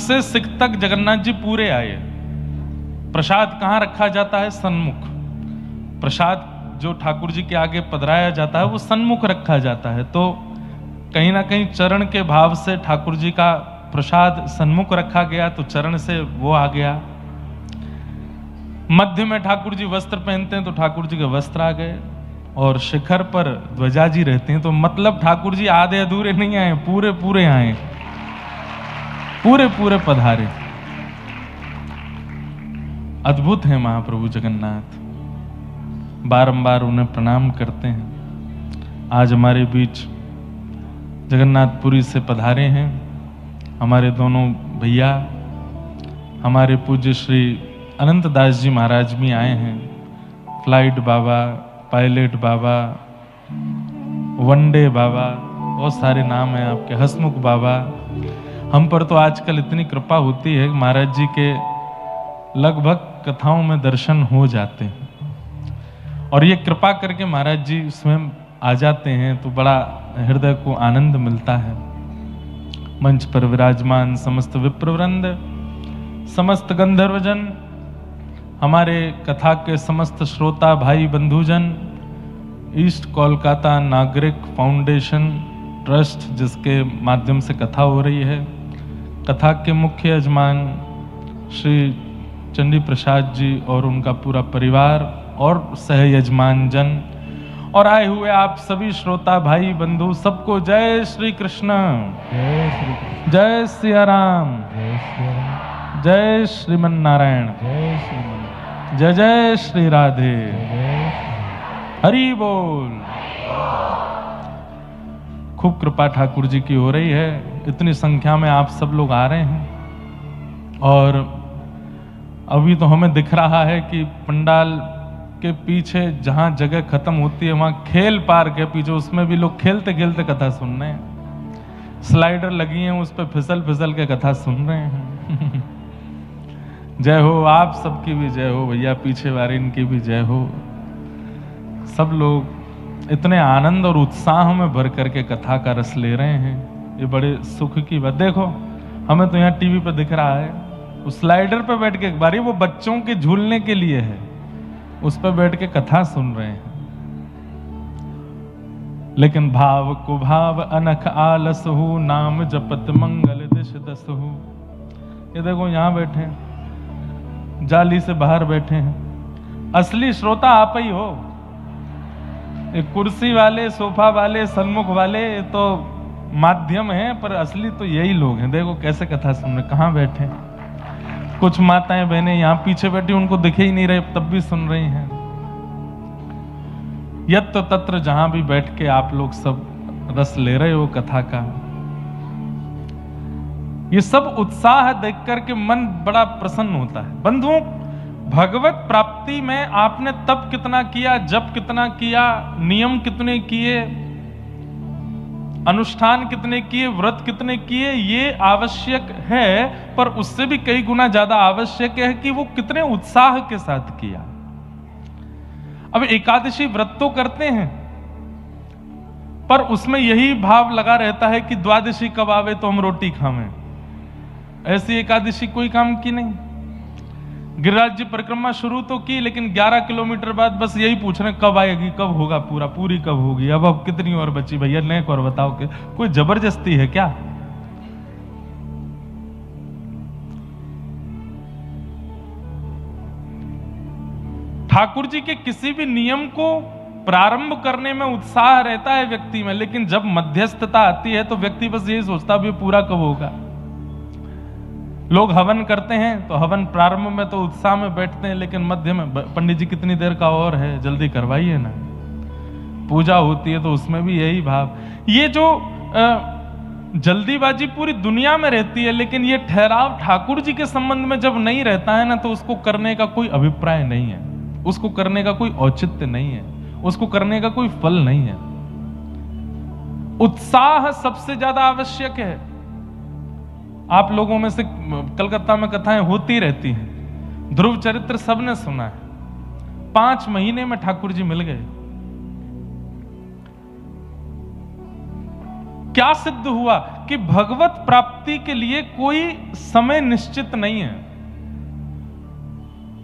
से सिख तक जगन्नाथ जी पूरे आए। प्रसाद कहाँ रखा जाता है? सन्मुख। प्रसाद जो ठाकुर जी के आगे पधराया जाता है वो सन्मुख रखा जाता है। तो कहीं ना कहीं चरण के भाव से ठाकुर जी का प्रसाद सन्मुख रखा गया, तो चरण से वो आ गया। मध्य में ठाकुर जी वस्त्र पहनते हैं तो ठाकुर जी के वस्त्र आ गए, और शिखर पर ध्वजा जी रहते हैं। तो मतलब ठाकुर जी आधे अधूरे नहीं आए, पूरे पूरे आए, पूरे पूरे पधारे। अद्भुत है महाप्रभु जगन्नाथ, बारंबार उन्हें प्रणाम करते हैं। आज हमारे बीच जगन्नाथपुरी से पधारे हैं हमारे दोनों भैया, हमारे पूज्य श्री अनंत दास जी महाराज भी आए हैं। फ्लाइट बाबा, पायलट बाबा, वनडे बाबा, बहुत सारे नाम हैं आपके, हसमुख बाबा। हम पर तो आजकल इतनी कृपा होती है कि महाराज जी के लगभग कथाओं में दर्शन हो जाते हैं, और ये कृपा करके महाराज जी स्वयं आ जाते हैं तो बड़ा हृदय को आनंद मिलता है। मंच पर विराजमान समस्त विप्रवृंद, समस्त गंधर्वजन, हमारे कथा के समस्त श्रोता भाई बंधुजन, ईस्ट कोलकाता नागरिक फाउंडेशन ट्रस्ट जिसके माध्यम से कथा हो रही है, कथा के मुख्य यजमान श्री चंडी प्रसाद जी और उनका पूरा परिवार और सह यजमान जन, और आए हुए आप सभी श्रोता भाई बंधु, सबको जय श्री कृष्ण, जय श्री कृष्ण, जय सिया राम, जय श्री राम, जय श्रीमन नारायण, जय श्रीमन, जय जय श्री राधे, जय हरि बोल। खूब कृपा ठाकुर जी की हो रही है, इतनी संख्या में आप सब लोग आ रहे हैं। और अभी तो हमें दिख रहा है कि पंडाल के पीछे जहां जगह खत्म होती है वहां खेल पार्क है पीछे, उसमें भी लोग खेलते खेलते कथा सुन रहे हैं। स्लाइडर लगी हैं, उस पर फिसल फिसल के कथा सुन रहे हैं। जय हो, आप सबकी भी जय हो भैया, पीछे वाले इनकी भी जय हो। सब लोग इतने आनंद और उत्साह में भर करके कथा का रस ले रहे हैं, ये बड़े सुख की बात। देखो हमें तो यहाँ टीवी पर दिख रहा है, उस स्लाइडर पे बैठ के, एक बारी वो बच्चों के झूलने के लिए है, उस पर बैठ के कथा सुन रहे हैं। लेकिन भाव को भाव अनख आलस हो, नाम जपत मंगल दिश दस हो। ये देखो यहाँ बैठे हैं, जाली से बाहर बैठे हैं, असली श्रोता आप ही हो। एक कुर्सी वाले, सोफा वाले, सन्मुख वाले तो माध्यम है, पर असली तो यही लोग हैं। देखो कैसे कथा सुन रहे, कहाँ बैठे। कुछ माताएं बहनें यहाँ पीछे बैठी, उनको दिखे ही नहीं रहे, तब भी सुन रही हैं। यत्र तत्र जहां भी बैठ के आप लोग सब रस ले रहे हो कथा का, ये सब उत्साह देख करके मन बड़ा प्रसन्न होता है। बंधुओं, भगवत प्राप्ति में आपने तप कितना किया, जप कितना किया, नियम कितने किए, अनुष्ठान कितने किए, व्रत कितने किए, ये आवश्यक है, पर उससे भी कई गुना ज्यादा आवश्यक है कि वो कितने उत्साह के साथ किया। अब एकादशी व्रत तो करते हैं, पर उसमें यही भाव लगा रहता है कि द्वादशी कब आवे तो हम रोटी खावें। ऐसी एकादशी कोई काम की नहीं। गिरिराज जी परिक्रमा शुरू तो की, लेकिन 11 किलोमीटर बाद बस यही पूछ रहे कब आएगी, कब होगा पूरी कब होगी, अब कितनी और बची भैया, नेक और बताओ कि कोई जबरदस्ती है क्या? ठाकुर जी के किसी भी नियम को प्रारंभ करने में उत्साह रहता है व्यक्ति में, लेकिन जब मध्यस्थता आती है तो व्यक्ति बस यही सोचता है पूरा कब होगा। लोग हवन करते हैं तो हवन प्रारंभ में तो उत्साह में बैठते हैं, लेकिन मध्य में पंडित जी कितनी देर का और है, जल्दी करवाइए ना। पूजा होती है तो उसमें भी यही भाव। ये जो जल्दीबाजी पूरी दुनिया में रहती है, लेकिन ये ठहराव ठाकुर जी के संबंध में जब नहीं रहता है ना, तो उसको करने का कोई अभिप्राय नहीं है, उसको करने का कोई औचित्य नहीं है, उसको करने का कोई फल नहीं है। उत्साह सबसे ज्यादा आवश्यक है। आप लोगों में से कलकत्ता में कथाएं होती रहती हैं, ध्रुव चरित्र सबने सुना है। 5 महीने में ठाकुर जी मिल गए। क्या सिद्ध हुआ कि भगवत प्राप्ति के लिए कोई समय निश्चित नहीं है।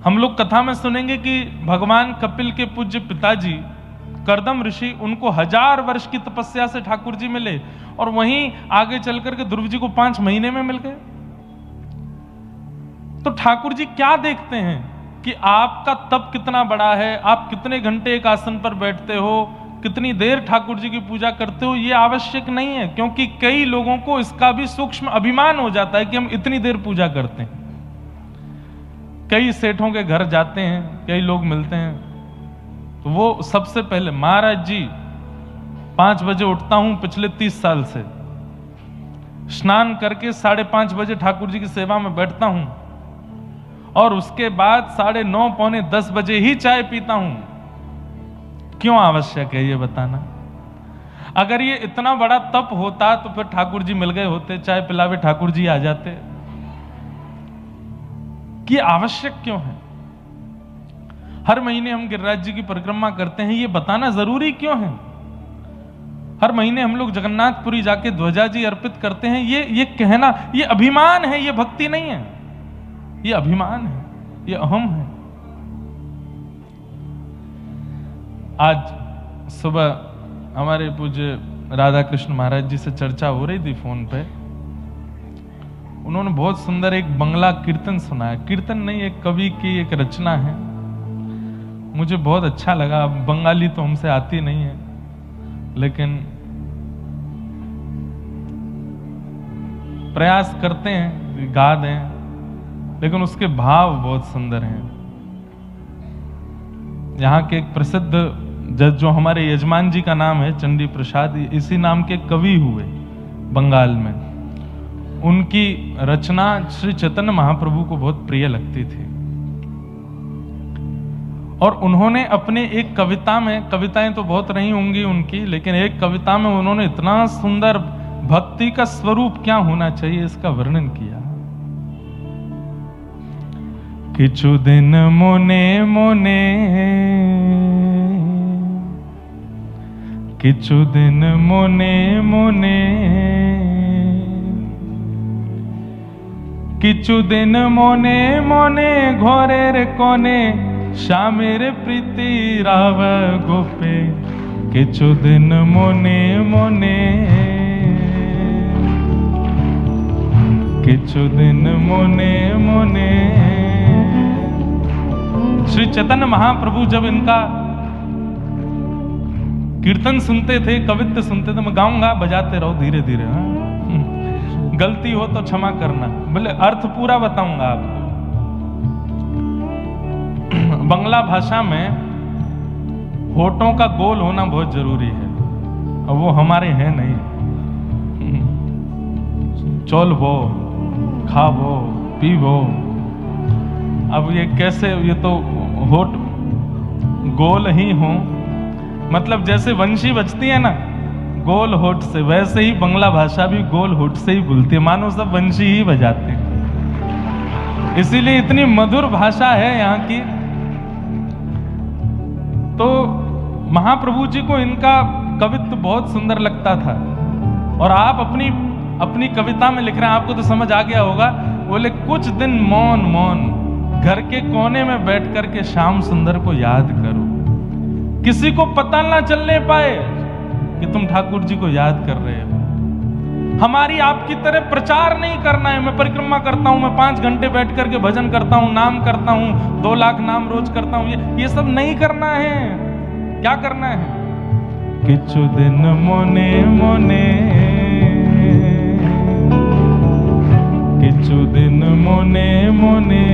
हम लोग कथा में सुनेंगे कि भगवान कपिल के पूज्य पिताजी कर्दम ऋषि, उनको 1000 वर्ष की तपस्या से ठाकुर जी मिले और वहीं आगे चल करके ध्रुव जी को 5 महीने में मिल गए। तो ठाकुर जी क्या देखते हैं कि आपका तप कितना बड़ा है, आप कितने घंटे एक आसन पर बैठते हो, कितनी देर ठाकुर जी की पूजा करते हो, ये आवश्यक नहीं है। क्योंकि कई लोगों को इसका भी सूक्ष्म अभिमान हो जाता है कि हम इतनी देर पूजा करते हैं। कई सेठों के घर जाते हैं, कई लोग मिलते हैं, तो वो सबसे पहले, महाराज जी 5 बजे उठता हूं पिछले 30 साल से, स्नान करके 5:30 बजे ठाकुर जी की सेवा में बैठता हूं और उसके बाद 9:30 पौने 10 बजे ही चाय पीता हूं। क्यों आवश्यक है ये बताना? अगर ये इतना बड़ा तप होता तो फिर ठाकुर जी मिल गए होते, चाय पिलावे ठाकुर जी आ जाते। कि आवश्यक क्यों है? हर महीने हम गिरिराज जी की परिक्रमा करते हैं, ये बताना जरूरी क्यों है? हर महीने हम लोग जगन्नाथपुरी जाके ध्वजा जी अर्पित करते हैं, ये कहना, ये अभिमान है, ये भक्ति नहीं है, ये अभिमान है, ये अहम है। आज सुबह हमारे पूज्य राधा कृष्ण महाराज जी से चर्चा हो रही थी फोन पे। उन्होंने बहुत सुंदर एक बंगला कीर्तन सुनाया। कीर्तन नहीं, एक कवि की एक रचना है, मुझे बहुत अच्छा लगा। बंगाली तो हमसे आती नहीं है, लेकिन प्रयास करते हैं, गा दें, लेकिन उसके भाव बहुत सुंदर हैं। यहाँ के एक प्रसिद्ध जज, जो हमारे यजमान जी का नाम है चंडी प्रसाद, इसी नाम के कवि हुए बंगाल में। उनकी रचना श्री चैतन्य महाप्रभु को बहुत प्रिय लगती थी और उन्होंने अपने एक कविता में, कविताएं तो बहुत रही होंगी उनकी, लेकिन एक कविता में उन्होंने इतना सुंदर भक्ति का स्वरूप क्या होना चाहिए इसका वर्णन किया। किछु दिन मोने मोने, किछु दिन मोने मोने, किछु दिन मोने मोने घोरेर कोने, श्यामेर प्रीति राव गोपे। किछु दिन मोने मोने, किछु दिन मोने मोने। श्री चैतन्य महाप्रभु जब इनका कीर्तन सुनते थे, कवित्व सुनते थे, मैं गाऊंगा, बजाते रहो धीरे धीरे, गलती हो तो क्षमा करना, बोले अर्थ पूरा बताऊंगा आपको। बंगला भाषा में होठों का गोल होना बहुत जरूरी है, और वो हमारे हैं नहीं। चोलबो, खाबो, पीबो, अब ये कैसे, ये तो होठ गोल ही हो, मतलब जैसे वंशी बजती है ना गोल होठ से, वैसे ही बंगला भाषा भी गोल होठ से ही बोलती है, मानो सब वंशी ही बजाते हैं। इसीलिए इतनी मधुर भाषा है यहाँ की। तो महाप्रभु जी को इनका कवित्व बहुत सुंदर लगता था, और आप अपनी कविता में लिख रहे हैं, आपको तो समझ आ गया होगा। बोले कुछ दिन मौन मौन, घर के कोने में बैठ करके श्याम सुंदर को याद करो, किसी को पता ना चलने पाए कि तुम ठाकुर जी को याद कर रहे हो। हमारी आपकी तरह प्रचार नहीं करना है। मैं परिक्रमा करता हूं, मैं 5 घंटे बैठ करके भजन करता हूं, नाम करता हूं, 2 लाख नाम रोज करता हूं, ये सब नहीं करना है। क्या करना है? किछु दिन मोने मोने, किछु दिन मोने मोने,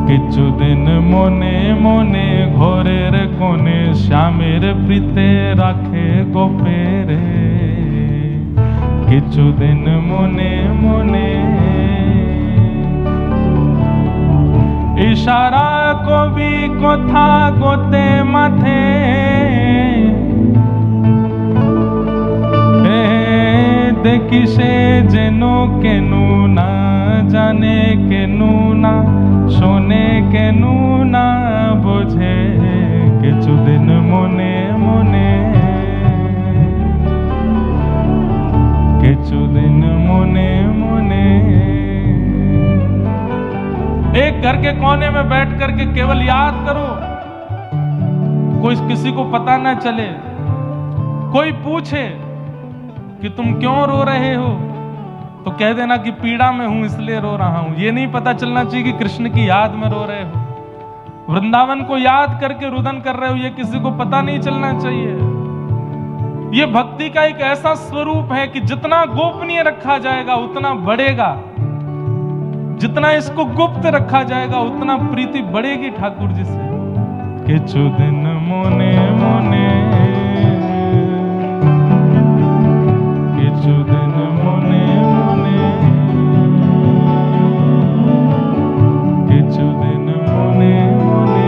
किछु दिन मोने मोने घोरेर कोने, श्यामेर प्रीते राखे गोपे रे। किछु दिन मोने मोने, इशारा कवि कथा गोते माथे, देखी से जेनो केनु ना जाने, केनु ना शोने, केनु ना बोझे। किछु दिन मोने मोने, किछु दिन मुने मुने। एक घर के कोने में बैठ करके केवल याद करो, कोई किसी को पता ना चले। कोई पूछे कि तुम क्यों रो रहे हो तो कह देना कि पीड़ा में हूं इसलिए रो रहा हूं। ये नहीं पता चलना चाहिए कि कृष्ण की याद में रो रहे हो, वृंदावन को याद करके रुदन कर रहे हो, ये किसी को पता नहीं चलना चाहिए। ये भक्ति का एक ऐसा स्वरूप है कि जितना गोपनीय रखा जाएगा उतना बढ़ेगा, जितना इसको गुप्त रखा जाएगा उतना प्रीति बढ़ेगी ठाकुर जी से। किछु दिन मोने मोने, किछु दिन मोने मोने, किछु दिन मोने मोने,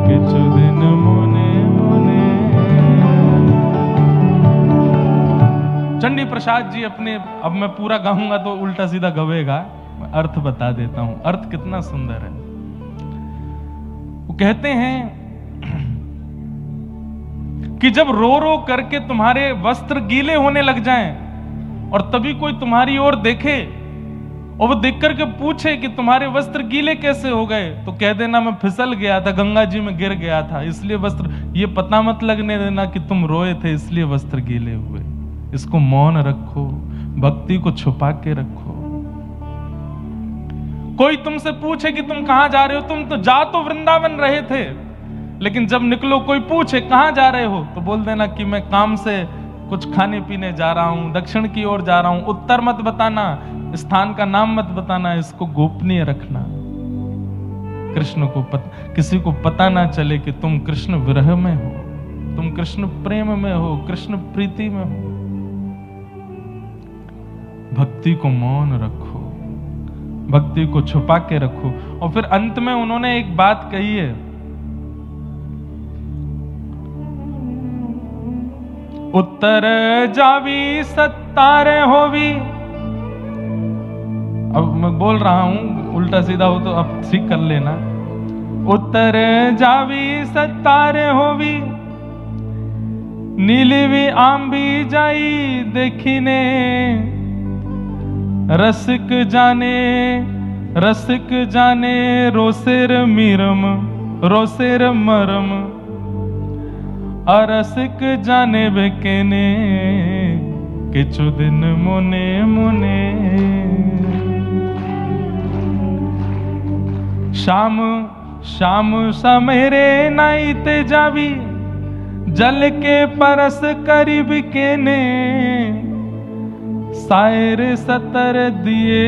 किछु दिन मोने मोने। चंडी प्रसाद जी अपने, अब मैं पूरा गाऊंगा तो उल्टा सीधा गवेगा, अर्थ बता देता हूं। अर्थ कितना सुंदर है। वो कहते हैं कि जब रो रो करके तुम्हारे वस्त्र गीले होने लग जाएं और तभी कोई तुम्हारी ओर देखे और वो देख करके पूछे कि तुम्हारे वस्त्र गीले कैसे हो गए, तो कह देना मैं फिसल गया था, गंगा जी में गिर गया था इसलिए वस्त्र। ये पता मत लगने देना कि तुम रोए थे इसलिए वस्त्र गीले हुए। इसको मौन रखो, भक्ति को छुपा के रखो। कोई तुमसे पूछे कि तुम कहां जा रहे हो, तुम तो जा तो वृंदावन रहे थे, लेकिन जब निकलो कोई पूछे कहां जा रहे हो तो बोल देना कि मैं काम से कुछ खाने पीने जा रहा हूं, दक्षिण की ओर जा रहा हूं। उत्तर मत बताना, स्थान का नाम मत बताना, इसको गोपनीय रखना। कृष्ण को किसी को पता ना चले कि तुम कृष्ण विरह में हो, तुम कृष्ण प्रेम में हो, कृष्ण प्रीति में हो। भक्ति को मौन रखो, भक्ति को छुपा के रखो। और फिर अंत में उन्होंने एक बात कही है, उत्तर जावी सत्तार होवी। अब मैं बोल रहा हूं, उल्टा सीधा हो तो अब ठीक कर लेना। उत्तर जावी सत्तार होवी, नीलीवी आंबी जाई देखिने, रसिक जाने रोसेर मीरम रोसेर मरम, अरसिक जाने बेकेने, किछु दिन मुने मुने। शाम शाम समेरे नाइते जावी, जल के परस करीब केने, सायर सतर दिए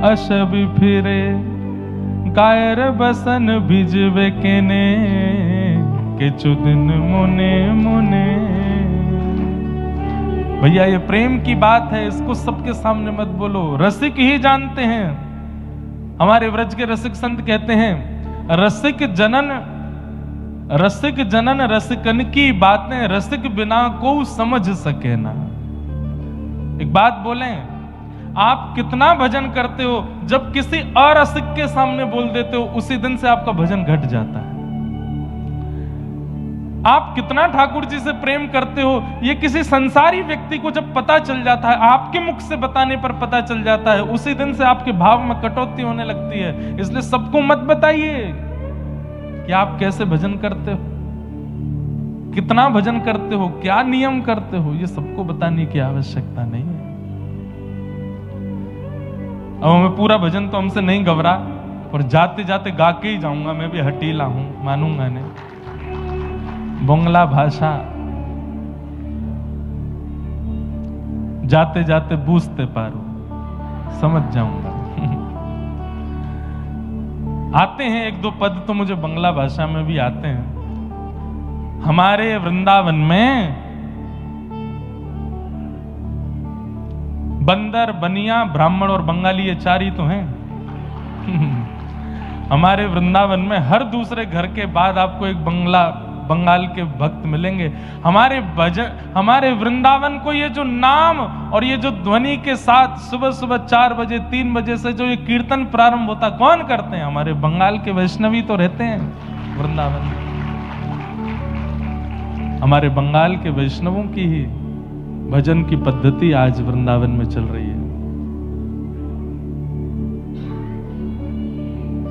अशब फिरे, गायर बसन भिजवे केने, किछु दिन मुने मुने। भैया ये प्रेम की बात है, इसको सबके सामने मत बोलो, रसिक ही जानते हैं। हमारे व्रज के रसिक संत कहते हैं, रसिक जनन रसिकन की बातें, रसिक बिना को समझ सके ना। एक बात बोलें, आप कितना भजन करते हो, जब किसी अरसिक के सामने बोल देते हो उसी दिन से आपका भजन घट जाता है। आप कितना ठाकुर जी से प्रेम करते हो, ये किसी संसारी व्यक्ति को जब पता चल जाता है, आपके मुख से बताने पर पता चल जाता है, उसी दिन से आपके भाव में कटौती होने लगती है। इसलिए सबको मत बताइए कि आप कैसे भजन करते हो, कितना भजन करते हो, क्या नियम करते हो, ये सबको बताने की आवश्यकता नहीं है। अब हमें पूरा भजन तो हमसे नहीं गवरा, और जाते जाते गा के ही जाऊंगा। मैं भी हटीला हूं, मानूंगा नहीं। बंगला भाषा जाते जाते बूझते पारो, समझ जाऊंगा। आते हैं एक दो पद तो मुझे बंगला भाषा में भी आते हैं। हमारे वृंदावन में बंदर, बनिया, ब्राह्मण और बंगाली ये चार ही तो हैं। हमारे वृंदावन में हर दूसरे घर के बाद आपको एक बंगाल के भक्त मिलेंगे। हमारे वृंदावन को ये जो नाम और ये जो ध्वनि के साथ सुबह सुबह 4 बजे 3 बजे से जो ये कीर्तन प्रारंभ होता, कौन करते हैं? हमारे बंगाल के वैष्णवी तो रहते हैं वृंदावन में। हमारे बंगाल के वैष्णवों की ही भजन की पद्धति आज वृंदावन में चल रही है।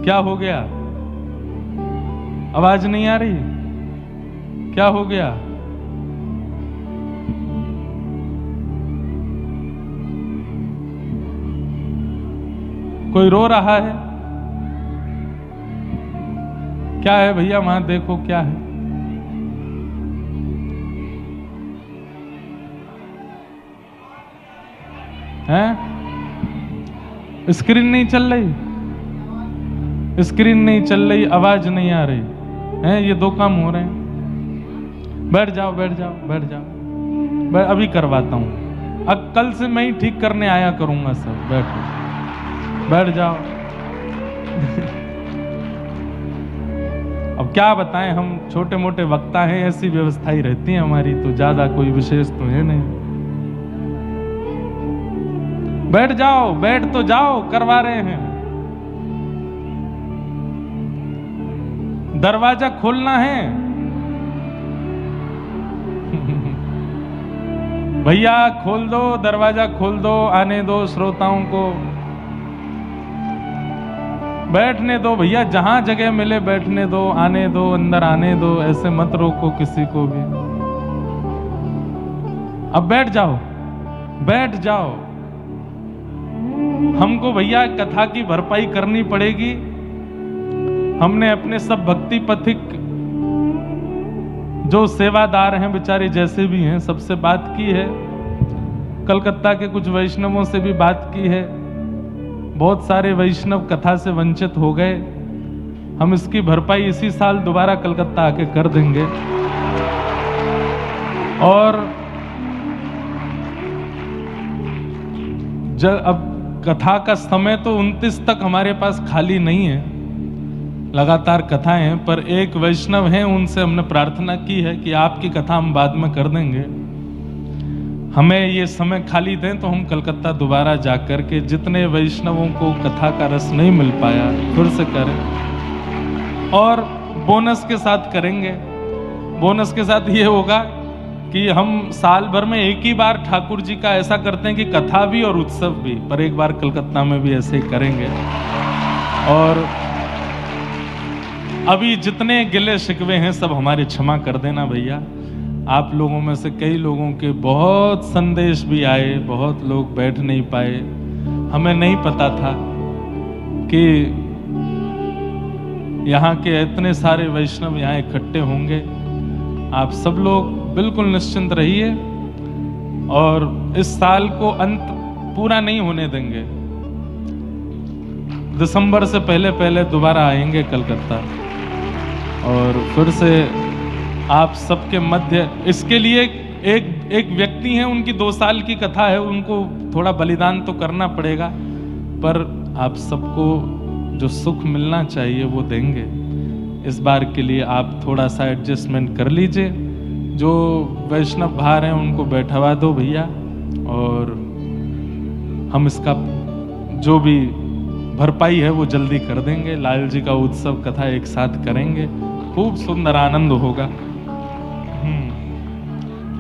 क्या हो गया? आवाज नहीं आ रही? क्या हो गया? कोई रो रहा है? क्या है भैया? वहां देखो क्या है? हैं? स्क्रीन नहीं चल रही? स्क्रीन नहीं चल रही, आवाज नहीं आ रही है। ये दो काम हो रहे हैं। बैठ जाओ, बैठ जाओ, बैठ जाओ। अभी करवाता हूं। अब कल से मैं ही ठीक करने आया करूंगा सब। बैठो, बैठ जाओ। अब क्या बताएं, हम छोटे मोटे वक्ता हैं, ऐसी व्यवस्था ही रहती है हमारी, तो ज्यादा कोई विशेष तो है नहीं। बैठ जाओ, बैठ तो जाओ, करवा रहे हैं। दरवाजा खोलना है। भैया खोल दो, दरवाजा खोल दो, आने दो श्रोताओं को, बैठने दो भैया, जहां जगह मिले बैठने दो, आने दो, अंदर आने दो, ऐसे मत रोको किसी को भी। अब बैठ जाओ, बैठ जाओ। हमको भैया कथा की भरपाई करनी पड़ेगी। हमने अपने सब भक्ति पथिक जो सेवादार हैं, बेचारे जैसे भी हैं, सबसे बात की है। कलकत्ता के कुछ वैष्णवों से भी बात की है। बहुत सारे वैष्णव कथा से वंचित हो गए। हम इसकी भरपाई इसी साल दोबारा कलकत्ता आके कर देंगे। और अब कथा का समय तो 29 तक हमारे पास खाली नहीं है, लगातार कथाएं हैं, पर एक वैष्णव हैं, उनसे हमने प्रार्थना की है कि आपकी कथा हम बाद में कर देंगे, हमें ये समय खाली दें, तो हम कलकत्ता दोबारा जाकर के जितने वैष्णवों को कथा का रस नहीं मिल पाया फिर से करें, और बोनस के साथ करेंगे। बोनस के साथ ये होगा कि हम साल भर में एक ही बार ठाकुर जी का ऐसा करते हैं कि कथा भी और उत्सव भी, पर एक बार कलकत्ता में भी ऐसे ही करेंगे। और अभी जितने गिले शिकवे हैं सब हमारे क्षमा कर देना भैया। आप लोगों में से कई लोगों के बहुत संदेश भी आए, बहुत लोग बैठ नहीं पाए। हमें नहीं पता था कि यहाँ के इतने सारे वैष्णव यहाँ इकट्ठे होंगे। आप सब लोग बिल्कुल निश्चिंत रहिए, और इस साल को अंत पूरा नहीं होने देंगे। दिसंबर से पहले पहले दोबारा आएंगे कलकत्ता, और फिर से आप सबके मध्य। इसके लिए एक व्यक्ति हैं, उनकी 2 साल की कथा है, उनको थोड़ा बलिदान तो करना पड़ेगा, पर आप सबको जो सुख मिलना चाहिए वो देंगे। इस बार के लिए आप थोड़ा सा एडजस्टमेंट कर लीजिए। जो वैष्णव भार हैं उनको बैठवा दो भैया, और हम इसका जो भी भरपाई है वो जल्दी कर देंगे। लाल जी का उत्सव कथा एक साथ करेंगे, खूब सुंदर आनंद होगा।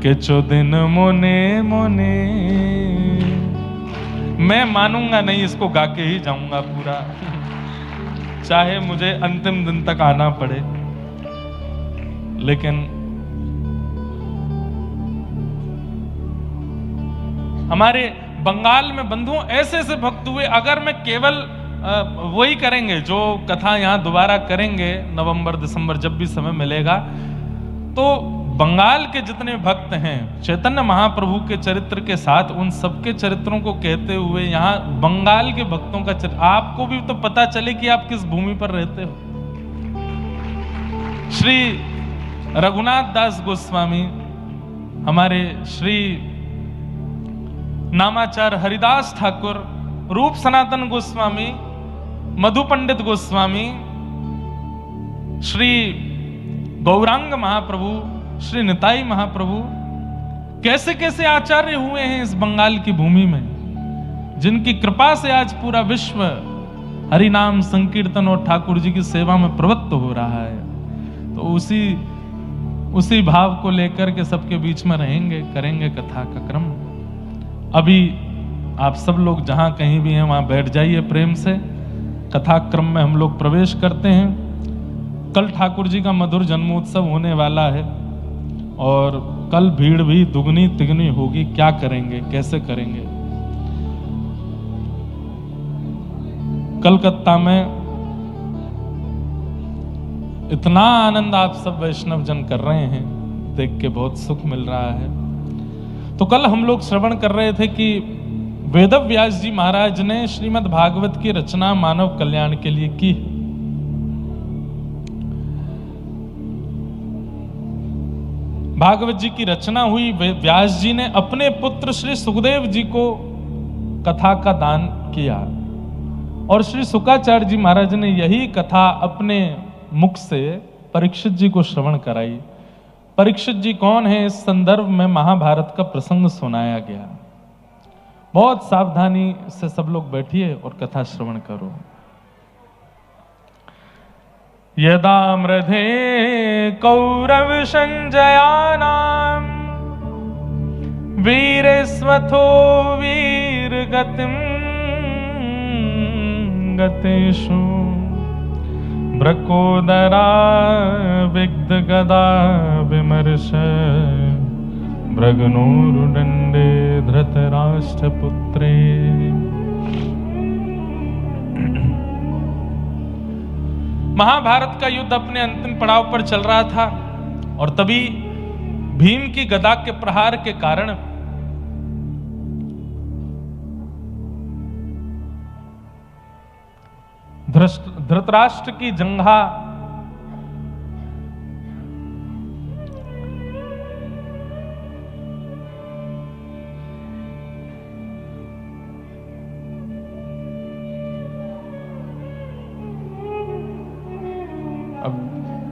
केचो दिन मोने मोने, मैं मानूंगा नहीं, इसको गा के ही जाऊंगा पूरा, चाहे मुझे अंतिम दिन तक आना पड़े। लेकिन हमारे बंगाल में बंधुओं ऐसे ऐसे भक्त हुए। अगर मैं केवल वही करेंगे जो कथा यहाँ दोबारा करेंगे नवंबर दिसंबर जब भी समय मिलेगा, तो बंगाल के जितने भक्त हैं चैतन्य महाप्रभु के चरित्र के साथ उन सबके चरित्रों को कहते हुए यहाँ बंगाल के भक्तों का चरित्र, आपको भी तो पता चले कि आप किस भूमि पर रहते हो। श्री रघुनाथ दास गोस्वामी, हमारे श्री नामाचार्य हरिदास ठाकुर, रूप सनातन गोस्वामी, मधु पंडित गोस्वामी, श्री गौरांग महाप्रभु, श्री निताई महाप्रभु, कैसे कैसे आचार्य हुए हैं इस बंगाल की भूमि में, जिनकी कृपा से आज पूरा विश्व हरि नाम संकीर्तन और ठाकुर जी की सेवा में प्रवृत्त हो रहा है। तो उसी भाव को लेकर के सबके बीच में रहेंगे, करेंगे कथा का क्रम। अभी आप सब लोग जहां कहीं भी हैं वहां बैठ जाइए प्रेम से। कथा क्रम में हम लोग प्रवेश करते हैं। कल ठाकुर जी का मधुर जन्मोत्सव होने वाला है और कल भीड़ भी दुगनी तिगनी होगी। क्या करेंगे, कैसे करेंगे? कलकत्ता में इतना आनंद आप सब वैष्णव जन कर रहे हैं, देख के बहुत सुख मिल रहा है। तो कल हम लोग श्रवण कर रहे थे कि वेदव्यास जी महाराज ने श्रीमद् भागवत की रचना मानव कल्याण के लिए की। भागवत जी की रचना हुई, व्यास जी ने अपने पुत्र श्री सुखदेव जी को कथा का दान किया और श्री शुकाचार्य जी महाराज ने यही कथा अपने मुख से परीक्षित जी को श्रवण कराई। परीक्षित जी कौन है? इस संदर्भ में महाभारत का प्रसंग सुनाया गया। बहुत सावधानी से सब लोग बैठिए और कथा श्रवण करो। यदा मृधे कौरव संजयानां वीरस्वथो वीरगतिं गतेषु ब्रकोदरा विग्धगदा विमर्श भृगनोरुदण्डे धृतराष्ट्रपुत्रे। महाभारत का युद्ध अपने अंतिम पड़ाव पर चल रहा था और तभी भीम की गदा के प्रहार के कारण धृतराष्ट्र की जंघा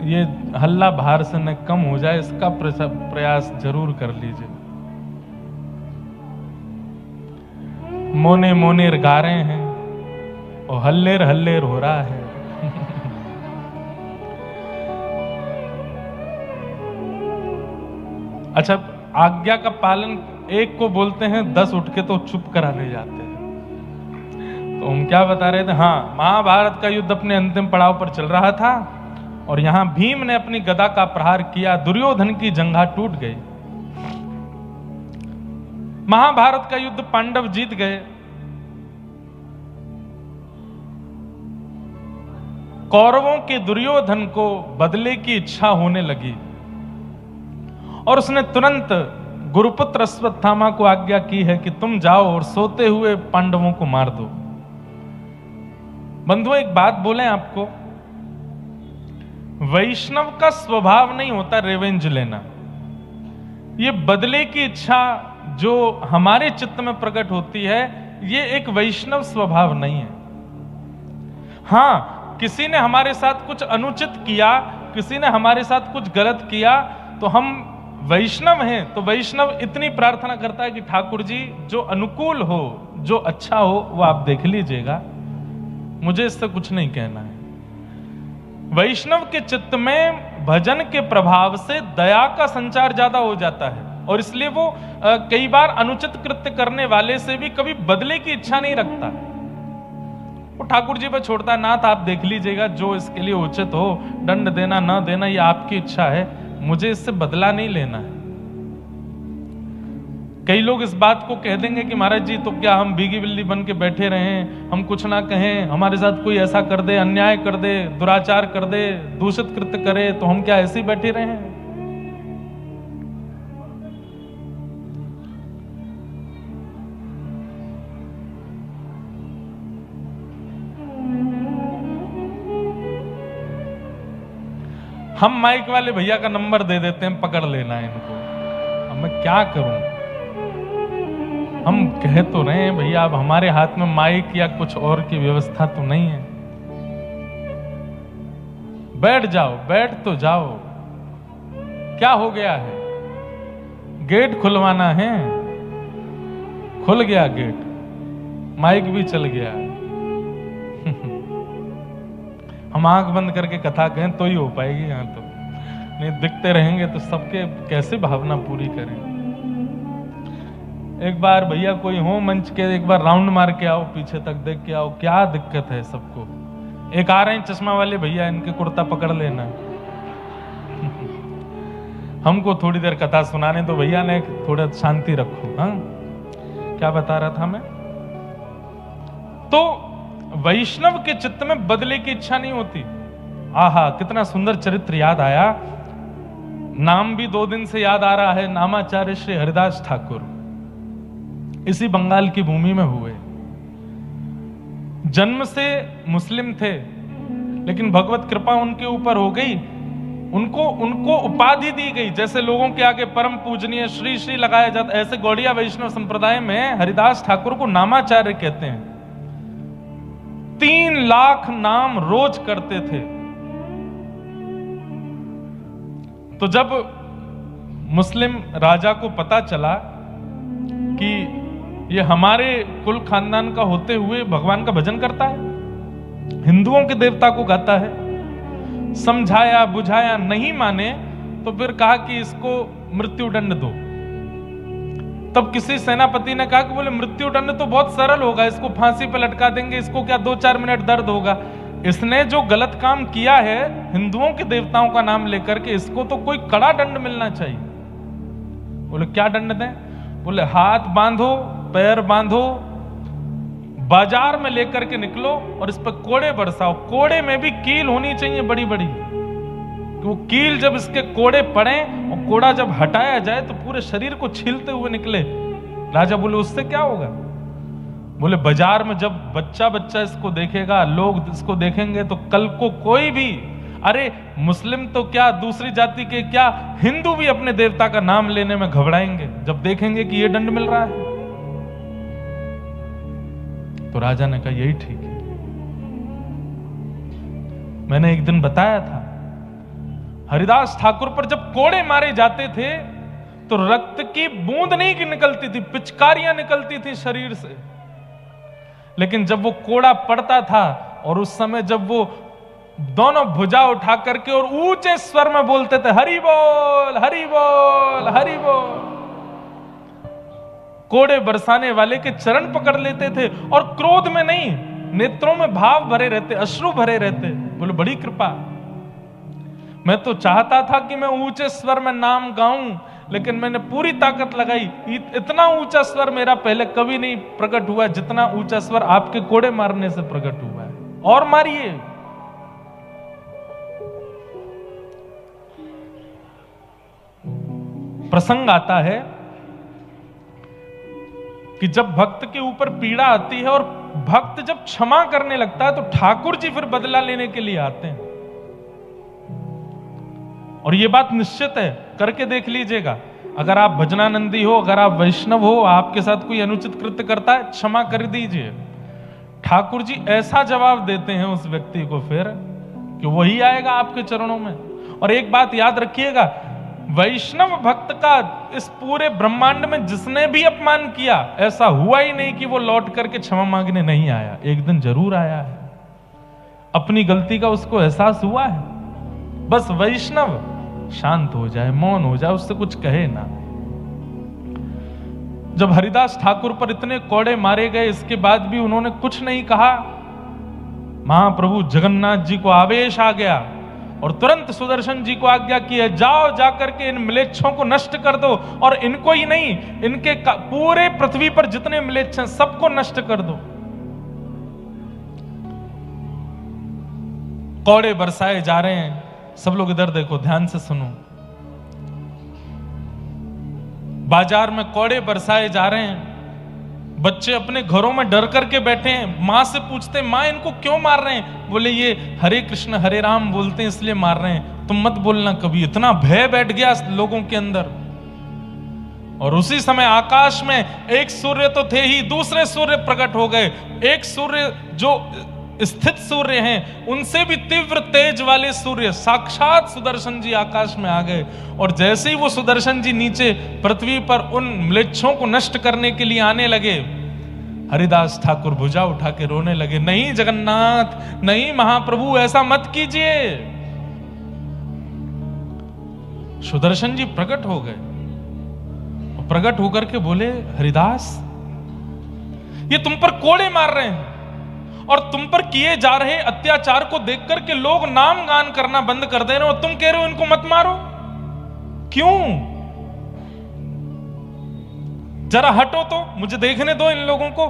ये हल्ला बाहर से न कम हो जाए, इसका प्रयास जरूर कर लीजिए। मोने मोनेर गा रहे हैं और हल्लेर हल्लेर हो रहा है। अच्छा, आज्ञा का पालन एक को बोलते हैं, 10 उठ के तो चुप कराने जाते हैं। तो हम क्या बता रहे थे? हाँ, महाभारत का युद्ध अपने अंतिम पड़ाव पर चल रहा था और यहां भीम ने अपनी गदा का प्रहार किया, दुर्योधन की जंघा टूट गई। महाभारत का युद्ध पांडव जीत गए। कौरवों के दुर्योधन को बदले की इच्छा होने लगी और उसने तुरंत गुरुपुत्र अश्वत्थामा को आज्ञा की है कि तुम जाओ और सोते हुए पांडवों को मार दो। बंधुओं, एक बात बोलें आपको, वैष्णव का स्वभाव नहीं होता रिवेंज लेना। ये बदले की इच्छा जो हमारे चित्त में प्रकट होती है, ये एक वैष्णव स्वभाव नहीं है। हाँ, किसी ने हमारे साथ कुछ अनुचित किया, किसी ने हमारे साथ कुछ गलत किया, तो हम वैष्णव हैं तो वैष्णव इतनी प्रार्थना करता है कि ठाकुर जी जो अनुकूल हो, जो अच्छा हो, वो आप देख लीजिएगा, मुझे इससे कुछ नहीं कहना है। वैष्णव के चित्त में भजन के प्रभाव से दया का संचार ज्यादा हो जाता है और इसलिए वो कई बार अनुचित कृत्य करने वाले से भी कभी बदले की इच्छा नहीं रखता। वो ठाकुर जी पर छोड़ता है, नाथ आप देख लीजिएगा, जो इसके लिए उचित हो, दंड देना ना देना ये आपकी इच्छा है, मुझे इससे बदला नहीं लेना है। कई लोग इस बात को कह देंगे कि महाराज जी तो क्या हम भीगी बिल्ली बन के बैठे रहें, हम कुछ ना कहें, हमारे साथ कोई ऐसा कर दे, अन्याय कर दे, दुराचार कर दे, दूषित कृत्य करे, तो हम क्या ऐसे ही बैठे रहें? हम माइक वाले भैया का नंबर दे देते हैं, पकड़ लेना है इनको। अब मैं क्या करूं? हम कह तो रहे हैं भैया, अब हमारे हाथ में माइक या कुछ और की व्यवस्था तो नहीं है। बैठ जाओ, बैठ तो जाओ, क्या हो गया है? गेट खुलवाना है, खुल गया गेट, माइक भी चल गया। हम आंख बंद करके कथा कहें तो ही हो पाएगी। यहां तो नहीं दिखते रहेंगे तो सबके कैसे भावना पूरी करें। एक बार भैया कोई हो मंच के, एक बार राउंड मार के आओ, पीछे तक देख के आओ, क्या दिक्कत है सबको। एक आ रहे हैं चश्मा वाले भैया, इनके कुर्ता पकड़ लेना। हमको थोड़ी देर कथा सुनाने तो भैया ने थोड़ा शांति रखो। हाँ, क्या बता रहा था मैं? तो वैष्णव के चित्त में बदले की इच्छा नहीं होती। आहा, कितना सुंदर चरित्र याद आया। नाम भी 2 दिन से याद आ रहा है, नामाचार्य श्री हरिदास ठाकुर इसी बंगाल की भूमि में हुए। जन्म से मुस्लिम थे, लेकिन भगवत कृपा उनके ऊपर हो गई। उनको उपाधि दी गई। जैसे लोगों के आगे परम पूजनीय श्री श्री लगाया जाता, ऐसे गौड़िया वैष्णव संप्रदाय में हरिदास ठाकुर को नामाचार्य कहते हैं। 3 लाख नाम रोज करते थे। तो जब मुस्लिम राजा को पता चला कि ये हमारे कुल खानदान का होते हुए भगवान का भजन करता है, हिंदुओं के देवता को गाता है, समझाया बुझाया, नहीं माने तो फिर कहा कि इसको मृत्यु दंड दो। तब किसी सेनापति ने कहा कि बोले मृत्यु दंड तो बहुत सरल होगा, इसको फांसी पे लटका देंगे, इसको क्या 2-4 मिनट दर्द होगा। इसने जो गलत काम किया है हिंदुओं के देवताओं का नाम लेकर के, इसको तो कोई कड़ा दंड मिलना चाहिए। बोले क्या दंड दें? बोले हाथ बांधो, पैर बांधो, बाजार में लेकर के निकलो और इस पर कोड़े बरसाओ। कोड़े में भी कील होनी चाहिए बड़ी बड़ी, वो कील जब इसके कोड़े पड़े और कोड़ा जब हटाया जाए तो पूरे शरीर को छीलते हुए निकले। राजा बोले उससे क्या होगा? बोले बाजार में जब बच्चा बच्चा इसको देखेगा, लोग इसको देखेंगे तो कल को कोई भी, अरे मुस्लिम तो क्या, दूसरी जाति के क्या, हिंदू भी अपने देवता का नाम लेने में घबराएंगे जब देखेंगे कि ये दंड मिल रहा है। तो राजा ने कहा यही ठीक है। मैंने एक दिन बताया था, हरिदास ठाकुर पर जब कोड़े मारे जाते थे तो रक्त की बूंद नहीं निकलती थी, पिचकारियां निकलती थी शरीर से। लेकिन जब वो कोड़ा पड़ता था और उस समय जब वो दोनों भुजा उठा करके और ऊंचे स्वर में बोलते थे हरि बोल हरि बोल हरि बोल, कोड़े बरसाने वाले के चरण पकड़ लेते थे और क्रोध में नहीं, नेत्रों में भाव भरे रहते, अश्रु भरे रहते। बोले बड़ी कृपा। मैं तो चाहता था कि मैं ऊंचे स्वर में नाम गाऊं, लेकिन मैंने पूरी ताकत लगाई। इतना ऊंचा स्वर मेरा पहले कभी नहीं प्रकट हुआ जितना ऊंचा स्वर आपके कोड़े मारने से प्रकट हुआ है। और मारिए। प्रसंग आता है कि जब भक्त के ऊपर पीड़ा आती है और भक्त जब क्षमा करने लगता है तो ठाकुर जी फिर बदला लेने के लिए आते हैं। और यह बात निश्चित है, करके देख लीजिएगा। अगर आप भजनानंदी हो, अगर आप वैष्णव हो, आपके साथ कोई अनुचित कृत्य करता है, क्षमा कर दीजिए। ठाकुर जी ऐसा जवाब देते हैं उस व्यक्ति को फिर कि वही आएगा आपके चरणों में। और एक बात याद रखिएगा, वैष्णव भक्त का इस पूरे ब्रह्मांड में जिसने भी अपमान किया, ऐसा हुआ ही नहीं कि वो लौट करके क्षमा मांगने नहीं आया। एक दिन जरूर आया है, अपनी गलती का उसको एहसास हुआ है। बस वैष्णव शांत हो जाए, मौन हो जाए, उससे कुछ कहे ना। जब हरिदास ठाकुर पर इतने कोड़े मारे गए, इसके बाद भी उन्होंने कुछ नहीं कहा। महाप्रभु जगन्नाथ जी को आवेश आ गया और तुरंत सुदर्शन जी को आज्ञा की है, जाओ जाकर के इन म्लेच्छों को नष्ट कर दो, और इनको ही नहीं, इनके पूरे पृथ्वी पर जितने म्लेच्छ हैं सबको नष्ट कर दो। कोड़े बरसाए जा रहे हैं। सब लोग इधर देखो, ध्यान से सुनो। बाजार में कोड़े बरसाए जा रहे हैं। बच्चे अपने घरों में डर करके बैठे हैं। मां से पूछते, मां इनको क्यों मार रहे हैं? बोले ये हरे कृष्ण हरे राम बोलते हैं इसलिए मार रहे हैं। तुम मत बोलना कभी। इतना भय बैठ गया लोगों के अंदर। और उसी समय आकाश में एक सूर्य तो थे ही, दूसरे सूर्य प्रकट हो गए। एक सूर्य जो स्थित सूर्य हैं, उनसे भी तीव्र तेज वाले सूर्य साक्षात सुदर्शन जी आकाश में आ गए। और जैसे ही वो सुदर्शन जी नीचे पृथ्वी पर उन म्लेच्छों को नष्ट करने के लिए आने लगे, हरिदास ठाकुर भुजा उठा के रोने लगे, नहीं जगन्नाथ, नहीं महाप्रभु, ऐसा मत कीजिए। सुदर्शन जी प्रकट हो गए, प्रकट होकर के बोले, हरिदास, ये तुम पर कोड़े मार रहे हैं और तुम पर किए जा रहे अत्याचार को देख करके लोग नाम गान करना बंद कर दे रहे हो, तुम कह रहे हो इनको मत मारो, क्यों? जरा हटो तो, मुझे देखने दो इन लोगों को।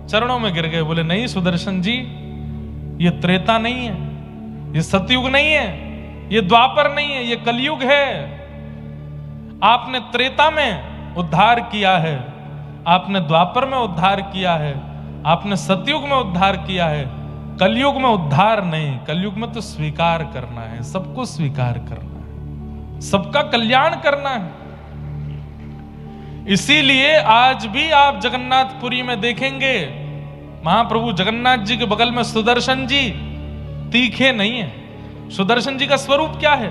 चरणों में गिर गए, बोले नहीं सुदर्शन जी, ये त्रेता नहीं है, ये सतयुग नहीं है, ये द्वापर नहीं है, ये कलयुग है। आपने त्रेता में उद्धार किया है, आपने द्वापर में उद्धार किया है, आपने सतयुग में उद्धार किया है, कलयुग में उद्धार नहीं। कलयुग में तो स्वीकार करना है, सबको स्वीकार करना है, सबका कल्याण करना है। इसीलिए आज भी आप जगन्नाथपुरी में देखेंगे, महाप्रभु जगन्नाथ जी के बगल में सुदर्शन जी तीखे नहीं है। सुदर्शन जी का स्वरूप क्या है?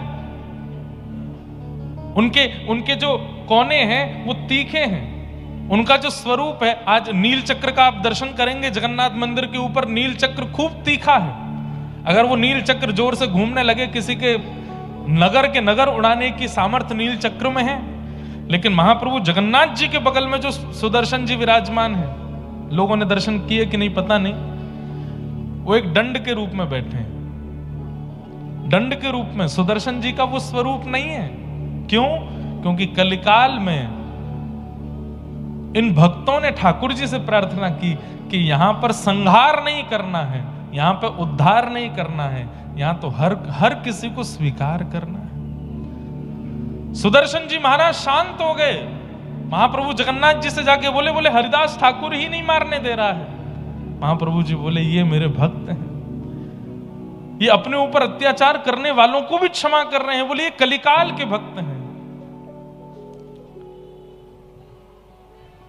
उनके जो कोने हैं वो तीखे हैं। उनका जो स्वरूप है, आज नील चक्र का आप दर्शन करेंगे जगन्नाथ मंदिर के ऊपर, नील चक्र खूब तीखा है। अगर वो नील चक्र जोर से घूमने लगे, किसी के नगर उड़ाने की सामर्थ्य नील चक्र में है। लेकिन महाप्रभु जगन्नाथ जी के बगल में जो सुदर्शन जी विराजमान है, लोगों ने दर्शन किए कि नहीं पता नहीं, वो एक दंड के रूप में बैठे हैं, दंड के रूप में। सुदर्शन जी का वो स्वरूप नहीं है। क्यों? क्योंकि कलिकाल में इन भक्तों ने ठाकुर जी से प्रार्थना की कि यहां पर संहार नहीं करना है, यहां पर उद्धार नहीं करना है, यहां तो हर किसी को स्वीकार करना है। सुदर्शन जी महाराज शांत हो गए। महाप्रभु जगन्नाथ जी से जाके बोले हरिदास ठाकुर ही नहीं मारने दे रहा है। महाप्रभु जी बोले, ये मेरे भक्त हैं, ये अपने ऊपर अत्याचार करने वालों को भी क्षमा कर रहे हैं। बोले ये कलिकाल के भक्त हैं।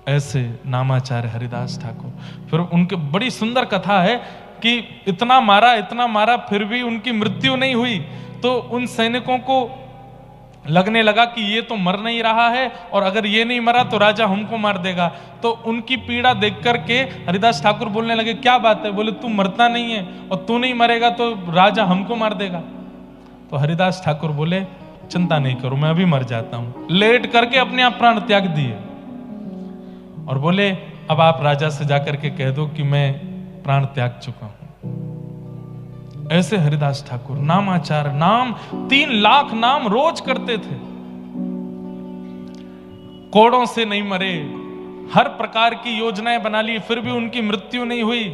ऐसे नामाचार्य हरिदास ठाकुर। फिर उनके बड़ी सुंदर कथा है कि इतना मारा फिर भी उनकी मृत्यु नहीं हुई। तो उन सैनिकों को लगने लगा कि ये तो मर नहीं रहा है, और अगर ये नहीं मरा तो राजा हमको मार देगा। तो उनकी पीड़ा देख करके हरिदास ठाकुर बोलने लगे, क्या बात है? बोले तू मरता नहीं है और तू नहीं मरेगा तो राजा हमको मार देगा। तो हरिदास ठाकुर बोले, चिंता नहीं करो, मैं अभी मर जाता हूं। लेट करके अपने आप प्राण त्याग दिए और बोले, अब आप राजा से जाकर के कह दो कि मैं प्राण त्याग चुका हूं। ऐसे हरिदास ठाकुर नामाचार, नाम 3 लाख नाम रोज करते थे। कोड़ों से नहीं मरे, हर प्रकार की योजनाएं बना ली, फिर भी उनकी मृत्यु नहीं हुई।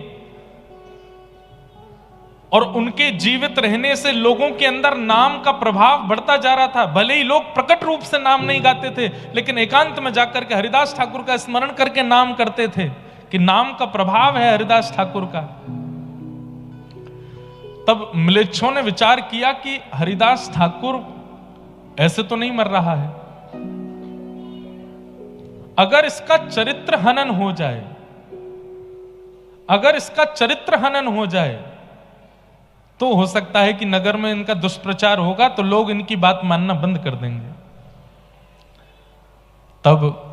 और उनके जीवित रहने से लोगों के अंदर नाम का प्रभाव बढ़ता जा रहा था। भले ही लोग प्रकट रूप से नाम नहीं गाते थे, लेकिन एकांत में जाकर के हरिदास ठाकुर का स्मरण करके नाम करते थे कि नाम का प्रभाव है हरिदास ठाकुर का। तब म्लेच्छों ने विचार किया कि हरिदास ठाकुर ऐसे तो नहीं मर रहा है, अगर इसका चरित्र हनन हो जाए, अगर इसका चरित्र हनन हो जाए तो हो सकता है कि नगर में इनका दुष्प्रचार होगा तो लोग इनकी बात मानना बंद कर देंगे। तब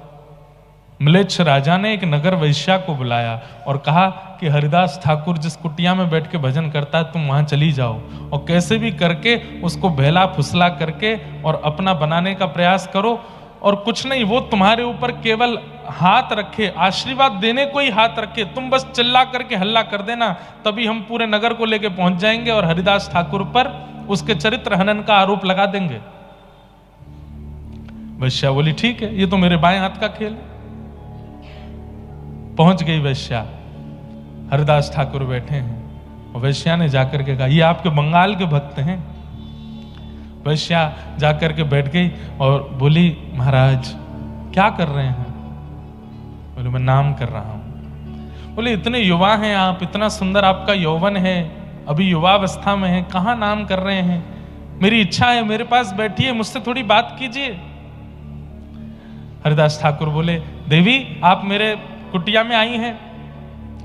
म्लेच्छ राजा ने एक नगर वैश्या को बुलाया और कहा कि हरिदास ठाकुर जिस कुटिया में बैठ के भजन करता है, तुम वहां चली जाओ और कैसे भी करके उसको बहला फुसला करके और अपना बनाने का प्रयास करो। और कुछ नहीं, वो तुम्हारे ऊपर केवल हाथ रखे, आशीर्वाद देने को ही हाथ रखे, तुम बस चिल्ला करके हल्ला कर देना, तभी हम पूरे नगर को लेके पहुंच जाएंगे और हरिदास ठाकुर पर उसके चरित्र हनन का आरोप लगा देंगे। वैश्या बोली, ठीक है, ये तो मेरे बाएं हाथ का खेल है। पहुंच गई वैश्या, हरिदास ठाकुर बैठे हैं और वैश्या ने जाकर के कहा, ये आपके बंगाल के भक्त हैं। वैश्या जाकर के बैठ गई और बोली, महाराज क्या कर रहे हैं? बोले, मैं नाम कर रहा हूं। बोले, इतने युवा हैं आप, इतना सुंदर आपका यौवन है, अभी युवावस्था में है, कहां नाम कर रहे हैं? मेरी इच्छा है, मेरे पास बैठिए, मुझसे थोड़ी बात कीजिए। हरिदास ठाकुर बोले, देवी आप मेरे कुटिया में आई हैं,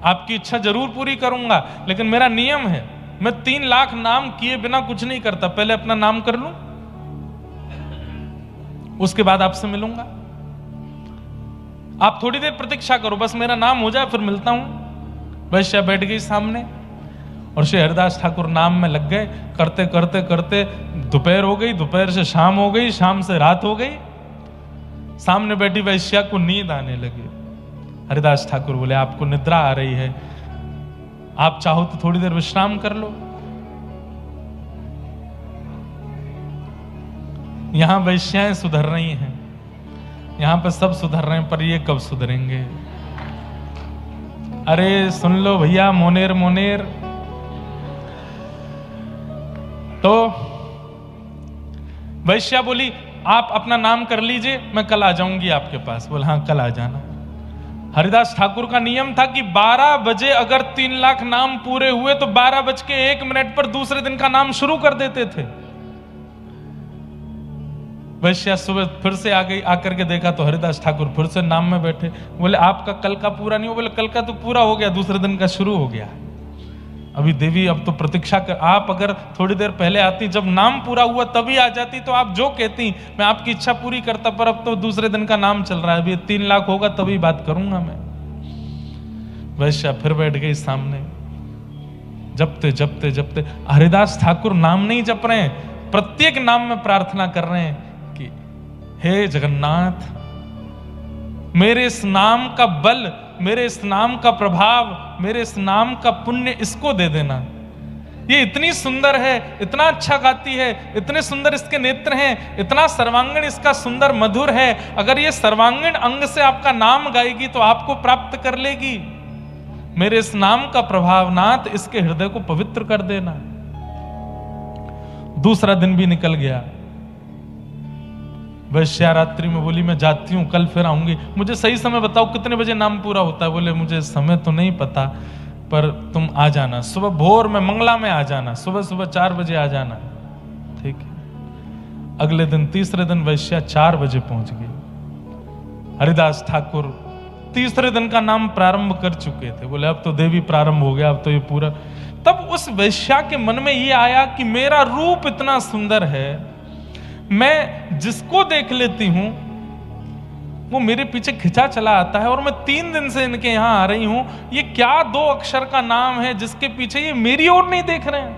आपकी इच्छा जरूर पूरी करूंगा, लेकिन मेरा नियम है, मैं 3 लाख नाम किए बिना कुछ नहीं करता। पहले अपना नाम कर लूं, उसके बाद आपसे मिलूंगा। आप थोड़ी देर प्रतीक्षा करो, बस मेरा नाम हो जाए फिर मिलता हूं। वैश्या बैठ गई सामने और श्री हरिदास ठाकुर नाम में लग गए। करते करते करते दोपहर हो गई, दोपहर से शाम हो गई, शाम से रात हो गई। सामने बैठी वैश्या को नींद आने लगी। हरिदास ठाकुर बोले आपको निद्रा आ रही है, आप चाहो तो थोड़ी देर विश्राम कर लो। यहां वैश्याएं सुधर रही हैं, यहां पर सब सुधर रहे हैं, पर ये कब सुधरेंगे? अरे सुन लो भैया, मोनेर मोनेर। तो वैश्या बोली आप अपना नाम कर लीजिए, मैं कल आ जाऊंगी आपके पास। बोला हाँ कल आ जाना। हरिदास ठाकुर का नियम था कि 12 बजे अगर 3 लाख नाम पूरे हुए तो 12:01 पर दूसरे दिन का नाम शुरू कर देते थे। वैश्या सुबह फिर से आ गई, आकर के देखा तो हरिदास ठाकुर फिर से नाम में बैठे। बोले आपका कल का पूरा नहीं हो। बोले कल का तो पूरा हो गया, दूसरे दिन का शुरू हो गया। अभी देवी अब तो प्रतीक्षा कर, आप अगर थोड़ी देर पहले आती, जब नाम पूरा हुआ तभी आ जाती तो आप जो कहती मैं आपकी इच्छा पूरी करता, पर अब तो दूसरे दिन का नाम चल रहा है, अभी 3 लाख होगा तभी बात करूंगा मैं। वैश्या फिर बैठ गई सामने, जपते जपते जपते। हरिदास ठाकुर नाम नहीं जप रहे हैं, प्रत्येक नाम में प्रार्थना कर रहे हैं कि हे जगन्नाथ, मेरे इस नाम का बल, मेरे इस नाम का प्रभाव, मेरे इस नाम का पुण्य इसको दे देना। ये इतनी सुंदर है, इतना अच्छा गाती है, इतने सुंदर इसके नेत्र हैं, इतना सर्वांगीण इसका सुंदर मधुर है। अगर ये सर्वांगीण अंग से आपका नाम गाएगी तो आपको प्राप्त कर लेगी। मेरे इस नाम का प्रभाव नाथ इसके हृदय को पवित्र कर देना। दूसरा दिन भी निकल गया। वैश्या रात्रि में बोली मैं जाती हूं, कल फिर आऊंगी, मुझे सही समय बताओ कितने बजे नाम पूरा होता है। बोले मुझे समय तो नहीं पता, पर तुम आ जाना सुबह भोर में, मंगला में आ जाना, सुबह सुबह 4 बजे आ जाना। ठीक है। अगले दिन तीसरे दिन वैश्या 4 बजे पहुंच गई। हरिदास ठाकुर तीसरे दिन का नाम प्रारंभ कर चुके थे। बोले अब तो देवी प्रारंभ हो गया, अब तो ये पूरा। तब उस वैश्या के मन में ये आया कि मेरा रूप इतना सुंदर है, मैं जिसको देख लेती हूं वो मेरे पीछे खिंचा चला आता है, और मैं 3 दिन से इनके यहां आ रही हूं। ये क्या 2 अक्षर का नाम है जिसके पीछे ये मेरी ओर नहीं देख रहे हैं?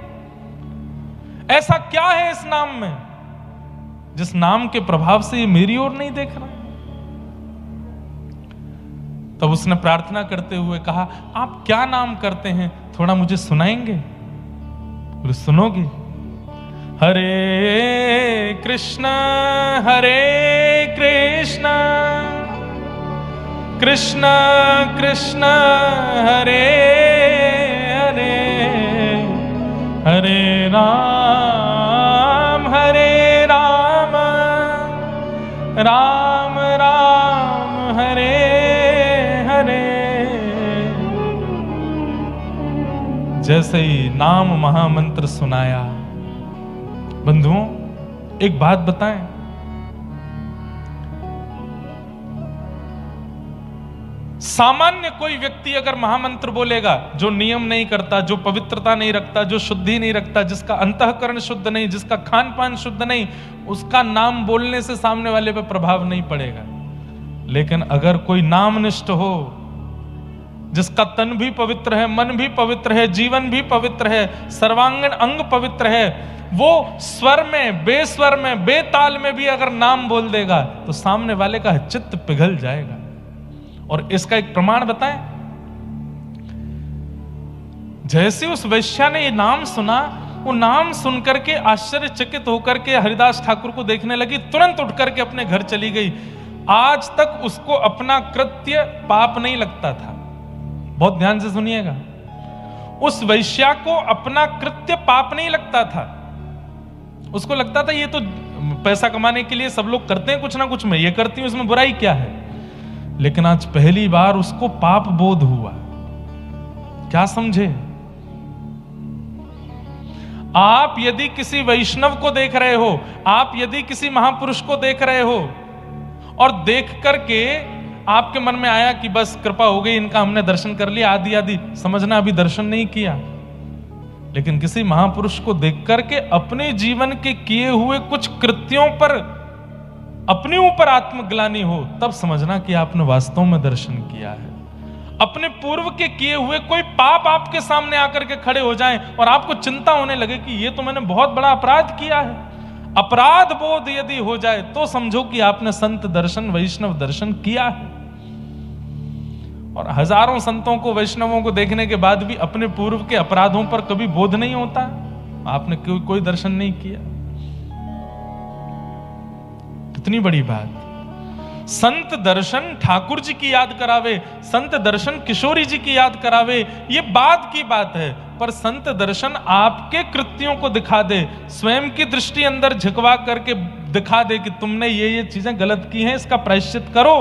ऐसा क्या है इस नाम में जिस नाम के प्रभाव से ये मेरी ओर नहीं देख रहे? तब उसने प्रार्थना करते हुए कहा आप क्या नाम करते हैं, थोड़ा मुझे सुनाएंगे? बोले सुनोगे? हरे कृष्णा कृष्णा कृष्णा हरे हरे, हरे राम राम राम हरे हरे। जैसे ही नाम महामंत्र सुनाया, बंधुओं एक बात बताएं, सामान्य कोई व्यक्ति अगर महामंत्र बोलेगा, जो नियम नहीं करता, जो पवित्रता नहीं रखता, जो शुद्धि नहीं रखता, जिसका अंतःकरण शुद्ध नहीं, जिसका खान पान शुद्ध नहीं, उसका नाम बोलने से सामने वाले पे प्रभाव नहीं पड़ेगा। लेकिन अगर कोई नामनिष्ठ हो, जिसका तन भी पवित्र है, मन भी पवित्र है, जीवन भी पवित्र है, सर्वांगीण अंग पवित्र है, वो स्वर में, बेस्वर में, बेताल में भी अगर नाम बोल देगा तो सामने वाले का चित्त पिघल जाएगा। और इसका एक प्रमाण बताएं, जैसे उस वैश्या ने ये नाम सुना, वो नाम सुनकर के आश्चर्यचकित होकर के हरिदास ठाकुर को देखने लगी, तुरंत उठ करके अपने घर चली गई। आज तक उसको अपना कृत्य पाप नहीं लगता था। बहुत ध्यान से सुनिएगा, उस वैश्या को अपना कृत्य पाप नहीं लगता था। उसको लगता था ये तो पैसा कमाने के लिए सब लोग करते हैं कुछ ना कुछ, मैं ये करती हूं, इसमें बुराई क्या है। लेकिन आज पहली बार उसको पाप बोध हुआ। क्या समझे? आप यदि किसी वैष्णव को देख रहे हो, आप यदि किसी महापुरुष को देख रहे हो और देख करके आपके मन में आया कि बस कृपा हो गई, इनका हमने दर्शन कर लिया, आदि आदि, समझना अभी दर्शन नहीं किया। लेकिन किसी महापुरुष को देख करके अपने जीवन के किए हुए कुछ कृत्यों पर अपने ऊपर आत्मग्लानि हो, तब समझना कि आपने वास्तव में दर्शन किया है। अपने पूर्व के किए हुए कोई पाप आपके सामने आकर के खड़े हो जाएं और आपको चिंता होने लगे कि ये तो मैंने बहुत बड़ा अपराध किया है, अपराध बोध यदि हो जाए तो समझो कि आपने संत दर्शन, वैष्णव दर्शन किया है। और हजारों संतों को, वैष्णवों को देखने के बाद भी अपने पूर्व के अपराधों पर कभी बोध नहीं होता, आपने कोई दर्शन नहीं किया। कितनी बड़ी बात। संत दर्शन ठाकुर जी की याद करावे, संत दर्शन किशोरी जी की याद करावे, ये बात की बात है, पर संत दर्शन आपके कृत्यों को दिखा दे, स्वयं की दृष्टि अंदर झुकवा करके दिखा दे कि तुमने ये चीजें गलत की हैं, इसका प्रायश्चित करो,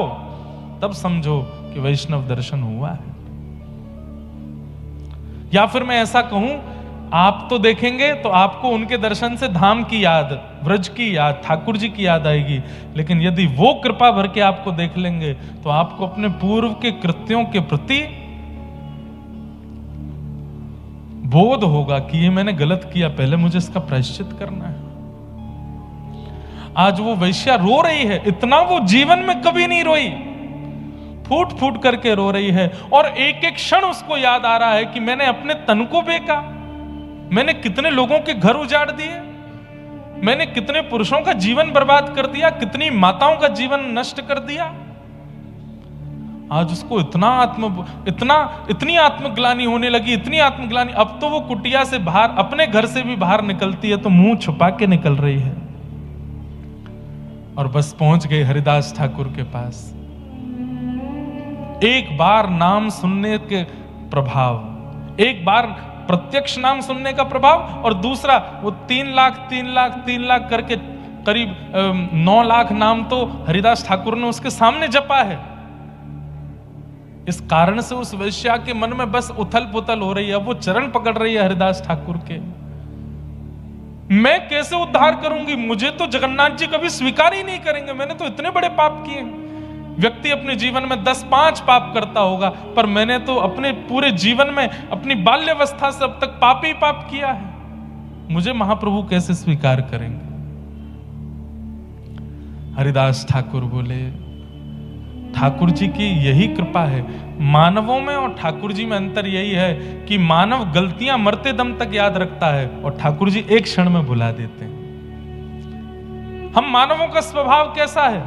तब समझो कि वैष्णव दर्शन हुआ है। या फिर मैं ऐसा कहूं, आप तो देखेंगे तो आपको उनके दर्शन से धाम की याद, व्रज की याद, ठाकुर जी की याद आएगी, लेकिन यदि वो कृपा भर के आपको देख लेंगे तो आपको अपने पूर्व के कृत्यों के प्रति बोध होगा कि ये मैंने गलत किया, पहले मुझे इसका प्रायश्चित करना है। आज वो वैश्या रो रही है, इतना वो जीवन में कभी नहीं रोई, फूट फूट करके रो रही है, और एक एक क्षण उसको याद आ रहा है कि मैंने अपने तन को बेचा, मैंने कितने लोगों के घर उजाड़ दिए, मैंने कितने पुरुषों का जीवन बर्बाद कर दिया, कितनी माताओं का जीवन नष्ट कर दिया। आज उसको इतनी आत्मग्लानि होने लगी, इतनी आत्मग्लानि, अब तो वो कुटिया से बाहर, अपने घर से भी बाहर निकलती है तो मुंह छुपा के निकल रही है। और बस पहुंच गई हरिदास ठाकुर के पास। एक बार नाम सुनने के प्रभाव, एक बार प्रत्यक्ष नाम सुनने का प्रभाव, और दूसरा वो 3 लाख करके करीब 9 लाख नाम तो हरिदास ठाकुर ने उसके सामने जपा है। इस कारण से उस वैश्या के मन में बस उथल पुथल हो रही है, वो चरण पकड़ रही है हरिदास ठाकुर के। मैं कैसे उद्धार करूंगी, मुझे तो जगन्नाथ जी कभी स्वीकार ही नहीं करेंगे, मैंने तो इतने बड़े पाप किए। व्यक्ति अपने जीवन में 10-5 पाप करता होगा, पर मैंने तो अपने पूरे जीवन में, अपनी बाल्यावस्था से अब तक पाप ही पाप किया है, मुझे महाप्रभु कैसे स्वीकार करेंगे। हरिदास ठाकुर बोले, ठाकुर जी की यही कृपा है, मानवों में और ठाकुर जी में अंतर यही है कि मानव गलतियां मरते दम तक याद रखता है और ठाकुर जी एक क्षण में भुला देते हैं। हम मानवों का स्वभाव कैसा है,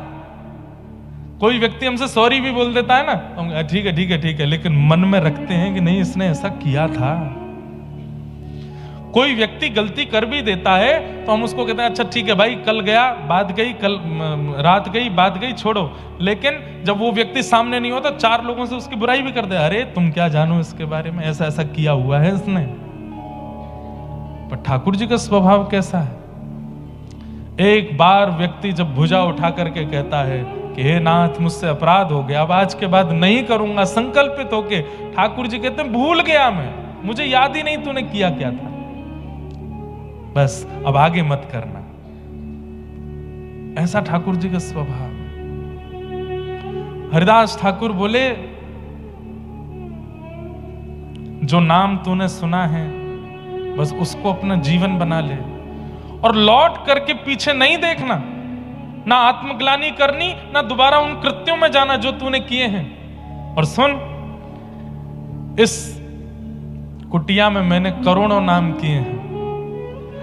कोई व्यक्ति हमसे सॉरी भी बोल देता है ना, हम ठीक है, लेकिन मन में रखते हैं कि नहीं इसने ऐसा किया था। कोई व्यक्ति गलती कर भी देता है तो हम उसको कहते हैं अच्छा ठीक है भाई, कल गया बात गई, कल रात गई बात गई, छोड़ो। लेकिन जब वो व्यक्ति सामने नहीं होता, 4 लोगों से उसकी बुराई भी कर दे, अरे तुम क्या जानो इसके बारे में, ऐसा ऐसा किया हुआ है इसने। पर ठाकुर जी का स्वभाव कैसा है, एक बार व्यक्ति जब भुजा उठा करके कहता है कि हे नाथ मुझसे अपराध हो गया, अब आज के बाद नहीं करूंगा, संकल्पित होके, ठाकुर जी कहते हैं भूल गया मैं, मुझे याद ही नहीं तूने किया क्या था, बस अब आगे मत करना। ऐसा ठाकुर जी का स्वभाव है। हरिदास ठाकुर बोले, जो नाम तूने सुना है बस उसको अपना जीवन बना ले और लौट करके पीछे नहीं देखना, ना आत्मग्लानि करनी, ना दोबारा उन कृत्यों में जाना जो तूने किए हैं। और सुन, इस कुटिया में मैंने करोड़ों नाम किए हैं,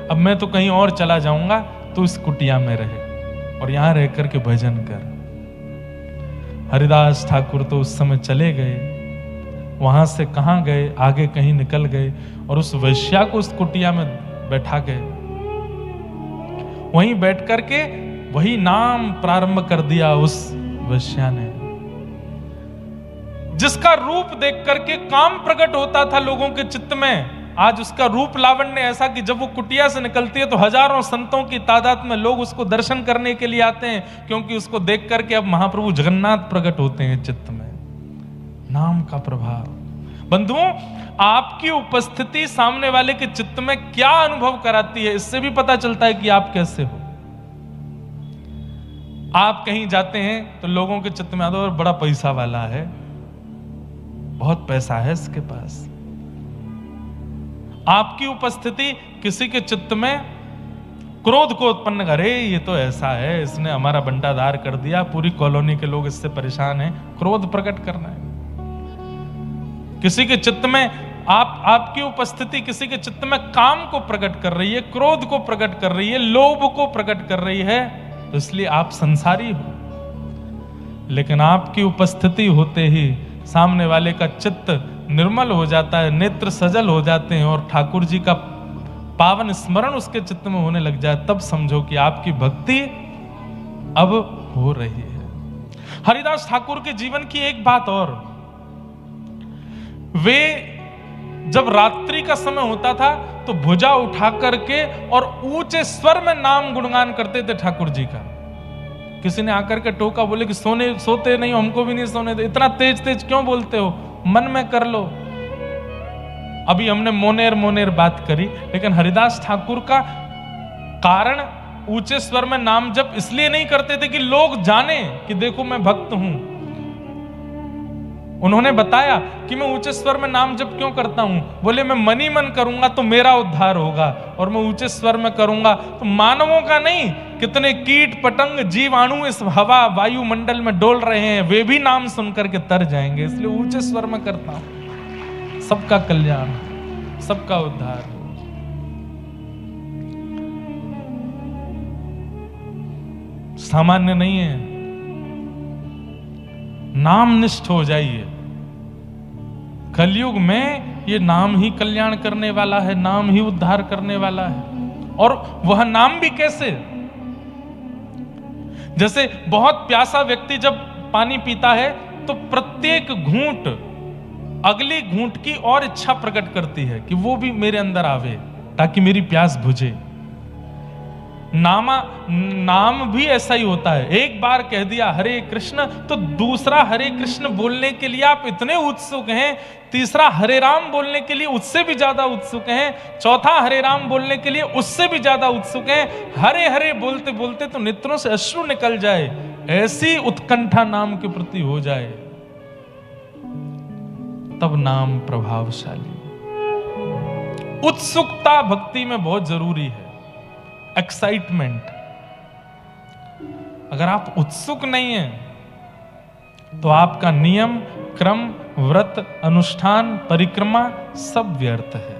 अब मैं तो कहीं और चला जाऊंगा, तो इस कुटिया में रहे और यहां रह करके भजन कर। हरिदास ठाकुर तो उस समय चले गए, वहां से कहां गए, आगे कहीं निकल गए और उस वैश्या को उस कुटिया में बैठा गए। वहीं बैठ करके वही नाम प्रारंभ कर दिया उस वैश्या ने, जिसका रूप देख करके काम प्रकट होता था लोगों के चित्त में। आज उसका रूप लावण्य ऐसा कि जब वो कुटिया से निकलती है तो हजारों संतों की तादाद में लोग उसको दर्शन करने के लिए आते हैं, क्योंकि उसको देख करके अब महाप्रभु जगन्नाथ प्रकट होते हैं चित्त में। नाम का प्रभाव। बंधुओं, आपकी उपस्थिति सामने वाले के चित्त में क्या अनुभव कराती है, इससे भी पता चलता है कि आप कैसे हो। आप कहीं जाते हैं तो लोगों के चित्त में आता है बड़ा पैसा वाला है, बहुत पैसा है इसके पास। आपकी उपस्थिति किसी के चित्त में क्रोध को उत्पन्न करे, ये तो ऐसा है, इसने हमारा बंटाधार कर दिया, पूरी कॉलोनी के लोग इससे परेशान हैं, क्रोध प्रकट करना है। किसी के चित्त में आपकी उपस्थिति किसी के चित्त में काम को प्रकट कर रही है, क्रोध को प्रकट कर रही है, लोभ को प्रकट कर रही है, तो इसलिए आप संसारी हो। लेकिन आपकी उपस्थिति होते ही सामने वाले का चित्त निर्मल हो जाता है, नेत्र सजल हो जाते हैं और ठाकुर जी का पावन स्मरण उसके चित्त में होने लग जाए, तब समझो कि आपकी भक्ति अब हो रही है। हरिदास ठाकुर के जीवन की एक बात और, वे जब रात्रि का समय होता था तो भुजा उठा करके और ऊंचे स्वर में नाम गुणगान करते थे ठाकुर जी का। किसी ने आकर के टोका, बोले कि सोते नहीं हो, हमको भी नहीं सोने दे, इतना तेज तेज क्यों बोलते हो, मन में कर लो। अभी हमने मोनेर मोनेर बात करी, लेकिन हरिदास ठाकुर का कारण ऊंचे स्वर में नाम जप इसलिए नहीं करते थे कि लोग जाने कि देखो मैं भक्त हूं। उन्होंने बताया कि मैं ऊंचे स्वर में नाम जप क्यों करता हूं, बोले मैं मन ही मन करूंगा तो मेरा उद्धार होगा, और मैं ऊंचे स्वर में करूंगा तो मानवों का नहीं, कितने कीट पतंग जीवाणु इस हवा वायुमंडल में डोल रहे हैं, वे भी नाम सुनकर के तर जाएंगे, इसलिए ऊंचे स्वर में करता हूं। सबका कल्याण, सबका उद्धार। सामान्य नहीं है, नाम निष्ठ हो जाइए। कलयुग में ये नाम ही कल्याण करने वाला है, नाम ही उद्धार करने वाला है। और वह नाम भी कैसे, जैसे बहुत प्यासा व्यक्ति जब पानी पीता है तो प्रत्येक घूंट अगली घूंट की और इच्छा प्रकट करती है कि वो भी मेरे अंदर आवे ताकि मेरी प्यास बुझे। नाम भी ऐसा ही होता है, एक बार कह दिया हरे कृष्ण तो दूसरा हरे कृष्ण बोलने के लिए आप इतने उत्सुक हैं, तीसरा हरे राम बोलने के लिए उससे भी ज्यादा उत्सुक हैं, चौथा हरे राम बोलने के लिए उससे भी ज्यादा उत्सुक हैं। हरे हरे बोलते बोलते तो नेत्रों से अश्रु निकल जाए, ऐसी उत्कंठा नाम के प्रति हो जाए, तब नाम प्रभावशाली। उत्सुकता भक्ति में बहुत जरूरी है, एक्साइटमेंट। अगर आप उत्सुक नहीं हैं तो आपका नियम, क्रम, व्रत, अनुष्ठान, परिक्रमा सब व्यर्थ है।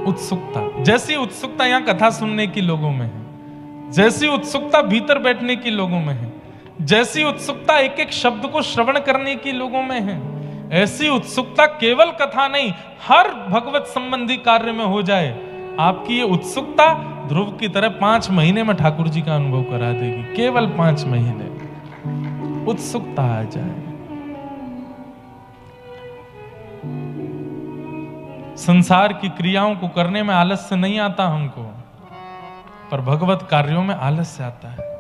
उत्सुकता, जैसी उत्सुकता यहां कथा सुनने की लोगों में है, जैसी उत्सुकता भीतर बैठने की लोगों में है, जैसी उत्सुकता एक एक शब्द को श्रवण करने की लोगों में है, ऐसी उत्सुकता केवल कथा नहीं हर भगवत संबंधी कार्य में हो जाए। आपकी ये उत्सुकता ध्रुव की तरह 5 महीने में ठाकुर जी का अनुभव करा देगी। केवल 5 महीने उत्सुकता आ जाए। संसार की क्रियाओं को करने में आलस्य नहीं आता हमको, पर भगवत कार्यों में आलस्य आता है,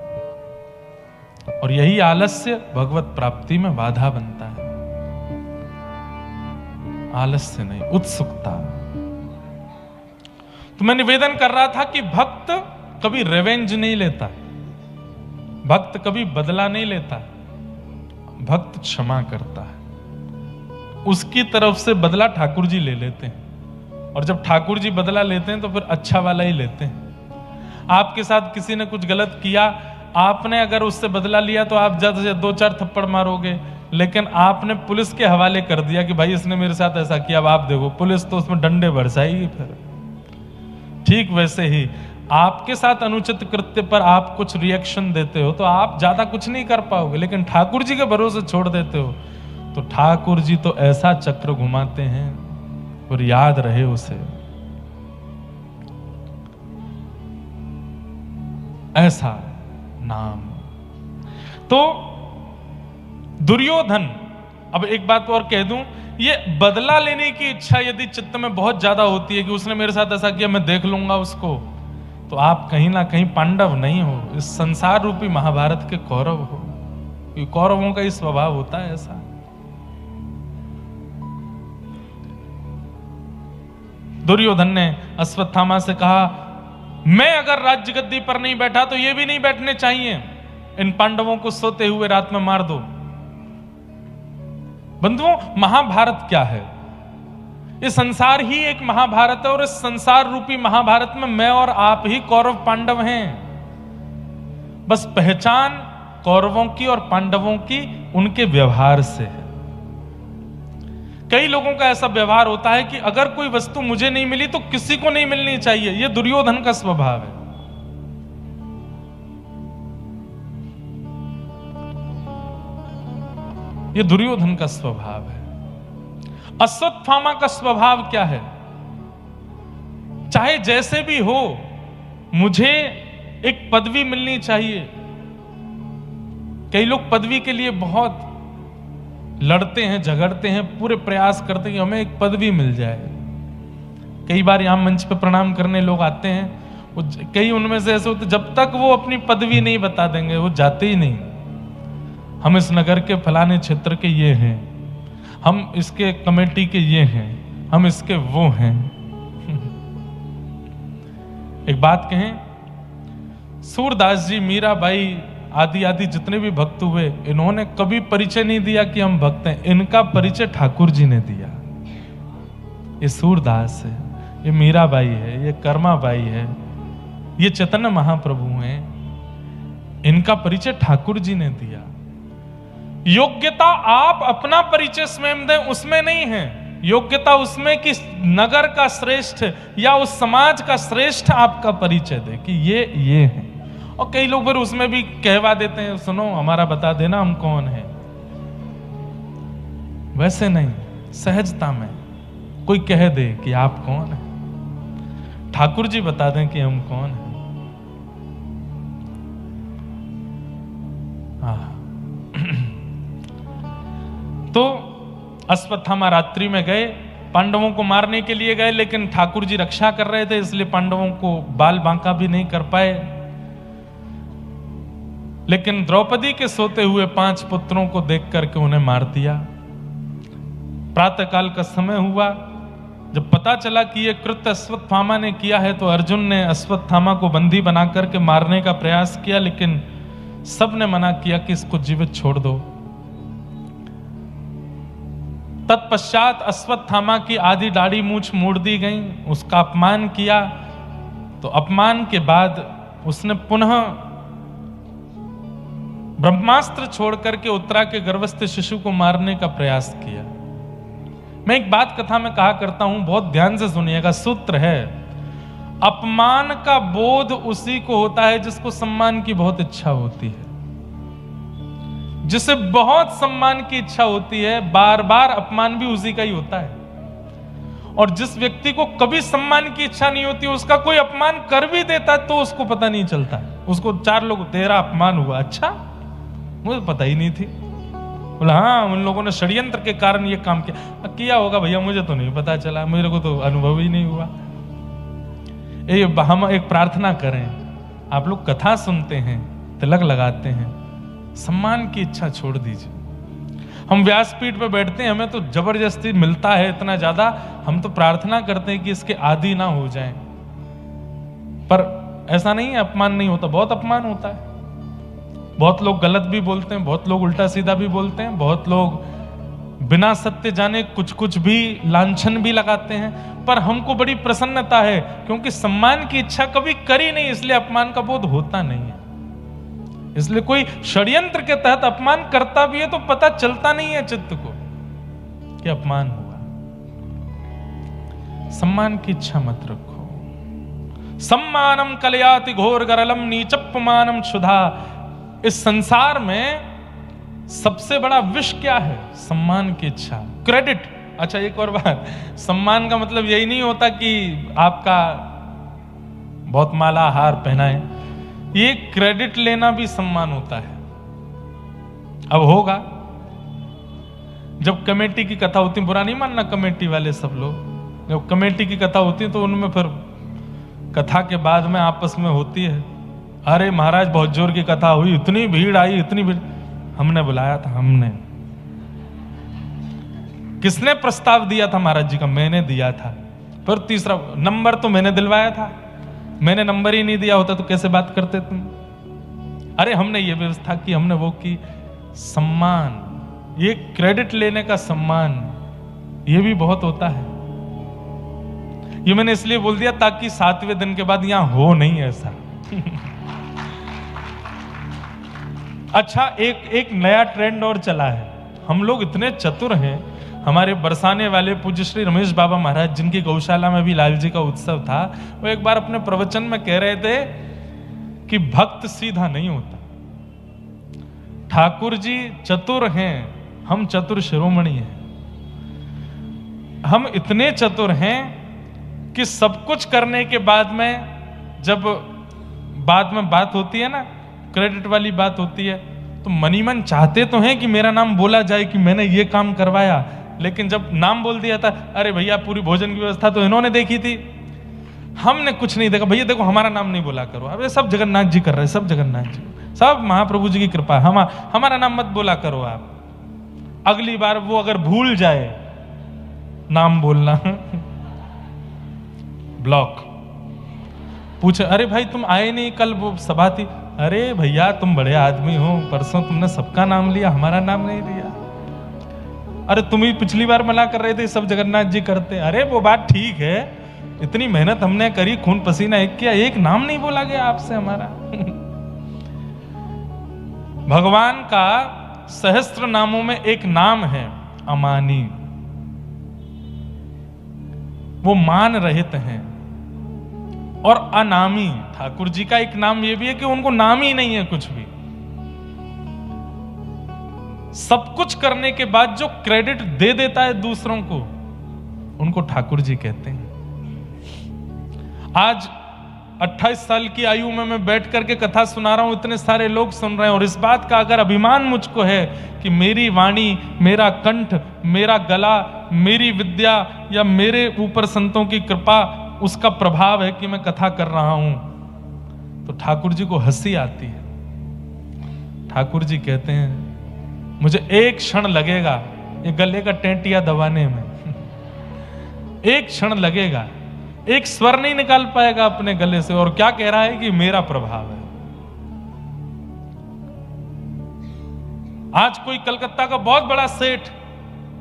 और यही आलस्य भगवत प्राप्ति में बाधा बनता है। आलस्य नहीं, उत्सुकता। तो मैं निवेदन कर रहा था कि भक्त कभी रिवेंज नहीं लेता, भक्त कभी बदला नहीं लेता, भक्त क्षमा करता है। उसकी तरफ से बदला ठाकुर जी ले लेते हैं, और जब ठाकुर जी बदला लेते हैं तो फिर अच्छा वाला ही लेते हैं। आपके साथ किसी ने कुछ गलत किया, आपने अगर उससे बदला लिया तो आप ज्यादा से 2-4 थप्पड़ मारोगे, लेकिन आपने पुलिस के हवाले कर दिया कि भाई इसने मेरे साथ ऐसा किया, अब आप देखो, पुलिस तो उसमें डंडे बरसाएगी फिर। ठीक वैसे ही आपके साथ अनुचित कृत्य पर आप कुछ रिएक्शन देते हो तो आप ज्यादा कुछ नहीं कर पाओगे, लेकिन ठाकुर जी के भरोसे छोड़ देते हो तो ठाकुर जी तो ऐसा चक्र घुमाते हैं, और याद रहे उसे। ऐसा नाम। तो दुर्योधन, अब एक बात और कह दूं, ये बदला लेने की इच्छा यदि चित्त में बहुत ज्यादा होती है कि उसने मेरे साथ ऐसा किया मैं देख लूंगा उसको, तो आप कहीं ना कहीं पांडव नहीं हो, इस संसार रूपी महाभारत के कौरव हो। क्योंकि कौरवों का ही स्वभाव होता है ऐसा। दुर्योधन ने अश्वत्थामा से कहा, मैं अगर राज्य गद्दी पर नहीं बैठा तो ये भी नहीं बैठने चाहिए, इन पांडवों को सोते हुए रात में मार दो। बंधुओं, महाभारत क्या है? ये संसार ही एक महाभारत है, और इस संसार रूपी महाभारत में मैं और आप ही कौरव पांडव हैं। बस पहचान कौरवों की और पांडवों की उनके व्यवहार से है। कई लोगों का ऐसा व्यवहार होता है कि अगर कोई वस्तु मुझे नहीं मिली तो किसी को नहीं मिलनी चाहिए। यह दुर्योधन का स्वभाव है। यह दुर्योधन का स्वभाव है। अश्वत्थामा का स्वभाव क्या है? चाहे जैसे भी हो, मुझे एक पदवी मिलनी चाहिए। कई लोग पदवी के लिए बहुत लड़ते हैं, झगड़ते हैं, पूरे प्रयास करते हैं कि हमें एक पदवी मिल जाए। कई बार यहां मंच पे प्रणाम करने लोग आते हैं, कई उनमें से ऐसे होते जब तक वो अपनी पदवी नहीं बता देंगे वो जाते ही नहीं। हम इस नगर के फलाने क्षेत्र के ये हैं, हम इसके कमेटी के ये हैं, हम इसके वो हैं। एक बात कहें, सूरदास जी, मीराबाई आदि आदि जितने भी भक्त हुए, इन्होंने कभी परिचय नहीं दिया कि हम भक्त हैं। इनका परिचय ठाकुर जी ने दिया। ये सूरदास है, ये मीराबाई है, ये कर्माबाई है, ये चैतन्य महाप्रभु हैं। इनका परिचय ठाकुर जी ने दिया। योग्यता आप अपना परिचय स्वयं दें उसमें नहीं है। योग्यता उसमें कि नगर का श्रेष्ठ या उस समाज का श्रेष्ठ आपका परिचय दे कि ये है। और कई लोग फिर उसमें भी कहवा देते हैं, सुनो हमारा बता देना हम कौन है। वैसे नहीं, सहजता में कोई कह दे कि आप कौन है, ठाकुर जी बता दें कि हम कौन हैं। तो अश्वत्थामा रात्रि में गए, पांडवों को मारने के लिए गए, लेकिन ठाकुर जी रक्षा कर रहे थे, इसलिए पांडवों को बाल बांका भी नहीं कर पाए। लेकिन द्रौपदी के सोते हुए 5 पुत्रों को देख करके उन्हें मार दिया। प्रातःकाल का समय हुआ, जब पता चला कि यह कृत्य अश्वत्थामा ने किया है तो अर्जुन ने अश्वत्थामा को बंदी बना करके मारने का प्रयास किया, लेकिन सबने मना किया कि इसको जीवित छोड़ दो। तत्पश्चात अश्वत्थामा की आधी दाढ़ी मूंछ मोड़ दी गई, उसका अपमान किया। तो अपमान के बाद उसने पुनः ब्रह्मास्त्र छोड़ करके उत्तरा के गर्भस्थ शिशु को मारने का प्रयास किया। मैं एक बात कथा में कहा करता हूं, बहुत ध्यान से सुनिएगा। सूत्र है, अपमान का बोध उसी को होता है जिसको सम्मान की बहुत इच्छा होती है। जिसे बहुत सम्मान की इच्छा होती है, बार बार अपमान भी उसी का ही होता है। और जिस व्यक्ति को कभी सम्मान की इच्छा नहीं होती, उसका कोई अपमान कर भी देता है तो उसको पता नहीं चलता है। उसको 4 लोग, तेरा अपमान हुआ, अच्छा मुझे पता ही नहीं थी। बोला हाँ, उन लोगों ने षड्यंत्र के कारण ये काम किया होगा भैया, मुझे तो नहीं पता चला, मेरे को तो अनुभव ही नहीं हुआ। हम एक प्रार्थना करें, आप लोग कथा सुनते हैं, तिलक लगाते हैं, सम्मान की इच्छा छोड़ दीजिए। हम व्यासपीठ पे बैठते हैं, हमें तो जबरदस्ती मिलता है इतना ज्यादा, हम तो प्रार्थना करते हैं कि इसके आदी ना हो जाएं। पर ऐसा नहीं है अपमान नहीं होता, बहुत अपमान होता है। बहुत लोग गलत भी बोलते हैं, बहुत लोग उल्टा सीधा भी बोलते हैं, बहुत लोग बिना सत्य जाने कुछ कुछ भी लांछन भी लगाते हैं। पर हमको बड़ी प्रसन्नता है, क्योंकि सम्मान की इच्छा कभी करी नहीं, इसलिए अपमान का बोध होता नहीं है। इसलिए कोई षड्यंत्र के तहत अपमान करता भी है तो पता चलता नहीं है चित्त को कि अपमान हुआ। सम्मान की इच्छा मत रखो। सम्मानम कलयाति घोर गरलम नीचप्पमानम क्षुधा। इस संसार में सबसे बड़ा विष क्या है? सम्मान की इच्छा, क्रेडिट। अच्छा एक और बात, सम्मान का मतलब यही नहीं होता कि आपका बहुत माला हार पहनाए, ये क्रेडिट लेना भी सम्मान होता है। अब होगा जब कमेटी की कथा होती, बुरा नहीं मानना कमेटी वाले सब लोग, जब कमेटी की कथा होती है तो उनमें फिर कथा के बाद में आपस में होती है, अरे महाराज बहुत जोर की कथा हुई, इतनी भीड़ आई, इतनी भीड़, हमने बुलाया था, हमने। किसने प्रस्ताव दिया था महाराज जी का? मैंने दिया था। फिर तीसरा, नंबर तो मैंने दिलवाया था, मैंने नंबर ही नहीं दिया होता तो कैसे बात करते तुम? अरे हमने ये व्यवस्था की, हमने वो की। सम्मान, ये क्रेडिट लेने का सम्मान, ये भी बहुत होता है। ये मैंने इसलिए बोल दिया ताकि 7वें दिन के बाद यहां हो नहीं ऐसा। अच्छा, एक नया ट्रेंड और चला है। हम लोग इतने चतुर हैं, हमारे बरसाने वाले पूज्य श्री रमेश बाबा महाराज, जिनकी गौशाला में भी लाल जी का उत्सव था, वो एक बार अपने प्रवचन में कह रहे थे कि भक्त सीधा नहीं होता। ठाकुर जी चतुर हैं, हम चतुर शिरोमणि हैं। हम इतने चतुर हैं कि सब कुछ करने के बाद में, जब बाद में बात होती है ना, क्रेडिट वाली बात होती है, तो मनी मन चाहते तो हैं कि मेरा नाम बोला जाए कि मैंने ये काम करवाया, लेकिन जब नाम बोल दिया था, अरे भैया पूरी भोजन की व्यवस्था तो इन्होंने देखी थी, हमने कुछ नहीं देखा। भैया देखो हमारा नाम नहीं बोला करो, अब सब जगन्नाथ जी कर रहे हैं, सब जगन्नाथ जी, सब महाप्रभु जी की कृपा, हमारा नाम मत बोला करो आप। अगली बार वो अगर भूल जाए नाम बोलना ब्लॉक। पूछे, अरे भाई तुम आए नहीं, कल वो सभा थी। अरे भैया तुम बड़े आदमी हो, परसों तुमने सबका नाम लिया, हमारा नाम नहीं लिया। अरे तुम ही पिछली बार मना कर रहे थे सब जगन्नाथ जी करते। अरे वो बात ठीक है, इतनी मेहनत हमने करी, खून पसीना एक किया, एक नाम नहीं बोला गया आपसे हमारा। भगवान का सहस्त्र नामों में एक नाम है अमानी, वो मान रहित हैं। और अनामी, ठाकुर जी का एक नाम ये भी है कि उनको नाम ही नहीं है कुछ भी। सब कुछ करने के बाद जो क्रेडिट दे देता है दूसरों को, उनको ठाकुर जी कहते हैं। आज 28 साल की आयु में मैं बैठ करके कथा सुना रहा हूं, इतने सारे लोग सुन रहे हैं, और इस बात का अगर अभिमान मुझको है कि मेरी वाणी, मेरा कंठ, मेरा गला, मेरी विद्या या मेरे ऊपर संतों की कृपा, उसका प्रभाव है कि मैं कथा कर रहा हूं, तो ठाकुर जी को हंसी आती है। ठाकुर जी कहते हैं मुझे एक क्षण लगेगा ये गले का टेंटिया दबाने में, एक क्षण लगेगा, एक स्वर नहीं निकाल पाएगा अपने गले से, और क्या कह रहा है कि मेरा प्रभाव है। आज कोई कलकत्ता का बहुत बड़ा सेठ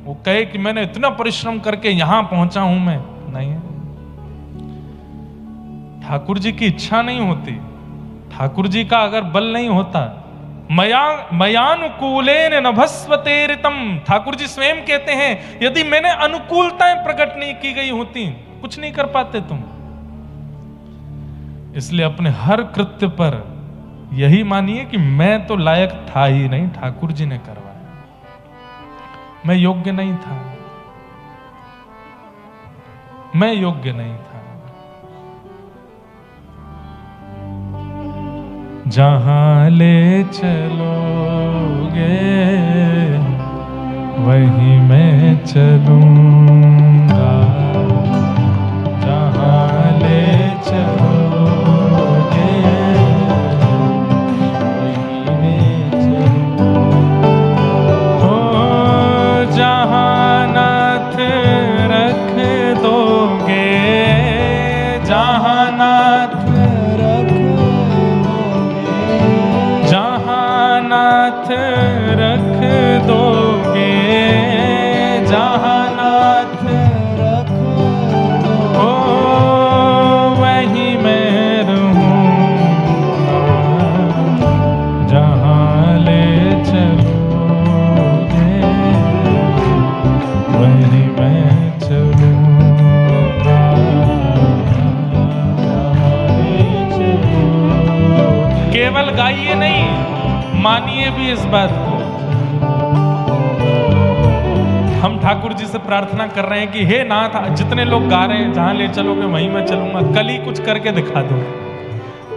वो कहे कि मैंने इतना परिश्रम करके यहां पहुंचा हूं, मैं नहीं है। ठाकुर जी की इच्छा नहीं होती, ठाकुर जी का अगर बल नहीं होता, मयानुकूलेन नभस्वते ऋतम, ठाकुर जी स्वयं कहते हैं यदि मैंने अनुकूलताएं प्रकट नहीं की गई होती, कुछ नहीं कर पाते तुम। इसलिए अपने हर कृत्य पर यही मानिए कि मैं तो लायक था ही नहीं, ठाकुर जी ने करवाया, मैं योग्य नहीं था, मैं योग्य नहीं था। जहां ले चलोगे वहीं मैं चलूंगा, जहां ले चलोगे वहीं मैं चलूंगा। ओ जहां नाथ रख दोगे, जहां नाथ नाथ रख दोगे, जहां नाथ रख दोगे, ओ वहीं मैं रहूंगा, जहां ले चलोगे वहीं मैं चलूंगा, जहां ले चलोगे। केवल गाइए नहीं, मानिए भी इस बात को। हम ठाकुर जी से प्रार्थना कर रहे हैं कि हे नाथ, जितने लोग गा रहे हैं जहां ले चलोगे वहीं मैं चलूंगा, कल ही कुछ करके दिखा दो,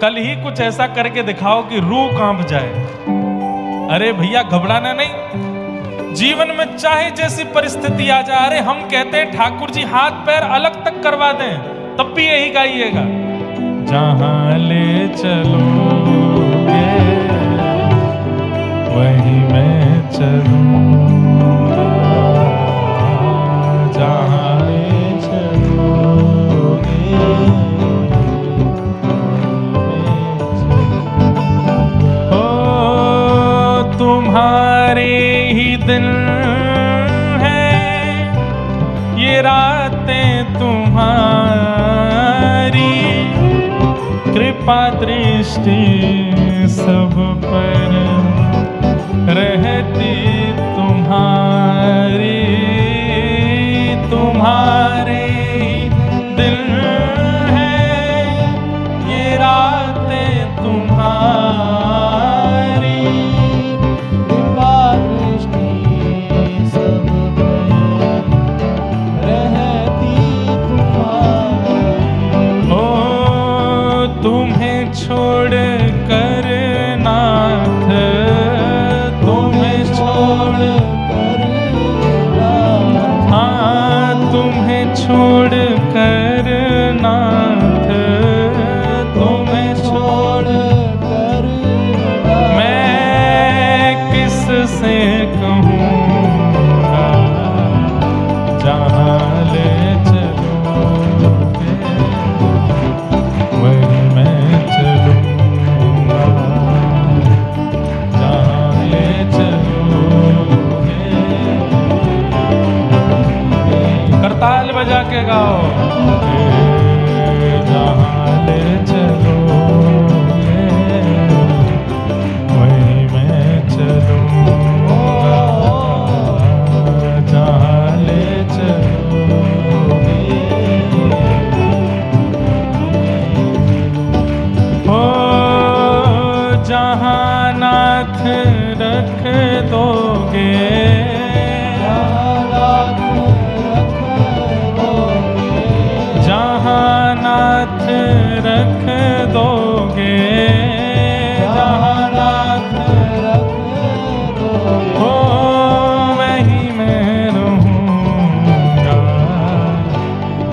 कल ही कुछ ऐसा करके दिखाओ कि रूह कांप जाए। अरे भैया घबराना नहीं, जीवन में चाहे जैसी परिस्थिति आ जाए, अरे हम कहते हैं ठाकुर जी हाथ पैर अलग तक करवा दें, तब भी यही गाइएगा, जहां ले चलोगे वहीं मैं चलूंगा, जहां ले चलोगे ओ तुम्हारे ही दिन है ये रातें तुम्हारी, कृपा दृष्टि सब पर से कहूँगा, जहाँ ले चलोगे वहीं मैं चलूँगा, जहाँ ले चलोगे। करताल बजा के गाओ, जहाँ ले चलोगे वहीं मैं चलूँगा, जहाँ ले चलोगे। ओ जहाँ नाथ रख दोगे, जहाँ नाथ रख दोगे, जहाँ नाथ रख दोगे, हो वहीं मैं रहूँगा,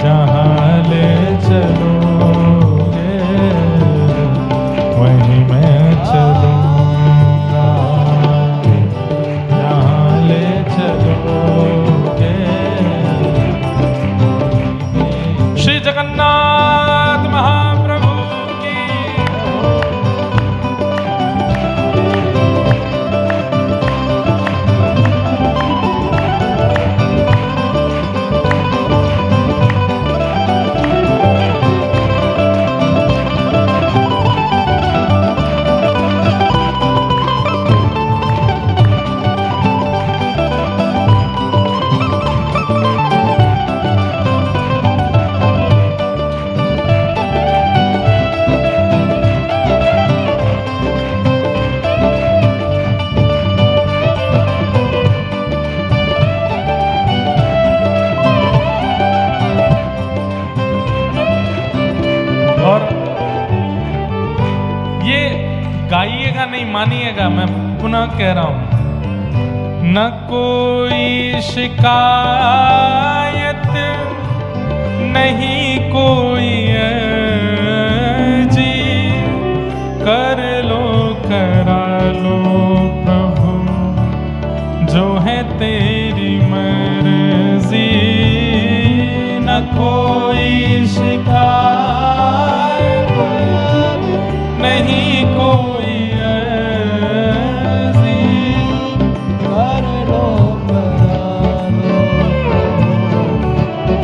जहाँ ले चलोगे वहीं मैं चलूँगा, जहाँ ले चलोगे। श्री जगन्नाथ महाप्रभु की। और ये गाइएगा नहीं, मानिएगा, मैं पुनः कह रहा हूं। न कोई शिकायत नहीं कोई जी, कर लो करा लो प्रभु, जो है तेरी मर्जी। न कोई शिकायत नहीं कोई अर्जी, कर लो करा लो प्रभु,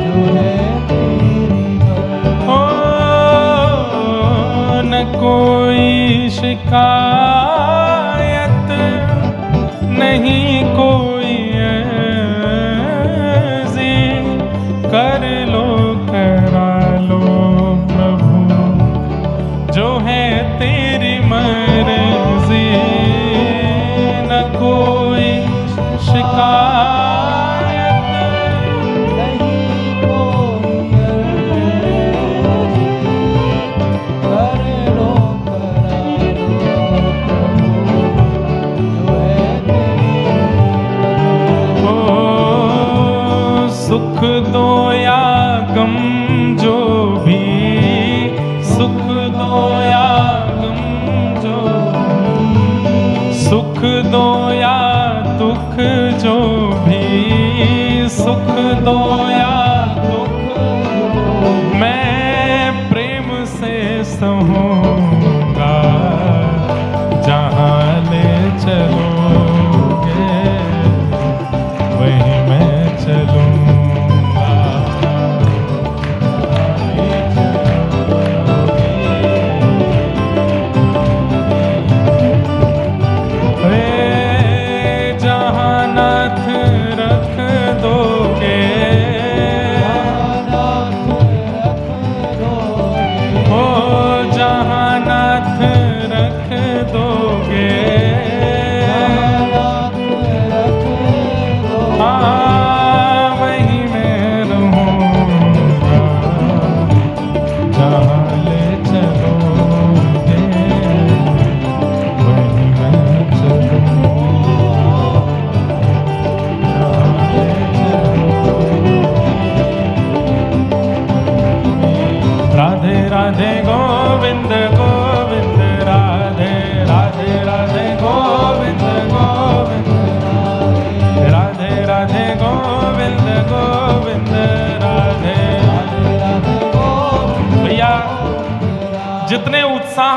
जो है तेरी मर्जी। हो न कोई शिकायत नहीं कोई अर्जी, कर लो करा लो प्रभु, जो है तेरी मर्जी। न कोई शिकायत नहीं कोई अर्जी, कर लो करा लो प्रभु, जो है तेरी मर्जी। ओ सुख दो या गम जो भी, सुख दो या गम जो भी, सुख दो या दुख जो भी, सुख दो या दुख, मैं प्रेम से सहूँगा, जहाँ ले चलोगे वहीं मैं चलूँगा,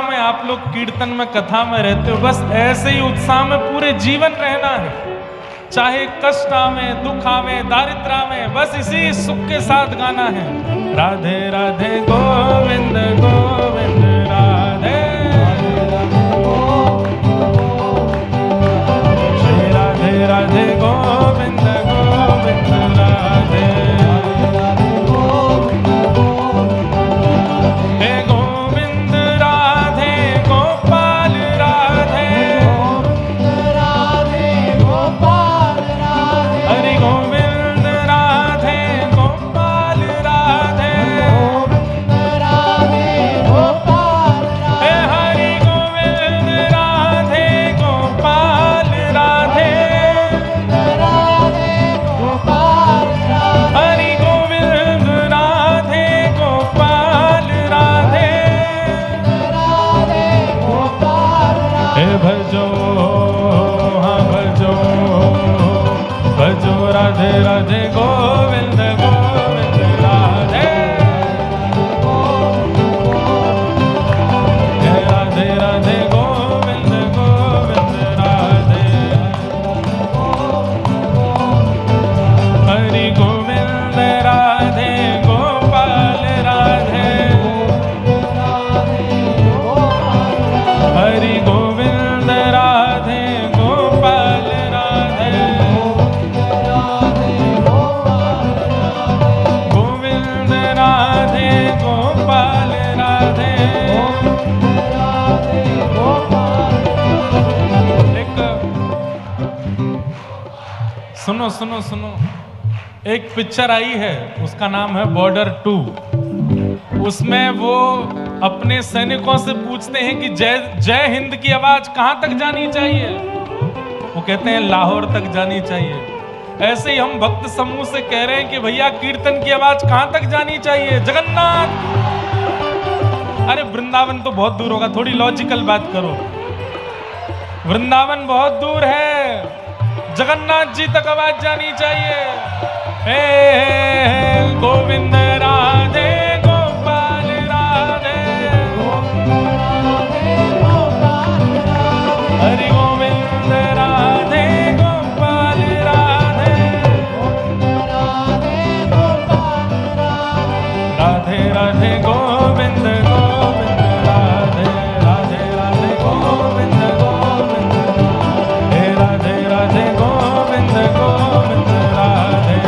उत्साह में आप लोग कीर्तन में, कथा में रहते हो, बस ऐसे ही उत्साह में पूरे जीवन रहना है। चाहे कष्ट आवे, दुख आवे, दारिद्र आवे, बस इसी सुख के साथ गाना है। राधे राधे गोविंद गोविंद राधे, श्री राधे राधे गोविंद गोविंद राधे, हे गोविंद राधे गोपाल राधे, हरि गोविंद राधे गोपाल राधे, हे हरि गोविंद राधे गोपाल राधे, हरि गोविंद राधे गोपाल राधे, हे भजो, हाँ भजो, भजो राधे राधे गोविंद गोविंद राधे, हे राधे राधे गोविंद गोविंद राधे, हरि गोविंद राधे गोपाल राधे, हरि गोविंद राधे गोपाल राधे, गोविंद राधे गोपाल राधे। एक सुनो सुनो सुनो, एक पिक्चर आई है, उसका नाम है बॉर्डर 2। उसमें वो अपने सैनिकों से पूछते हैं कि जय जय हिंद की आवाज कहां तक जानी चाहिए। वो कहते हैं लाहौर तक जानी चाहिए। ऐसे ही हम भक्त समूह से कह रहे हैं कि भैया कीर्तन की आवाज कहां तक जानी चाहिए? जगन्नाथ। अरे वृंदावन तो बहुत दूर होगा, थोड़ी लॉजिकल बात करो। वृंदावन बहुत दूर है, जगन्नाथ जी तक आवाज जानी चाहिए। हे गोविंद राधे गोपाल राधे, हरि गोविंद राधे गोपाल राधे, राधे राधे गोविंद गोविंद राधे, राधे राधे गोविंद गोविंद, हे राधे राधे गोविंद गोविंद राधे,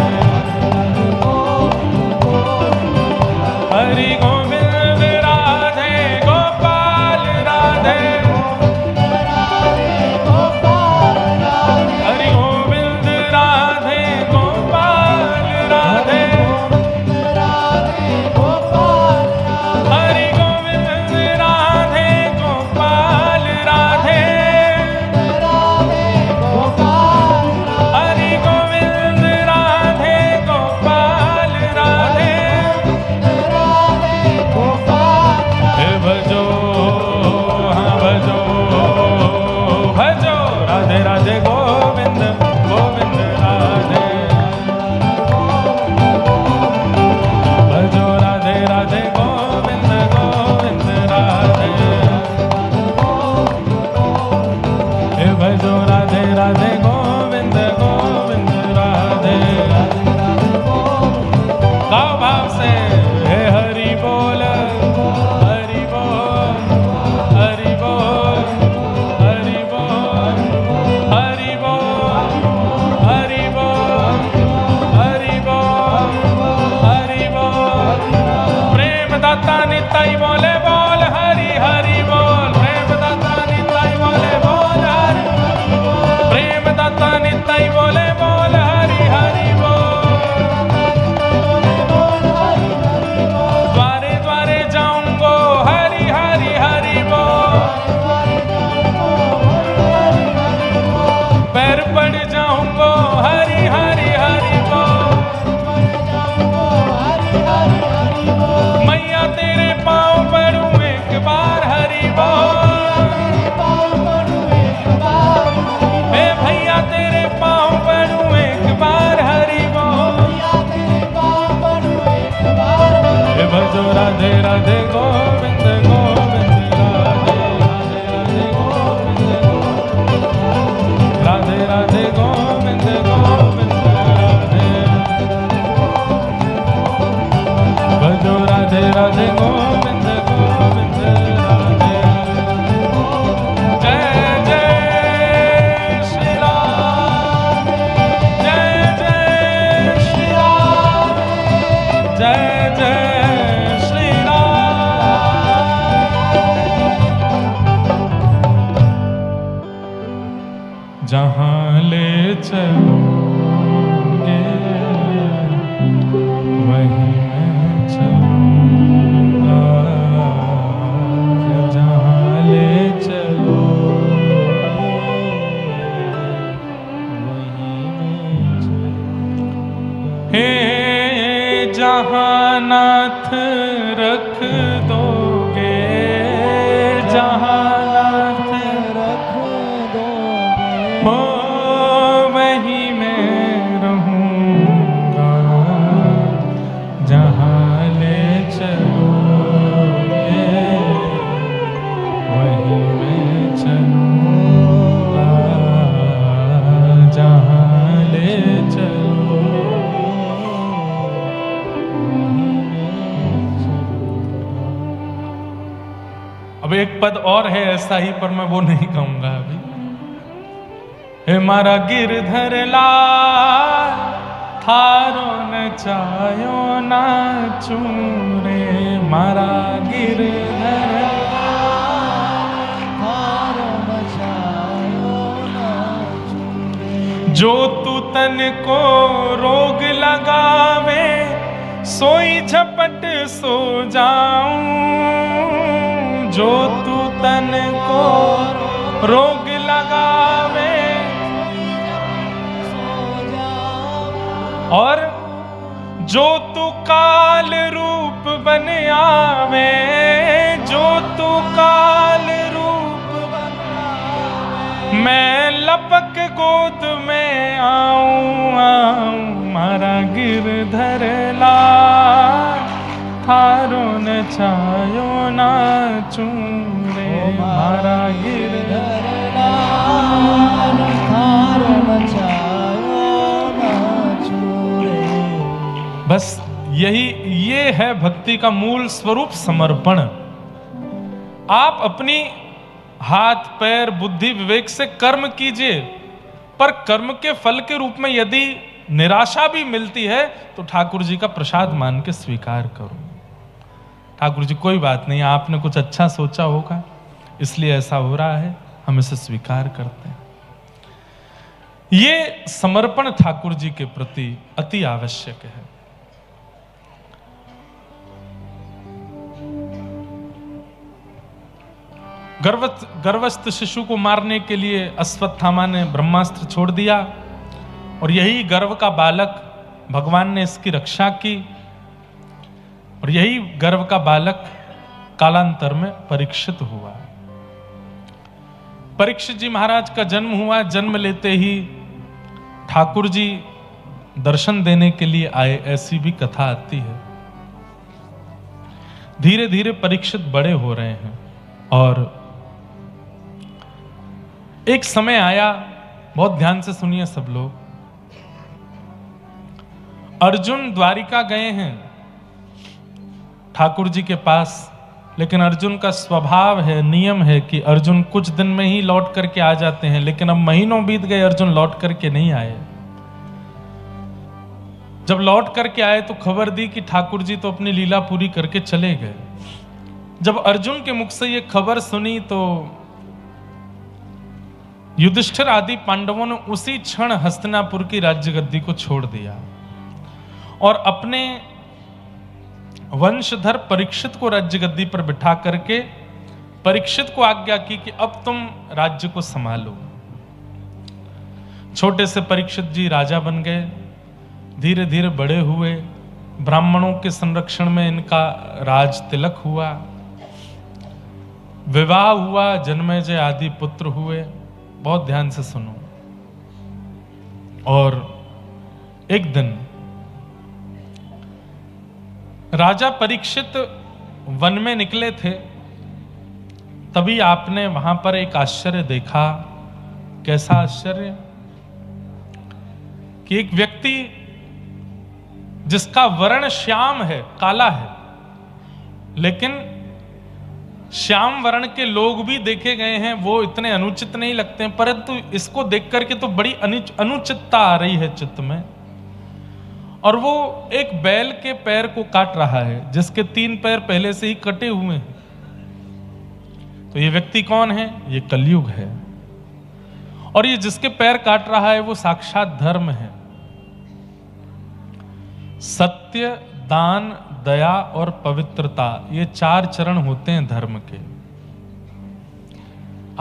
गोविंद गोविंद राधे। जय जय श्री राम, जय जय श्री राम, जय जय श्री राम। जहाँ ले चलोगे वहीं मैं चलूंगा, जहाँ ले चलोगे वहीं मैं चलूंगा। हे जहाँ नाथ रख दोगे, जहाँ नाथ रख दोगे हो वहीं मैं रहूंगा, जहाँ ले चलोगे वहीं मैं चलूंगा, जहाँ ले चलोगे वहीं मैं चलूंगा। अब एक पद और है ऐसा ही, पर मैं वो नहीं कहूंगा अभी। हे मारा गिरधर लाल थारो नचायो नाचू रे, मारा गिरधर थारो नचायो नाचू रे। जो तू तन को रोग लगावे, सोई झपट सो जाऊं, जो तू तन को रोग लगावे और जो तू काल रूप बन आवे, जो तू काल रूप बन आवे, मैं लपक गोद में आऊं आऊं, मारा गिरधर लाल थारो नचायो नाचू रे, मारा गिरधर लाल थारो नचायो नाचू रे। बस ये है भक्ति का मूल स्वरूप, समर्पण। आप अपनी हाथ पैर बुद्धि विवेक से कर्म कीजिए, पर कर्म के फल के रूप में यदि निराशा भी मिलती है तो ठाकुर जी का प्रसाद मान के स्वीकार करो। ठाकुर जी कोई बात नहीं, आपने कुछ अच्छा सोचा होगा इसलिए ऐसा हो रहा है, हम इसे स्वीकार करते हैं। ये समर्पण ठाकुर जी के प्रति अति आवश्यक है। गर्भस्थ शिशु को मारने के लिए अश्वत्थामा ने ब्रह्मास्त्र छोड़ दिया और यही गर्भ का बालक भगवान ने इसकी रक्षा की और यही गर्भ का बालक कालांतर में परीक्षित हुआ। परीक्षित जी महाराज का जन्म हुआ। जन्म लेते ही ठाकुर जी दर्शन देने के लिए आए, ऐसी भी कथा आती है। धीरे धीरे परीक्षित बड़े हो रहे हैं और एक समय आया, बहुत ध्यान से सुनिए सब लोग। अर्जुन द्वारिका गए हैं ठाकुर जी के पास, लेकिन अर्जुन का स्वभाव है, नियम है कि अर्जुन कुछ दिन में ही लौट करके आ जाते हैं, लेकिन अब महीनों बीत गए, अर्जुन लौट करके नहीं आए। जब लौट करके आए तो खबर दी कि ठाकुर जी तो अपनी लीला पूरी करके चले गए। जब अर्जुन के मुख से ये खबर सुनी तो युधिष्ठिर आदि पांडवों ने उसी क्षण हस्तिनापुर की राज्य गद्दी को छोड़ दिया और अपने वंशधर परीक्षित को राज्य गद्दी पर बिठा करके परीक्षित को आज्ञा की कि अब तुम राज्य को संभालो। छोटे से परीक्षित जी राजा बन गए, धीरे धीरे बड़े हुए, ब्राह्मणों के संरक्षण में इनका राज तिलक हुआ, विवाह हुआ, जन्मेजय आदि पुत्र हुए। बहुत ध्यान से सुनो। और एक दिन राजा परीक्षित वन में निकले थे, तभी आपने वहां पर एक आश्चर्य देखा। कैसा आश्चर्य कि एक व्यक्ति जिसका वर्ण श्याम है, काला है, लेकिन श्याम वर्ण के लोग भी देखे गए हैं, वो इतने अनुचित नहीं लगते हैं, परंतु इसको देख करके तो बड़ी अनुचितता आ रही है चित्त में। और वो एक बैल के पैर को काट रहा है जिसके 3 पैर पहले से ही कटे हुए हैं। तो ये व्यक्ति कौन है? ये कलयुग है। और ये जिसके पैर काट रहा है वो साक्षात धर्म है। सत्य, दान, दया और पवित्रता, ये 4 चरण होते हैं धर्म के।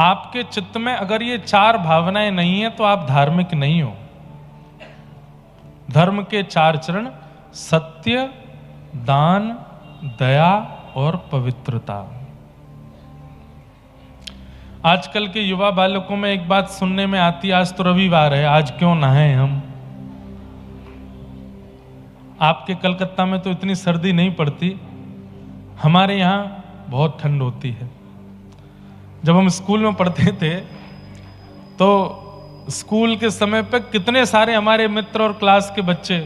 आपके चित्त में अगर ये 4 भावनाएं नहीं है तो आप धार्मिक नहीं हो। धर्म के 4 चरण सत्य, दान, दया और पवित्रता। आजकल के युवा बालकों में एक बात सुनने में आती है, आज तो रविवार है, आज क्यों नहाएं हम। आपके कलकत्ता में तो इतनी सर्दी नहीं पड़ती, हमारे यहाँ बहुत ठंड होती है। जब हम स्कूल में पढ़ते थे तो स्कूल के समय पे कितने सारे हमारे मित्र और क्लास के बच्चे,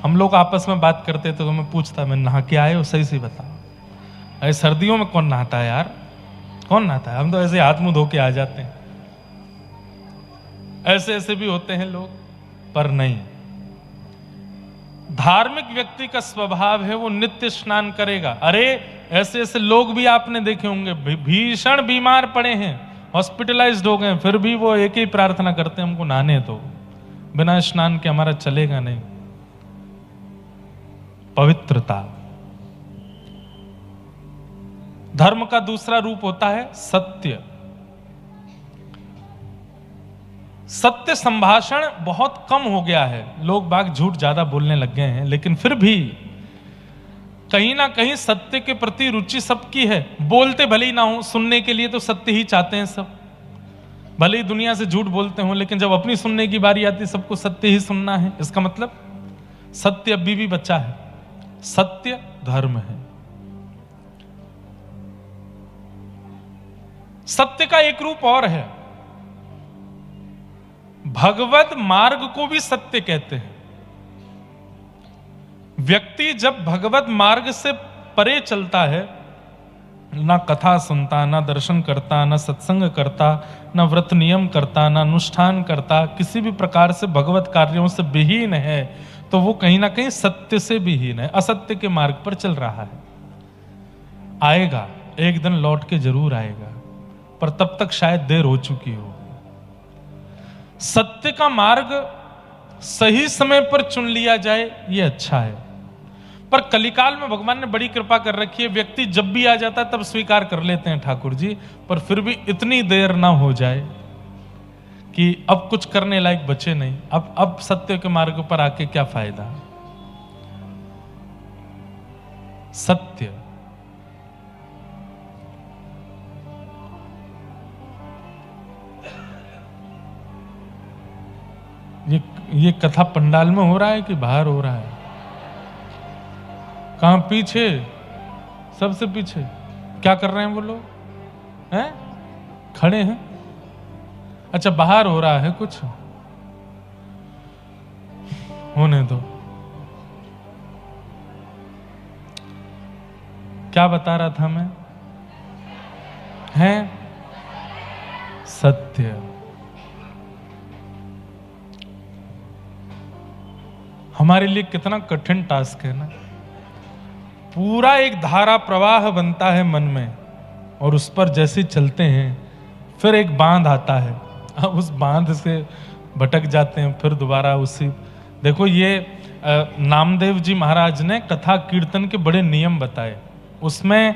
हम लोग आपस में बात करते थे तो मैं पूछता, मैं नहा के आए हो? सही से बताओ। अरे सर्दियों में कौन नहाता है यार, कौन नहाता है? हम तो ऐसे हाथ मुंह धो के आ जाते हैं। ऐसे ऐसे भी होते हैं लोग, पर नहीं। धार्मिक व्यक्ति का स्वभाव है वो नित्य स्नान करेगा। अरे ऐसे ऐसे लोग भी आपने देखे होंगे, भीषण बीमार पड़े हैं, हॉस्पिटलाइज्ड हो गए, फिर भी वो एक ही प्रार्थना करते हैं, हमको नहाने दो, बिना स्नान के हमारा चलेगा नहीं। पवित्रता। धर्म का दूसरा रूप होता है सत्य। सत्य संभाषण बहुत कम हो गया है, लोग बाग झूठ ज्यादा बोलने लग गए हैं, लेकिन फिर भी कहीं ना कहीं सत्य के प्रति रुचि सबकी है। बोलते भले ही ना हो, सुनने के लिए तो सत्य ही चाहते हैं सब। भले ही दुनिया से झूठ बोलते हो, लेकिन जब अपनी सुनने की बारी आती है सबको सत्य ही सुनना है। इसका मतलब सत्य अभी भी बचा है। सत्य धर्म है। सत्य का एक रूप और है, भगवत मार्ग को भी सत्य कहते हैं। व्यक्ति जब भगवत मार्ग से परे चलता है, ना कथा सुनता, ना दर्शन करता, ना सत्संग करता, ना व्रत नियम करता, ना अनुष्ठान करता, किसी भी प्रकार से भगवत कार्यों से विहीन है, तो वो कहीं ना कहीं सत्य से विहीन है, असत्य के मार्ग पर चल रहा है। आएगा एक दिन, लौट के जरूर आएगा, पर तब तक शायद देर हो चुकी हो। सत्य का मार्ग सही समय पर चुन लिया जाए, ये अच्छा है। पर कलिकाल में भगवान ने बड़ी कृपा कर रखी है, व्यक्ति जब भी आ जाता है तब स्वीकार कर लेते हैं ठाकुर जी, पर फिर भी इतनी देर ना हो जाए कि अब कुछ करने लायक बचे नहीं। अब सत्य के मार्ग पर आके क्या फायदा। सत्य। ये कथा पंडाल में हो रहा है कि बाहर हो रहा है? कहां? पीछे, सबसे पीछे। क्या कर रहे हैं वो लोग? हैं? खड़े हैं? अच्छा, बाहर हो रहा है कुछ, होने दो। क्या बता रहा था मैं? हैं? सत्य। हमारे लिए कितना कठिन टास्क है ना। पूरा एक धारा प्रवाह बनता है मन में, और उस पर जैसे चलते हैं फिर एक बांध आता है, अब उस बांध से भटक जाते हैं, फिर दोबारा उसी। देखो ये नामदेव जी महाराज ने कथा कीर्तन के बड़े नियम बताए, उसमें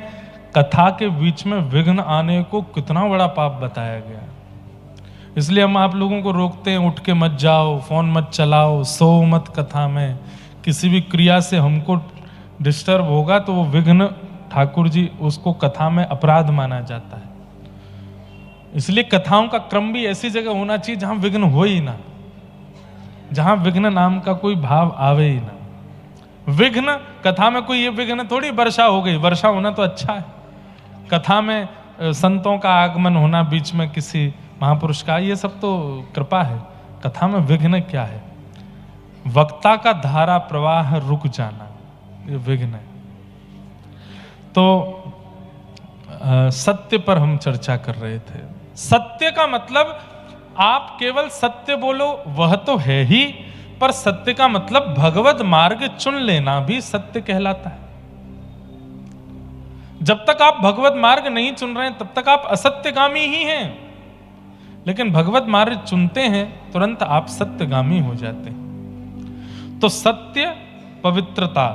कथा के बीच में विघ्न आने को कितना बड़ा पाप बताया गया। इसलिए हम आप लोगों को रोकते हैं, उठ के मत जाओ, फोन मत चलाओ, सो मत कथा में। किसी भी क्रिया से हमको डिस्टर्ब होगा तो वो विघ्न, ठाकुर जी उसको कथा में अपराध माना जाता है। इसलिए कथाओं का क्रम भी ऐसी जगह होना चाहिए जहां विघ्न हो ही ना, जहां विघ्न नाम का कोई भाव आवे ही ना। विघ्न कथा में कोई, ये विघ्न थोड़ी वर्षा हो गई, वर्षा होना तो अच्छा है। कथा में संतों का आगमन होना, बीच में किसी महापुरुष का, ये सब तो कृपा है। कथा में विघ्न क्या है? वक्ता का धारा प्रवाह रुक जाना, ये विघ्न है। तो सत्य पर हम चर्चा कर रहे थे। सत्य का मतलब आप केवल सत्य बोलो वह तो है ही, पर सत्य का मतलब भगवत मार्ग चुन लेना भी सत्य कहलाता है। जब तक आप भगवत मार्ग नहीं चुन रहे हैं तब तक आप असत्यगामी ही हैं, लेकिन भगवत मार्ग चुनते हैं तुरंत आप सत्यगामी हो जाते हैं। तो सत्य, पवित्रता।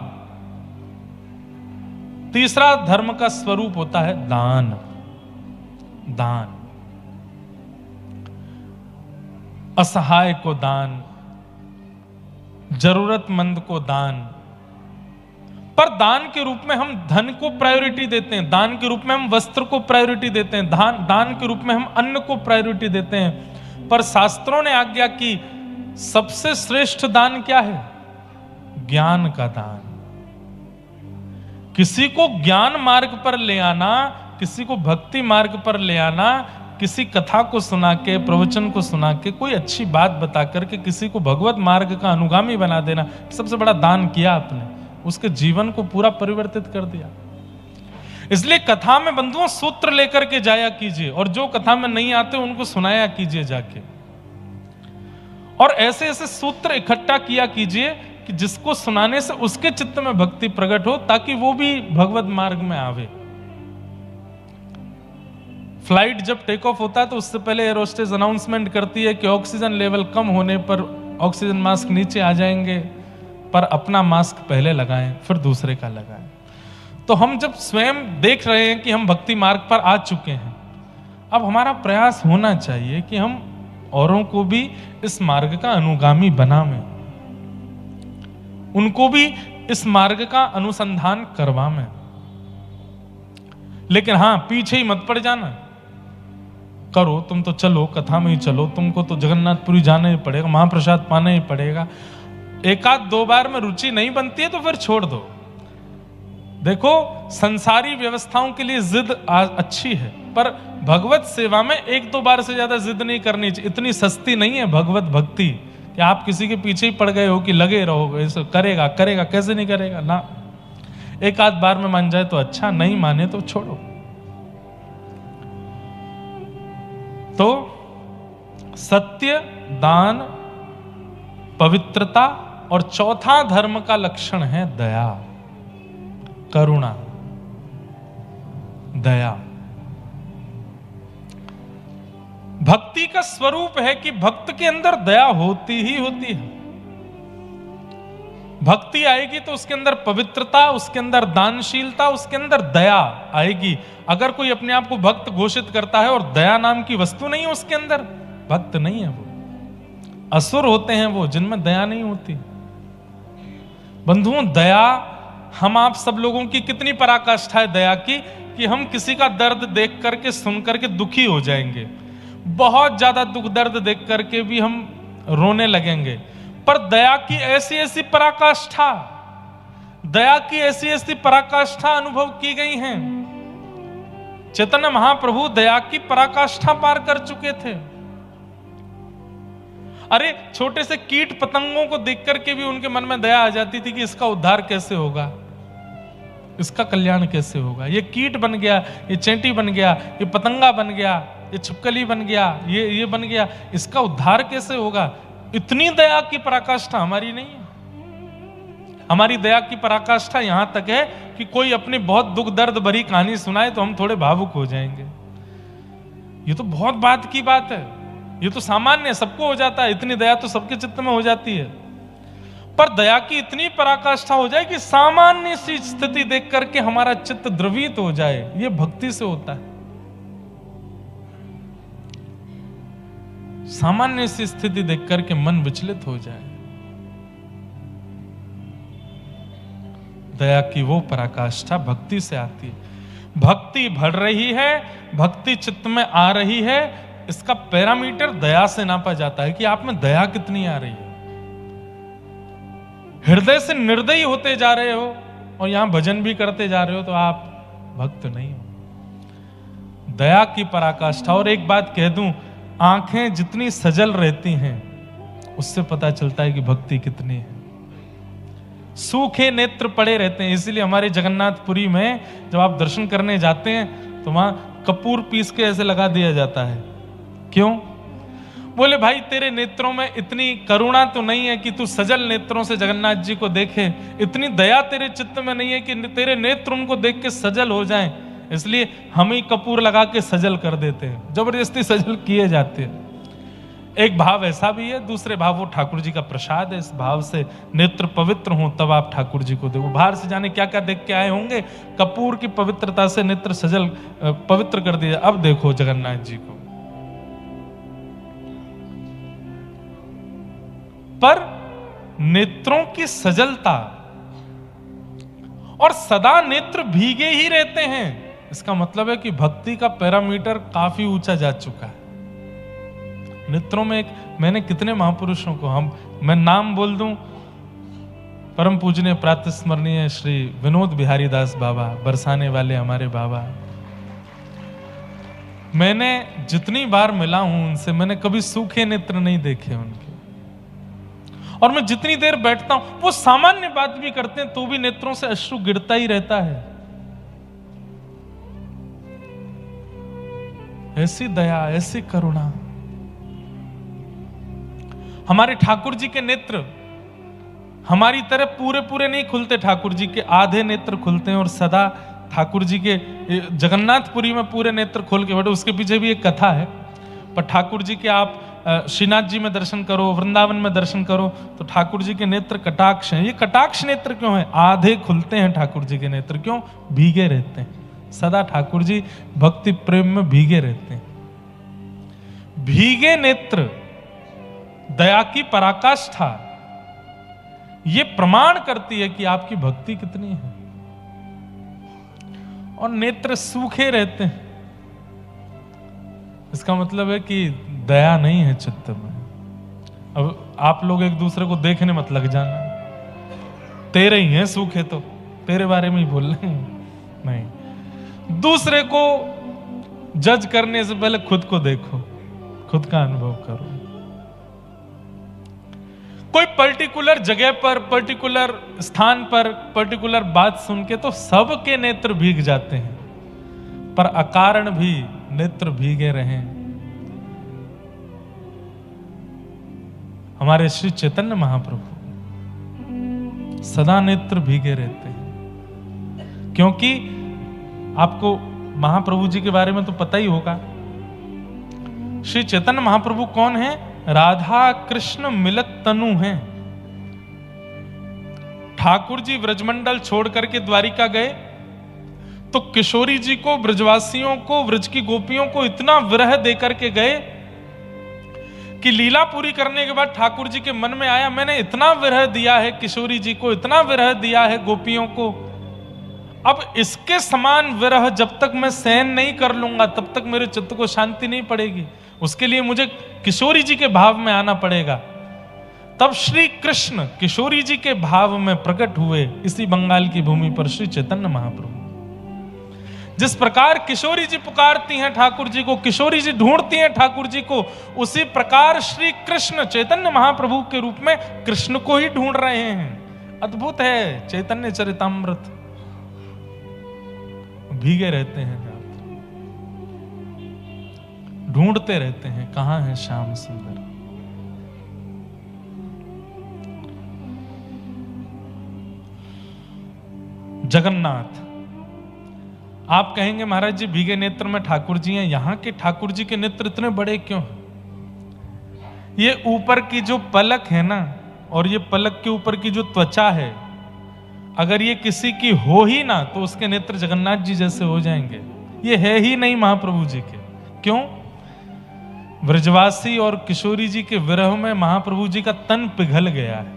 तीसरा धर्म का स्वरूप होता है दान। दान, असहाय को दान, जरूरतमंद को दान। पर दान के रूप में हम धन को प्रायोरिटी देते हैं, दान के रूप में हम वस्त्र को प्रायोरिटी देते हैं, दान के रूप में हम अन्न को प्रायोरिटी देते हैं। पर शास्त्रों ने आज्ञा की सबसे श्रेष्ठ दान क्या है? ज्ञान का दान। किसी को ज्ञान मार्ग पर ले आना, किसी को भक्ति मार्ग पर ले आना, किसी कथा को सुना के, प्रवचन को सुना के, कोई अच्छी बात बता करके किसी को भगवत मार्ग का अनुगामी बना देना, सबसे बड़ा दान किया आपने। उसके जीवन को पूरा परिवर्तित कर दिया। इसलिए कथा में बंधुओं सूत्र लेकर के जाया कीजिए, और जो कथा में नहीं आते उनको सुनाया कीजिए जाके, और ऐसे ऐसे सूत्र इकट्ठा किया कीजिए कि जिसको सुनाने से उसके चित्त में भक्ति प्रकट हो, ताकि वो भी भगवत मार्ग में आवे। फ्लाइट जब टेक ऑफ होता है तो उससे पहले एयर होस्टेस अनाउंसमेंट करती है कि ऑक्सीजन लेवल कम होने पर ऑक्सीजन मास्क नीचे आ जाएंगे, पर अपना मास्क पहले लगाएं फिर दूसरे का लगाएं। तो हम जब स्वयं देख रहे हैं कि हम भक्ति मार्ग पर आ चुके हैं, अब हमारा प्रयास होना चाहिए कि हम औरों को भी इस मार्ग का अनुगामी बनावें, उनको भी इस मार्ग का अनुसंधान करवावें। लेकिन हां, पीछे ही मत पड़ जाना। करो, तुम तो चलो, कथा में ही चलो, तुमको तो जगन्नाथपुरी जाना ही पड़ेगा, महाप्रसाद पाना ही पड़ेगा। एक आध दो बार में रुचि नहीं बनती है तो फिर छोड़ दो। देखो, संसारी व्यवस्थाओं के लिए जिद अच्छी है, पर भगवत सेवा में एक दो बार से ज्यादा जिद नहीं करनी चाहिए। इतनी सस्ती नहीं है भगवत भक्ति कि आप किसी के पीछे ही पड़ गए हो कि लगे रहो, ऐसे करेगा करेगा, कैसे नहीं करेगा ना। एक आध बार में मान जाए तो अच्छा, नहीं माने तो छोड़ो। तो सत्य, दान, पवित्रता, और चौथा धर्म का लक्षण है दया, करुणा, दया। भक्ति का स्वरूप है कि भक्त के अंदर दया होती ही होती है। भक्ति आएगी तो उसके अंदर पवित्रता, उसके अंदर दानशीलता, उसके अंदर दया आएगी। अगर कोई अपने आप को भक्त घोषित करता है और दया नाम की वस्तु नहीं है उसके अंदर, भक्त नहीं है वो। असुर होते हैं वो जिनमें दया नहीं होती। बंधुओं, दया, हम आप सब लोगों की कितनी पराकाष्ठा है दया की, कि हम किसी का दर्द देख करके, सुन करके दुखी हो जाएंगे। बहुत ज्यादा दुख दर्द देख करके भी हम रोने लगेंगे। पर दया की ऐसी ऐसी पराकाष्ठा, दया की ऐसी ऐसी पराकाष्ठा अनुभव की गई हैं। चैतन्य महाप्रभु दया की पराकाष्ठा पार कर चुके थे। अरे, छोटे से कीट पतंगों को देख करके भी उनके मन में दया आ जाती थी कि इसका उद्धार कैसे होगा, इसका कल्याण कैसे होगा। ये कीट बन गया, ये चेंटी बन गया, ये पतंगा बन गया, ये छिपकली बन गया, ये बन गया, इसका उद्धार कैसे होगा। इतनी दया की पराकाष्ठा हमारी नहीं है। हमारी दया की पराकाष्ठा यहां तक है कि कोई अपनी बहुत दुख दर्द भरी कहानी सुनाए तो हम थोड़े भावुक हो जाएंगे। ये तो बहुत बात की बात है, ये तो सामान्य है, सबको हो जाता है। इतनी दया तो सबके चित्त में हो जाती है। पर दया की इतनी पराकाष्ठा हो जाए कि सामान्य सी स्थिति देख करके हमारा चित्त द्रवित हो जाए, ये भक्ति से होता है। सामान्य सी स्थिति देख करके मन विचलित हो जाए, दया की वो पराकाष्ठा भक्ति से आती है। भक्ति बढ़ रही है, भक्ति चित्त में आ रही है, इसका पैरामीटर दया से नापा जाता है कि आप में दया कितनी आ रही है। हृदय से निर्दयी होते जा रहे हो और यहां भजन भी करते जा रहे हो तो आप भक्त नहीं हो। दया की पराकाष्ठा। और एक बात कह दूं, आंखें जितनी सजल रहती हैं उससे पता चलता है कि भक्ति कितनी है। सूखे नेत्र पड़े रहते हैं। इसीलिए हमारे जगन्नाथपुरी में जब आप दर्शन करने जाते हैं तो वहां कपूर पीस के ऐसे लगा दिया जाता है। क्यों? बोले भाई तेरे नेत्रों में इतनी करुणा तो नहीं है कि तू सजल नेत्रों से जगन्नाथ जी को देखे, इतनी दया तेरे चित्त में नहीं है कि तेरे नेत्र उनको देख के सजल हो जाएं, इसलिए हम ही कपूर लगा के सजल कर देते हैं, जबरदस्ती सजल किए जाते हैं। एक भाव ऐसा भी है, दूसरे भाव वो ठाकुर जी का प्रसाद है। इस भाव से नेत्र पवित्र हो तब आप ठाकुर जी को देखो। बाहर से जाने क्या क्या देख के आए होंगे, कपूर की पवित्रता से नेत्र सजल पवित्र कर दिया। अब देखो जगन्नाथ जी को। पर नेत्रों की सजलता और सदा नेत्र भीगे ही रहते हैं, इसका मतलब है कि भक्ति का पैरामीटर काफी ऊंचा जा चुका है। नेत्रों में मैंने कितने महापुरुषों को मैं नाम बोल दूं, परम पूजनीय प्रातः स्मरणीय श्री विनोद बिहारी दास बाबा, बरसाने वाले हमारे बाबा, मैंने जितनी बार मिला हूं उनसे, मैंने कभी सूखे नेत्र नहीं देखे उनके। और मैं जितनी देर बैठता हूं, वो सामान्य बात भी करते हैं तो भी नेत्रों से अश्रु गिरता ही रहता है। ऐसी दया, ऐसी करुणा। हमारे ठाकुर जी के नेत्र हमारी तरह पूरे पूरे नहीं खुलते, ठाकुर जी के आधे नेत्र खुलते हैं और सदा ठाकुर जी के जगन्नाथपुरी में पूरे नेत्र खोल के बैठे। उसके पीछे भी एक कथा है। पर ठाकुर जी के आप श्रीनाथ जी में दर्शन करो, वृंदावन में दर्शन करो तो ठाकुर जी के नेत्र कटाक्ष हैं। ये कटाक्ष नेत्र क्यों है? आधे खुलते हैं ठाकुर जी के नेत्र। क्यों? भीगे रहते हैं सदा। ठाकुर जी भक्ति प्रेम में भीगे रहते हैं। भीगे नेत्र दया की पराकाष्ठा ये प्रमाण करती है कि आपकी भक्ति कितनी है। और नेत्र सूखे रहते हैं, इसका मतलब है कि दया नहीं है चित्त में। अब आप लोग एक दूसरे को देखने मत लग जाना, तेरे ही हैं सूखे तो तेरे बारे में ही बोल रहे हैं। नहीं, दूसरे को जज करने से पहले खुद को देखो, खुद का अनुभव करो। कोई पर्टिकुलर जगह पर, पर्टिकुलर स्थान पर, पर्टिकुलर बात सुन के तो सबके नेत्र भीग जाते हैं, पर अकारण भी नेत्र भीगे रहें। हमारे श्री चैतन्य महाप्रभु सदा नेत्र भीगे रहते हैं। क्योंकि आपको महाप्रभु जी के बारे में तो पता ही होगा। श्री चैतन्य महाप्रभु कौन है? राधा कृष्ण मिलत तनु हैं। ठाकुर जी व्रजमंडल छोड़ करके द्वारिका गए तो किशोरी जी को, ब्रजवासियों को, व्रज की गोपियों को इतना विरह देकर के गए कि लीला पूरी करने के बाद ठाकुर जी के मन में आया, मैंने इतना विरह दिया है किशोरी जी को, इतना विरह दिया है गोपियों को, अब इसके समान विरह जब तक मैं सहन नहीं कर लूंगा तब तक मेरे चित्त को शांति नहीं पड़ेगी। उसके लिए मुझे किशोरी जी के भाव में आना पड़ेगा। तब श्री कृष्ण किशोरी जी के भाव में प्रकट हुए इसी बंगाल की भूमि पर श्री चैतन्य महाप्रभु। जिस प्रकार किशोरी जी पुकारती हैं ठाकुर जी को, किशोरी जी ढूंढती हैं ठाकुर जी को, उसी प्रकार श्री कृष्ण चैतन्य महाप्रभु के रूप में कृष्ण को ही ढूंढ रहे हैं। अद्भुत है चैतन्य चरितामृत। भीगे रहते हैं, ढूंढते रहते हैं कहां है श्याम सुंदर। जगन्नाथ, आप कहेंगे महाराज जी भीगे नेत्र में ठाकुर जी हैं, यहां के ठाकुर जी के नेत्र इतने बड़े क्यों हैं? ये ऊपर की जो पलक है ना, और ये पलक के ऊपर की जो त्वचा है, अगर ये किसी की हो ही ना तो उसके नेत्र जगन्नाथ जी जैसे हो जाएंगे। ये है ही नहीं महाप्रभु जी के। क्यों? ब्रजवासी और किशोरी जी के विरह में महाप्रभु जी का तन पिघल गया है,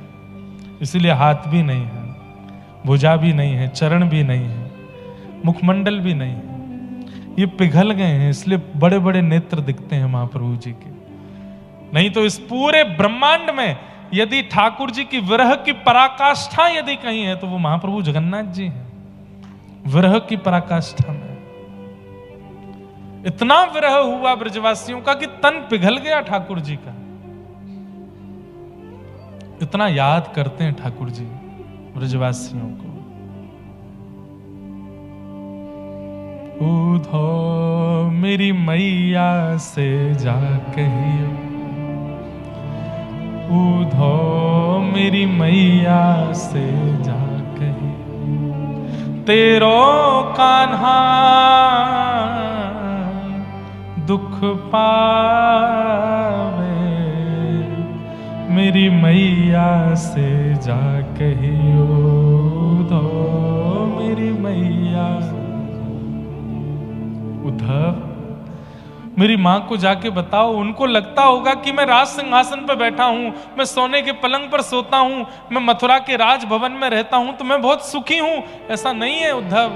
इसीलिए हाथ भी नहीं है, भुजा भी नहीं है, चरण भी नहीं है, मुखमंडल भी नहीं है। ये पिघल गए हैं, इसलिए बड़े बड़े नेत्र दिखते हैं महाप्रभु जी के। नहीं तो इस पूरे ब्रह्मांड में यदि ठाकुर जी की विरह की पराकाष्ठा यदि कहीं है तो वो महाप्रभु जगन्नाथ जी हैं। विरह की पराकाष्ठा में इतना विरह हुआ ब्रजवासियों का कि तन पिघल गया ठाकुर जी का। इतना याद करते हैं ठाकुर जी। ब्रजवासियों को। उधो मेरी मैया से जा कहियो, उधो मेरी मैया से जा कहियो, तेरो कान्हा दुख पावे, मेरी मैया से जा कहियो, उधो मेरी मैया। उद्धव, मेरी माँ को जाके बताओ, उनको लगता होगा कि मैं राज सिंहासन पर बैठा हूं, मैं सोने के पलंग पर सोता हूं, मैं मथुरा के राजभवन में रहता हूं, तो मैं बहुत सुखी हूं। ऐसा नहीं है उद्धव,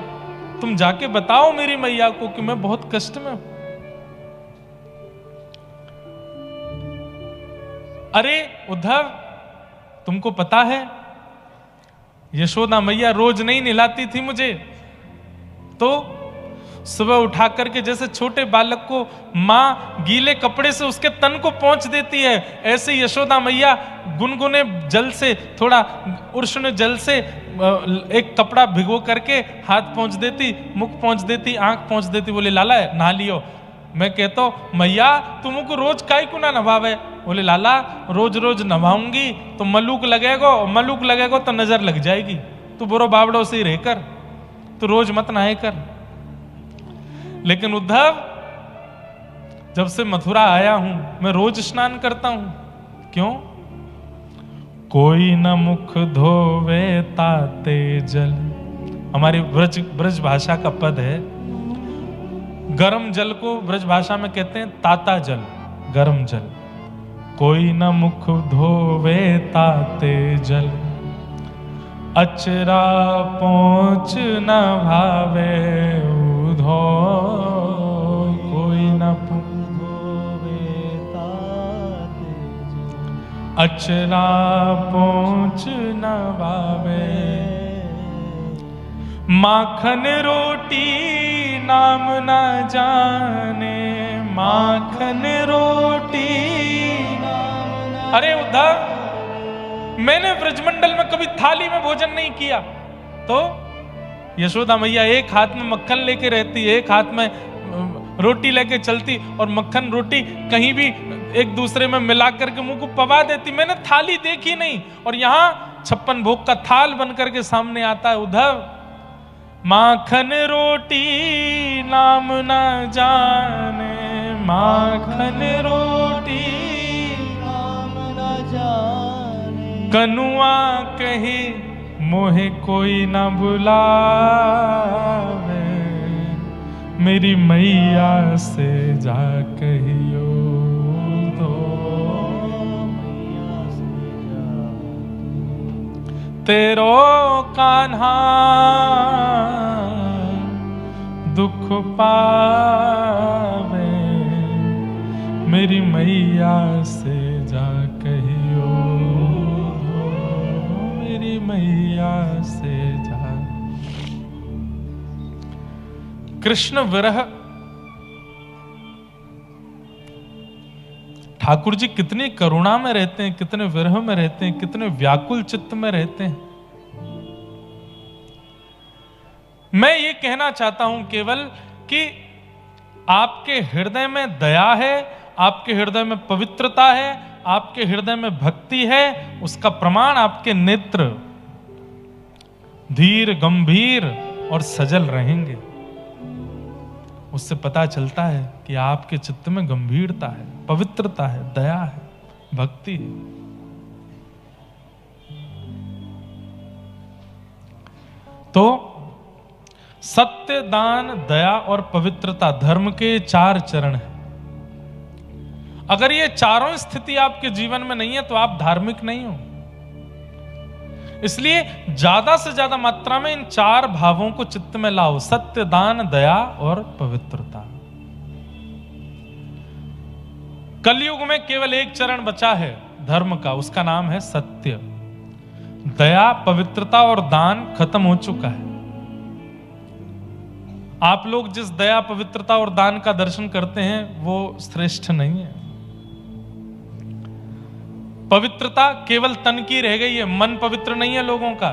तुम जाके बताओ मेरी मैया को कि मैं बहुत कष्ट में हूं। अरे उद्धव, तुमको पता है यशोदा मैया रोज नहीं नहलाती थी मुझे, तो सुबह उठा करके जैसे छोटे बालक को माँ गीले कपड़े से उसके तन को पोंछ देती है, ऐसे यशोदा मैया गुनगुने जल से, थोड़ा उष्ण जल से एक कपड़ा भिगो करके हाथ पोंछ देती, मुख पोंछ देती, आंख पोंछ देती, बोले लाला नहा लियो। मैं कहता हूं मैया तुमको रोज काई को ना नभावे? बोले लाला रोज रोज नभाऊंगी तो मलूक लगेगा, मलूक लगेगा तो नजर लग जाएगी, तू बुरो बावड़ों से ही रहकर, तू रोज मत नहाए कर। लेकिन उद्धव, जब से मथुरा आया हूं मैं रोज स्नान करता हूं। क्यों? कोई न मुख धोवे ताते जल, हमारी ब्रज भाषा का पद है। गर्म जल को ब्रज भाषा में कहते हैं ताता जल, गर्म जल। कोई न मुख धोवे ताते जल, अचरा पहुंच न भावे उधो, कोई न धोवे ताते जल, अचरा पहुंच न भावे। माखन रोटी नाम न जाने, माखन रोटी। अरे उद्धव, मैंने ब्रजमंडल में कभी थाली में भोजन नहीं किया, तो यशोदा मैया एक हाथ में मक्खन लेके रहती, एक हाथ में रोटी लेके चलती, और मक्खन रोटी कहीं भी एक दूसरे में मिला करके मुंह को पवा देती। मैंने थाली देखी नहीं, और यहां 56 भोग का थाल बन करके सामने आता है। उद्धव, माखन रोटी नाम न जाने, माखन रोटी नाम न जाने, कनुआ कहे मोहे कोई न बुलावे, मेरी मैया से जा कहियो तो, मैया से जा तेरो कान्हा दुख पावे, मेरी मैया से जा कहियो, मेरी मैया से जा। कृष्ण विरह, ठाकुर जी कितनी करुणा में रहते हैं, कितने विरह में रहते हैं, कितने व्याकुल चित्त में रहते हैं। मैं ये कहना चाहता हूं केवल कि आपके हृदय में दया है, आपके हृदय में पवित्रता है, आपके हृदय में भक्ति है, उसका प्रमाण आपके नेत्र धीर गंभीर और सजल रहेंगे। उससे पता चलता है कि आपके चित्त में गंभीरता है, पवित्रता है, दया है, भक्ति है। तो सत्य, दान, दया और पवित्रता धर्म के 4 चरण हैं। अगर ये चारों स्थिति आपके जीवन में नहीं है तो आप धार्मिक नहीं हो। इसलिए ज्यादा से ज्यादा मात्रा में इन 4 भावों को चित्त में लाओ, सत्य, दान, दया और पवित्रता। कलयुग में केवल एक चरण बचा है धर्म का, उसका नाम है सत्य। दया, पवित्रता और दान खत्म हो चुका है। आप लोग जिस दया, पवित्रता और दान का दर्शन करते हैं वो श्रेष्ठ नहीं है। पवित्रता केवल तन की रह गई है, मन पवित्र नहीं है लोगों का।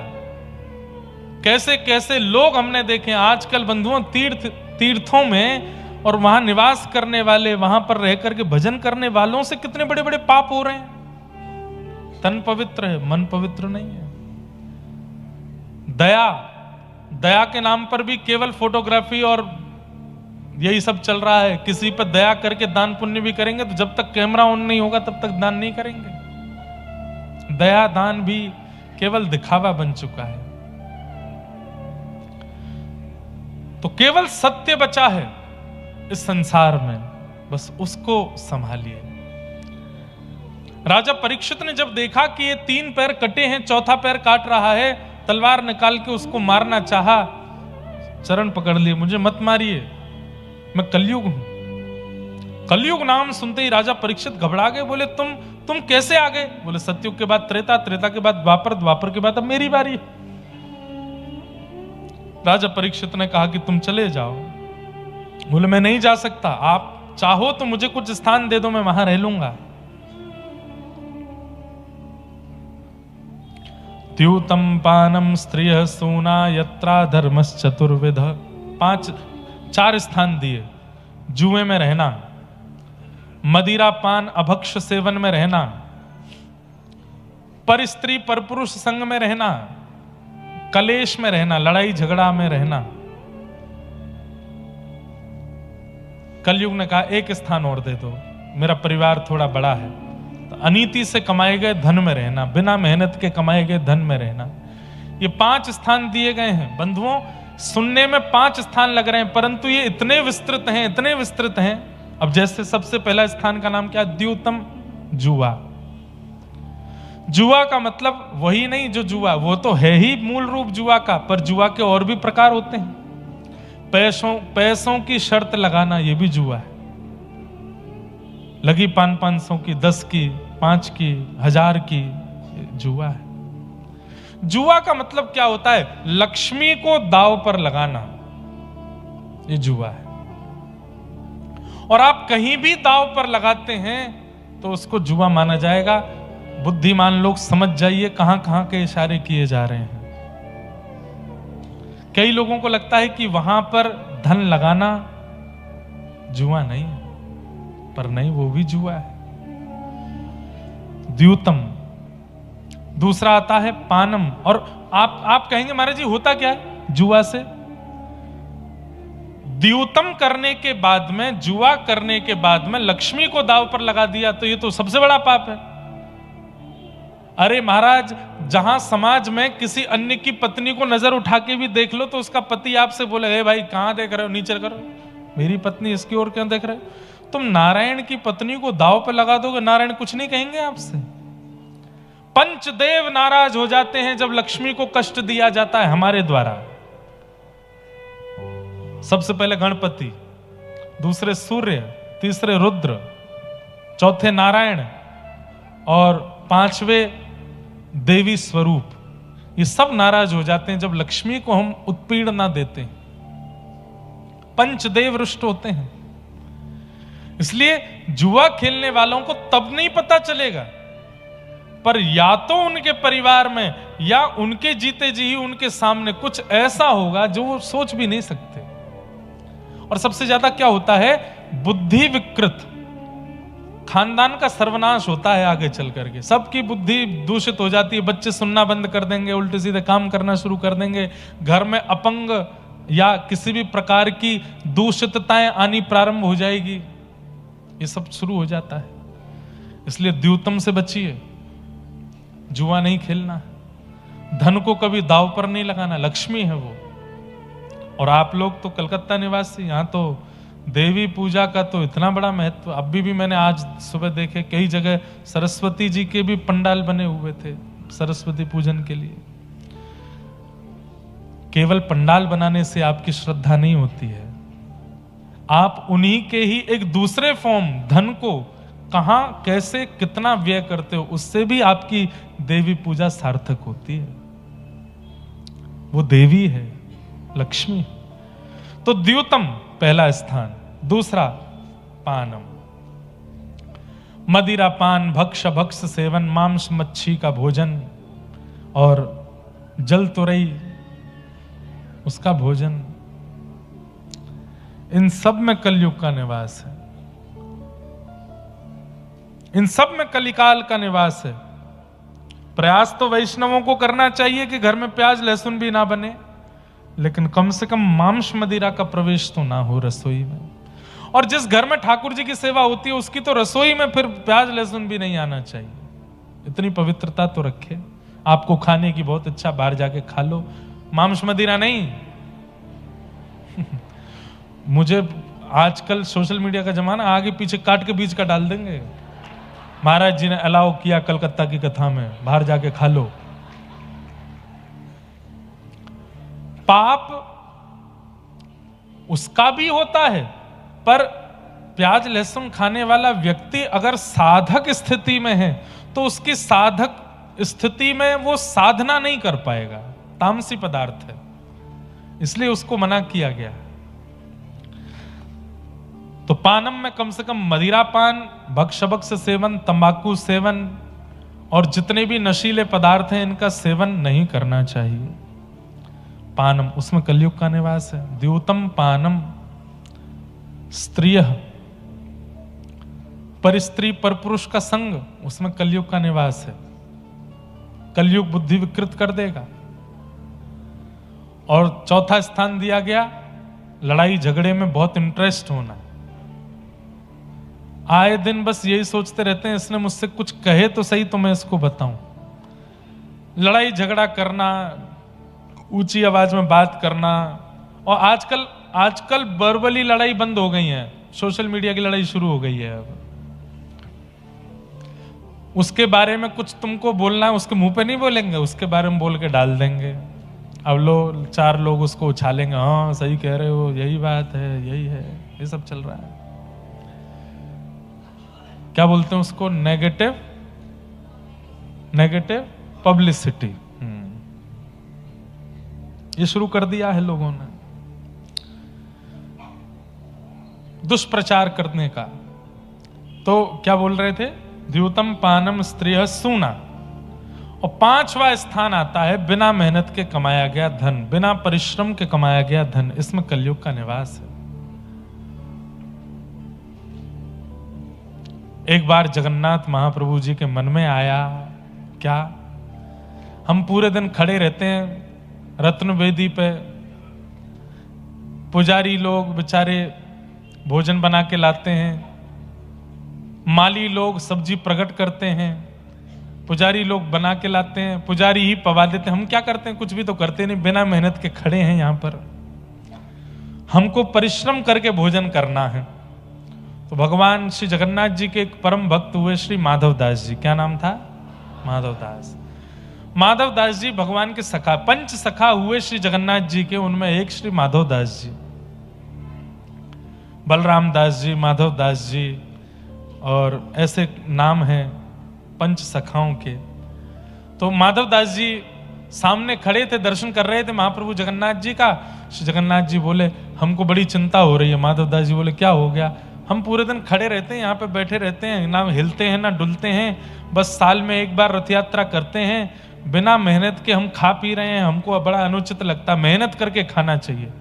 कैसे कैसे लोग हमने देखे आजकल बंधुओं, तीर्थों में और वहां निवास करने वाले, वहां पर रह करके भजन करने वालों से कितने बड़े बड़े पाप हो रहे हैं। तन पवित्र है, मन पवित्र नहीं है। दया के नाम पर भी केवल फोटोग्राफी और यही सब चल रहा है। किसी पर दया करके दान पुण्य भी करेंगे तो जब तक कैमरा ऑन नहीं होगा तब तक दान नहीं करेंगे। दया दान भी केवल दिखावा बन चुका है। तो केवल सत्य बचा है इस संसार में, बस उसको संभालिए। राजा परीक्षित ने जब देखा कि ये 3 पैर कटे हैं, चौथा पैर काट रहा है, तलवार निकाल के उसको मारना चाहा, चरण पकड़ लिए, मुझे मत मारिए, मैं कलयुग हूं। कलयुग नाम सुनते ही राजा परीक्षित घबरा गए। बोले तुम कैसे आ गए? बोले सतयुग के बाद त्रेता, त्रेता के बाद द्वापर, द्वापर के बाद अब मेरी बारी। राजा परीक्षित ने कहा कि तुम चले जाओ। बोले मैं नहीं जा सकता, आप चाहो तो मुझे कुछ स्थान दे दो, मैं वहां रह लूंगा। द्यूतम पानम स्त्रिय सूना यत्रा धर्मश्चतुर्विध। 4 स्थान दिए। जुए में रहना, मदिरा पान अभक्ष सेवन में रहना, पर स्त्री पर पुरुष संग में रहना, कलेश में रहना, लड़ाई झगड़ा में रहना। कलयुग ने कहा 1 स्थान और दे दो, मेरा परिवार थोड़ा बड़ा है। तो अनीति से कमाए गए धन में रहना, बिना मेहनत के कमाए गए धन में रहना। ये 5 स्थान दिए गए हैं। बंधुओं, सुनने में 5 स्थान लग रहे हैं, परंतु ये इतने विस्तृत हैं, इतने विस्तृत हैं। अब जैसे सबसे पहला स्थान का नाम क्या? द्यूतम, जुआ। जुआ का मतलब वही नहीं जो जुआ, वो तो है ही मूल रूप जुआ का, पर जुआ के और भी प्रकार होते हैं। पैसों की शर्त लगाना, ये भी जुआ है। लगी 500 की, 10 की, 5 की, 1000 की, जुआ है। जुआ का मतलब क्या होता है? लक्ष्मी को दांव पर लगाना, ये जुआ है। और आप कहीं भी दांव पर लगाते हैं तो उसको जुआ माना जाएगा। बुद्धिमान लोग समझ जाइए कहां कहां के इशारे किए जा रहे हैं। कई लोगों को लगता है कि वहां पर धन लगाना जुआ नहीं है, पर नहीं, वो भी जुआ है। द्यूतम। दूसरा आता है पानम। और आप कहेंगे महाराज जी होता क्या है जुआ से? द्यूतम करने के बाद में, जुआ करने के बाद में लक्ष्मी को दांव पर लगा दिया तो ये तो सबसे बड़ा पाप है। अरे महाराज, जहां समाज में किसी अन्य की पत्नी को नजर उठा के भी देख लो तो उसका पति आपसे बोले, हे भाई कहां देख रहे हो, नीचे करो, मेरी पत्नी इसकी ओर क्यों देख रहे हो? तुम नारायण की पत्नी को दांव पर लगा दोगे, नारायण कुछ नहीं कहेंगे आपसे। पंचदेव नाराज हो जाते हैं जब लक्ष्मी को कष्ट दिया जाता है हमारे द्वारा। सबसे पहले गणपति, दूसरे सूर्य, तीसरे रुद्र, चौथे नारायण और 5वें देवी स्वरूप। ये सब नाराज हो जाते हैं जब लक्ष्मी को हम उत्पीड़ना देते हैं। पंचदेव रुष्ट होते हैं। इसलिए जुआ खेलने वालों को तब नहीं पता चलेगा, पर या तो उनके परिवार में या उनके जीते जी ही उनके सामने कुछ ऐसा होगा जो वो सोच भी नहीं सकते। और सबसे ज्यादा क्या होता है? बुद्धि विकृत, खानदान का सर्वनाश होता है। आगे चल करके सबकी बुद्धि दूषित हो जाती है। बच्चे सुनना बंद कर देंगे, उल्टे सीधे काम करना शुरू कर देंगे, घर में अपंग या किसी भी प्रकार की दूषितताएं आनी प्रारंभ हो जाएगी। ये सब शुरू हो जाता है। इसलिए द्यूतम से बचिए, जुआ नहीं खेलना, धन को कभी दांव पर नहीं लगाना, लक्ष्मी है वो। और आप लोग तो कलकत्ता निवासी, यहां तो देवी पूजा का तो इतना बड़ा महत्व। अभी भी मैंने आज सुबह देखे कई जगह सरस्वती जी के भी पंडाल बने हुए थे सरस्वती पूजन के लिए। केवल पंडाल बनाने से आपकी श्रद्धा नहीं होती है, आप उन्हीं के ही एक दूसरे फॉर्म धन को कहां कैसे कितना व्यय करते हो, उससे भी आपकी देवी पूजा सार्थक होती है। वो देवी है, लक्ष्मी। तो द्यूतम पहला स्थान। दूसरा पानम, मदिरा पान, भक्ष भक्ष सेवन, मांस मच्छी का भोजन और जल तुरई, उसका भोजन, इन सब में कलयुग का निवास है, इन सब में कलिकाल का निवास है। प्रयास तो वैष्णवों को करना चाहिए कि घर में प्याज लहसुन भी ना बने, लेकिन कम से कम मांस मदिरा का प्रवेश तो ना हो रसोई में। और जिस घर में ठाकुर जी की सेवा होती है उसकी तो रसोई में फिर प्याज लहसुन भी नहीं आना चाहिए। इतनी पवित्रता तो रखे। आपको खाने की बहुत इच्छा, बाहर जाके खा लो, मांस मदिरा नहीं। मुझे आजकल सोशल मीडिया का जमाना, आगे पीछे काट के बीच का डाल देंगे। महाराज जी ने अलाउ किया कलकत्ता की कथा में, बाहर जाके खा लो। पाप उसका भी होता है, पर प्याज लहसुन खाने वाला व्यक्ति अगर साधक स्थिति में है तो उसकी साधक स्थिति में वो साधना नहीं कर पाएगा, तामसी पदार्थ है, इसलिए उसको मना किया गया। तो पानम में कम से कम मदिरा पान, भक्ष से सेवन, तंबाकू सेवन और जितने भी नशीले पदार्थ हैं इनका सेवन नहीं करना चाहिए। पानम, उसमें कलयुग का निवास है। द्यूतम पानम स्त्रिय, पर स्त्री पर पुरुष का संग, उसमें कलयुग का निवास है। कलयुग बुद्धि विकृत कर देगा। और चौथा स्थान दिया गया लड़ाई झगड़े में बहुत इंटरेस्ट होना। आए दिन बस यही सोचते रहते हैं इसने मुझसे कुछ कहे तो सही तो मैं इसको बताऊं। लड़ाई झगड़ा करना, ऊंची आवाज में बात करना, और आजकल वर्बली लड़ाई बंद हो गई है, सोशल मीडिया की लड़ाई शुरू हो गई है। अब उसके बारे में कुछ तुमको बोलना है, उसके मुंह पे नहीं बोलेंगे, उसके बारे में बोल के डाल देंगे। अब चार लोग उसको उछालेंगे, हाँ सही कह रहे हो, यही बात है, यही है, ये सब चल रहा है। क्या बोलते हैं उसको? Negative publicity. ये शुरू कर दिया है लोगों ने, दुष्प्रचार करने का। तो क्या बोल रहे थे? द्यूतम पानम स्त्रिय सूना। और 5वां स्थान आता है बिना मेहनत के कमाया गया धन, बिना परिश्रम के कमाया गया धन। इसमें कलयुग का निवास है। एक बार जगन्नाथ महाप्रभु जी के मन में आया, क्या हम पूरे दिन खड़े रहते हैं रत्न वेदी पे, पुजारी लोग बेचारे भोजन बना के लाते हैं, माली लोग सब्जी प्रकट करते हैं, पुजारी लोग बना के लाते हैं, पुजारी ही पवा देते हैं। हम क्या करते हैं? कुछ भी तो करते नहीं, बिना मेहनत के खड़े हैं यहां पर। हमको परिश्रम करके भोजन करना है। तो भगवान श्री जगन्नाथ जी के एक परम भक्त हुए श्री माधवदास जी। क्या नाम था? माधवदास। माधवदास जी भगवान के सखा, 5 सखा हुए श्री जगन्नाथ जी के, उनमें एक श्री माधवदास जी, बलराम दास जी, माधवदास जी, और ऐसे नाम हैं 5 सखाओं के। तो माधवदास जी सामने खड़े थे, दर्शन कर रहे थे महाप्रभु जगन्नाथ जी का। श्री जगन्नाथ जी बोले हमको बड़ी चिंता हो रही है। माधवदास जी बोले क्या हो गया? हम पूरे दिन खड़े रहते हैं, यहाँ पे बैठे रहते हैं, ना हिलते हैं ना डुलते हैं, बस साल में एक बार रथ यात्रा करते हैं, बिना मेहनत के हम खा पी रहे हैं, हमको बड़ा अनुचित लगता, मेहनत करके खाना चाहिए।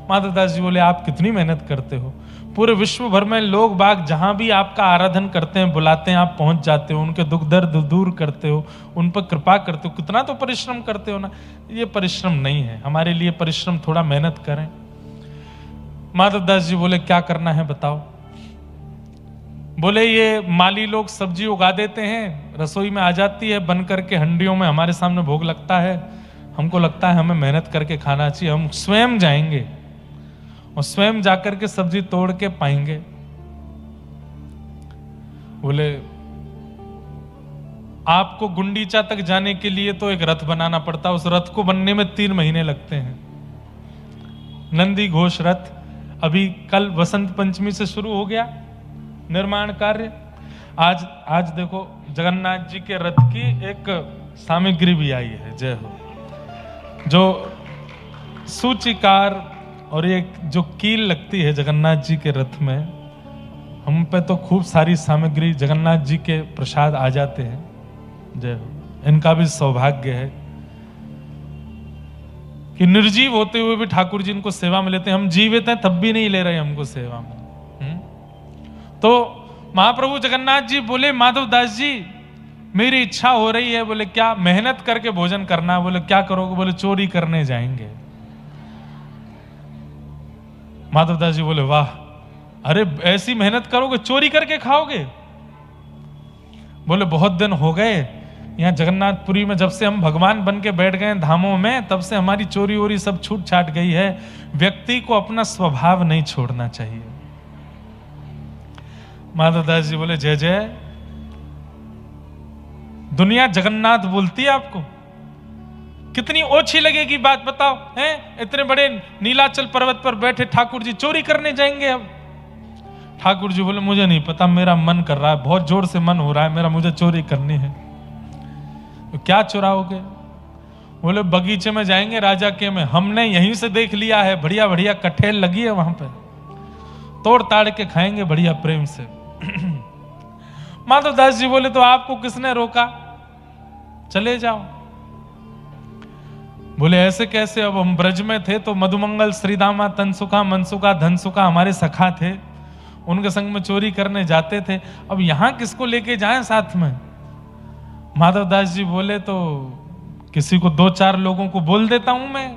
माधवदास जी बोले आप कितनी मेहनत करते हो? पूरे विश्व भर में लोग बाग जहां भी आपका आराधन करते हैं, बुलाते हैं, आप पहुंच जाते हो, उनके दुख दर्द दूर करते हो, उन पर कृपा करते हो, कितना तो परिश्रम करते हो ना। ये परिश्रम नहीं है, हमारे लिए परिश्रम, थोड़ा मेहनत करें। माधवदास जी बोले क्या करना है बताओ? बोले ये माली लोग सब्जी उगा देते हैं, रसोई में आ जाती है बन करके हंडियों में, हमारे सामने भोग लगता है, हमको लगता है हमें मेहनत करके खाना चाहिए, हम स्वयं जाएंगे और स्वयं जाकर के सब्जी तोड़ के पाएंगे। बोले आपको गुंडीचा तक जाने के लिए तो एक रथ बनाना पड़ता है, उस रथ को बनने में 3 महीने लगते हैं। नंदी घोष रथ अभी कल वसंत पंचमी से शुरू हो गया निर्माण कार्य। आज देखो जगन्नाथ जी के रथ की एक सामग्री भी आई है, जय हो, जो सूचिकार और एक जो कील लगती है जगन्नाथ जी के रथ में, हम पे तो खूब सारी सामग्री जगन्नाथ जी के प्रसाद आ जाते हैं, जय हो। इनका भी सौभाग्य है। कि निर्जीव होते हुए भी ठाकुर जी इनको सेवा में लेते हैं। हम जीवित हैं तब भी नहीं ले रहे हमको सेवा में। तो महाप्रभु जगन्नाथ जी बोले, माधव दास जी मेरी इच्छा हो रही है। बोले क्या? मेहनत करके भोजन करना। बोले क्या करोगे? बोले चोरी करने जाएंगे। माधव दास जी बोले वाह, अरे ऐसी मेहनत करोगे चोरी करके खाओगे? बोले बहुत दिन हो गए यहाँ जगन्नाथपुरी में, जब से हम भगवान बन के बैठ गए धामों में, तब से हमारी चोरी वोरी सब छूट छाट गई है। व्यक्ति को अपना स्वभाव नहीं छोड़ना चाहिए। माधवदास जी बोले जय जय। दुनिया जगन्नाथ बोलती है आपको, कितनी ओछी लगेगी बात बताओ, हैं? इतने बड़े नीलाचल पर्वत पर बैठे ठाकुर जी चोरी करने जाएंगे अब। ठाकुर जी बोले मुझे नहीं पता, मेरा मन कर रहा है, बहुत जोर से मन हो रहा है मेरा, मुझे चोरी करनी है। तो क्या चुराओगे? बोले बगीचे में जाएंगे राजा के में, हमने यहीं से देख लिया है, बढ़िया बढ़िया कठेल लगी है वहां पर, तोड़ ताड़ के खाएंगे बढ़िया प्रेम से। माधवदास जी बोले तो आपको किसने रोका, चले जाओ। बोले ऐसे कैसे? अब हम ब्रज में थे तो मधुमंगल, श्रीदामा, तनसुखा, मनसुखा, धनसुखा हमारे सखा थे, उनके संग में चोरी करने जाते थे। अब यहां किसको लेके जाएं साथ में? माधवदास जी बोले तो किसी को, दो चार लोगों को बोल देता हूं मैं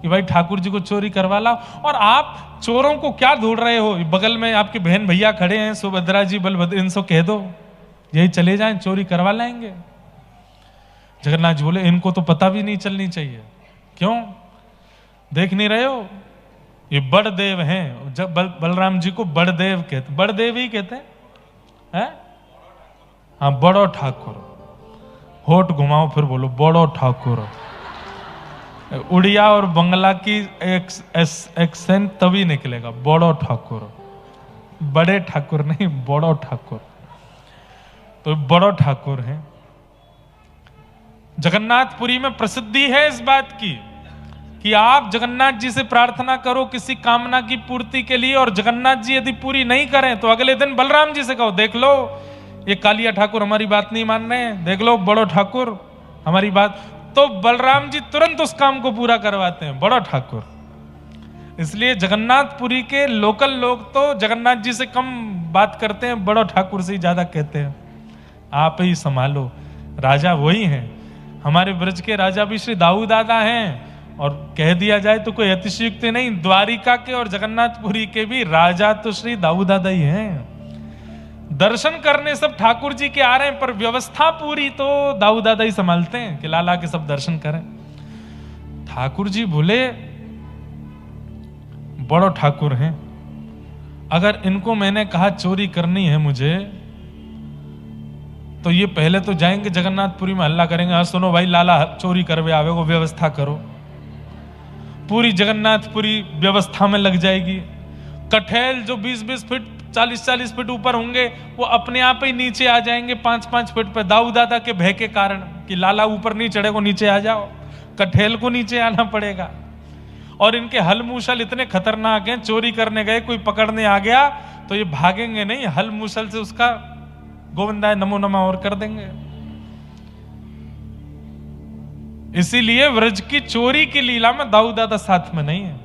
कि भाई ठाकुर जी को चोरी करवा लाओ। और आप चोरों को क्या ढूंढ रहे हो? बगल में आपके बहन भैया खड़े हैं, सुभद्रा जी, बलभद्र, इनसे कह दो यही चले जाएं, चोरी करवा लाएंगे। जगन्नाथ जी बोले इनको तो पता भी नहीं चलनी चाहिए। क्यों? देख नहीं रहे हो ये बड़देव हैं। जब बलराम जी को बड़देव कहते, बड़देव ही कहते हैं। हाँ, बड़ो ठाकुर। होठ घुमाओ फिर बोलो बड़ो ठाकुर। उड़िया और बंगला की एक्सेंट तभी निकलेगा, बड़ो ठाकुर, बड़े ठाकुर नहीं, बड़ो ठाकुर। तो बड़ो ठाकुर हैं। जगन्नाथपुरी में प्रसिद्धि है इस बात की कि आप जगन्नाथ जी से प्रार्थना करो किसी कामना की पूर्ति के लिए, और जगन्नाथ जी यदि पूरी नहीं करें तो अगले दिन बलराम जी से कहो देख लो ये कालिया ठाकुर हमारी बात नहीं मान रहे हैं, देख लो बड़ो ठाकुर हमारी बात। तो बलराम जी तुरंत उस काम को पूरा करवाते हैं, बड़ो ठाकुर। इसलिए जगन्नाथपुरी के लोकल लोग तो जगन्नाथ जी से कम बात करते हैं, बड़ो ठाकुर से ही ज्यादा कहते हैं। आप ही संभालो, राजा वही हैं। हमारे ब्रज के राजा भी श्री दाऊ दादा हैं, और कह दिया जाए तो कोई अतिशयोक्ति नहीं, द्वारिका के और जगन्नाथपुरी के भी राजा तो श्री दाऊ दादा ही हैं। दर्शन करने सब ठाकुर जी के आ रहे हैं, पर व्यवस्था पूरी तो दाऊ दादा ही संभालते हैं कि लाला के सब दर्शन करें। ठाकुर जी बोले बड़ो ठाकुर हैं, अगर इनको मैंने कहा चोरी करनी है मुझे, तो ये पहले तो जाएंगे जगन्नाथपुरी में हल्ला करेंगे, हाँ सुनो भाई लाला चोरी करवे आवे को व्यवस्था करो। पूरी जगन्नाथपुरी व्यवस्था में लग जाएगी। कठेल जो 20-20 फीट 40-40 फीट ऊपर होंगे वो अपने आप ही नीचे आ जाएंगे 5-5 फीट पे, दाऊ दादा के भय के कारण कि लाला ऊपर नहीं चढ़ेगा, नीचे आ जाओ। कठेल को नीचे आना पड़ेगा। और इनके हल मूसल इतने खतरनाक हैं, चोरी करने गए कोई पकड़ने आ गया तो ये भागेंगे नहीं, हल मूसल से उसका गोविंदाय नमो नमः और कर देंगे। इसीलिए व्रज की चोरी की लीला में दाऊ दादा साथ में नहीं है।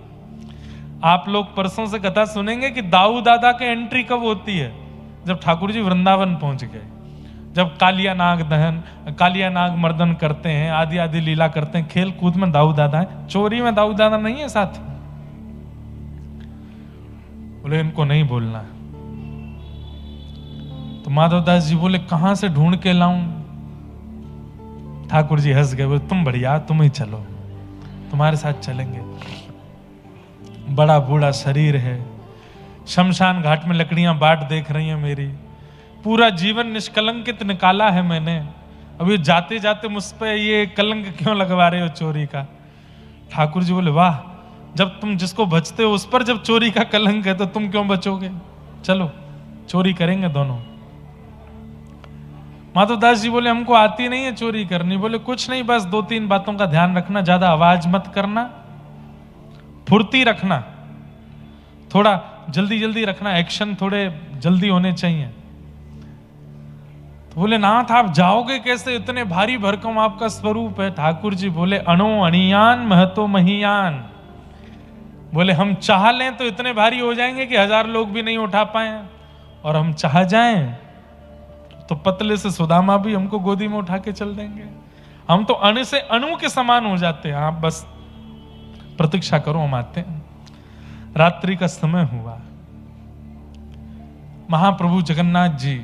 आप लोग परसों से कथा सुनेंगे कि दाऊ दादा के एंट्री कब होती है, जब ठाकुर जी वृंदावन पहुंच गए, जब कालिया नाग दहन, कालिया नाग मर्दन करते हैं, आदि आदि लीला करते हैं, खेल कूद में दाऊ दादा है, चोरी में दाऊ दादा नहीं है साथ। बोले इनको नहीं बोलना। तो माधवदास जी बोले कहां से ढूंढ के लाऊं? ठाकुर जी हंस गए, बोले तुम बढ़िया, तुम ही चलो, तुम्हारे साथ चलेंगे। बड़ा बूढ़ा शरीर है, शमशान घाट में लकड़ियां बाट देख रही हैं मेरी, पूरा जीवन निष्कलंकित निकाला है मैंने, अभी जाते जाते मुझ पे ये कलंक क्यों लगवा रहे हो चोरी का? ठाकुर जी बोले वाह, जब तुम जिसको बचते हो उस पर जब चोरी का कलंक है तो तुम क्यों बचोगे? चलो चोरी करेंगे दोनों। माधवदास जी बोले हमको आती नहीं है चोरी करनी। बोले कुछ नहीं, बस 2-3 बातों का ध्यान रखना, ज्यादा आवाज मत करना, फुर्ती रखना, थोड़ा जल्दी जल्दी रखना, एक्शन थोड़े जल्दी होने चाहिए। बोले नाथ आप जाओगे कैसे, इतने भारी भरकम आपका स्वरूप है। ठाकुर जी बोले अणो अणियान महतो महियान। बोले हम चाह लें तो इतने भारी हो जाएंगे कि 1000 लोग भी नहीं उठा पाए, और हम चाह जाएं तो पतले से सुदामा भी हमको गोदी में उठा के चल देंगे। हम तो अणु से अणु के समान हो जाते हैं। आप बस प्रतीक्षा करो, हम आते हैं। रात्रि का समय हुआ। महाप्रभु जगन्नाथ जी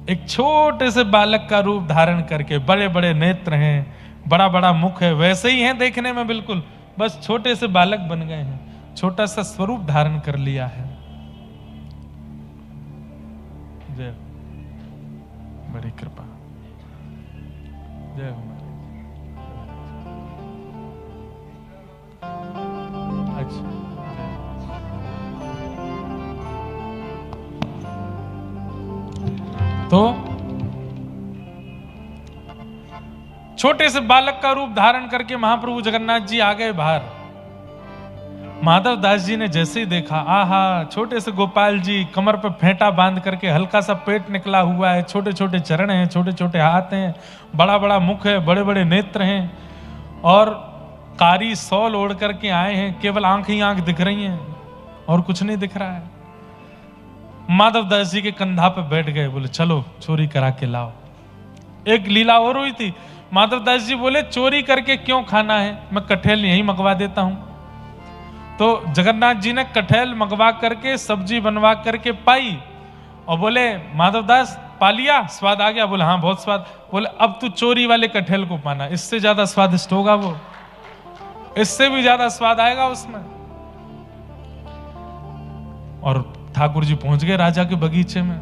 एक छोटे से बालक का रूप धारण करके, बड़े बड़े नेत्र हैं, बड़ा बड़ा मुख है, वैसे ही हैं देखने में बिल्कुल, बस छोटे से बालक बन गए हैं, छोटा सा स्वरूप धारण कर लिया है। जय बड़ी कृपा, जय हो। अच्छा तो छोटे से बालक का रूप धारण करके महाप्रभु जगन्नाथ जी आ गए बाहर। माधव दास जी ने जैसे ही देखा, आहा छोटे से गोपाल जी कमर पे फेंटा बांध करके, हल्का सा पेट निकला हुआ है, छोटे छोटे चरण हैं, छोटे छोटे हाथ हैं, बड़ा बड़ा मुख है, बड़े बड़े नेत्र हैं, और कारी सौल ओढ़ करके आए हैं, केवल आंख ही आंख दिख रही हैं और कुछ नहीं दिख रहा है। माधव दास जी के कंधा पे बैठ गए, बोले चलो चोरी करा के लाओ। एक लीला और हुई थी। माधव दास जी बोले चोरी करके क्यों खाना है, मैं कटहल यहीं मंगवा देता हूं। तो जगन्नाथ जी ने कटहल मंगवा करके, सब्जी बनवा करके पाई, और बोले माधव दास पा लिया, स्वाद आ गया? बोले हाँ बहुत स्वाद। बोले अब तू चोरी वाले कटहल को पाना, इससे ज्यादा स्वादिष्ट होगा वो, इससे भी ज्यादा स्वाद आएगा उसमें। और ठाकुर जी पहुंच गए राजा के बगीचे में।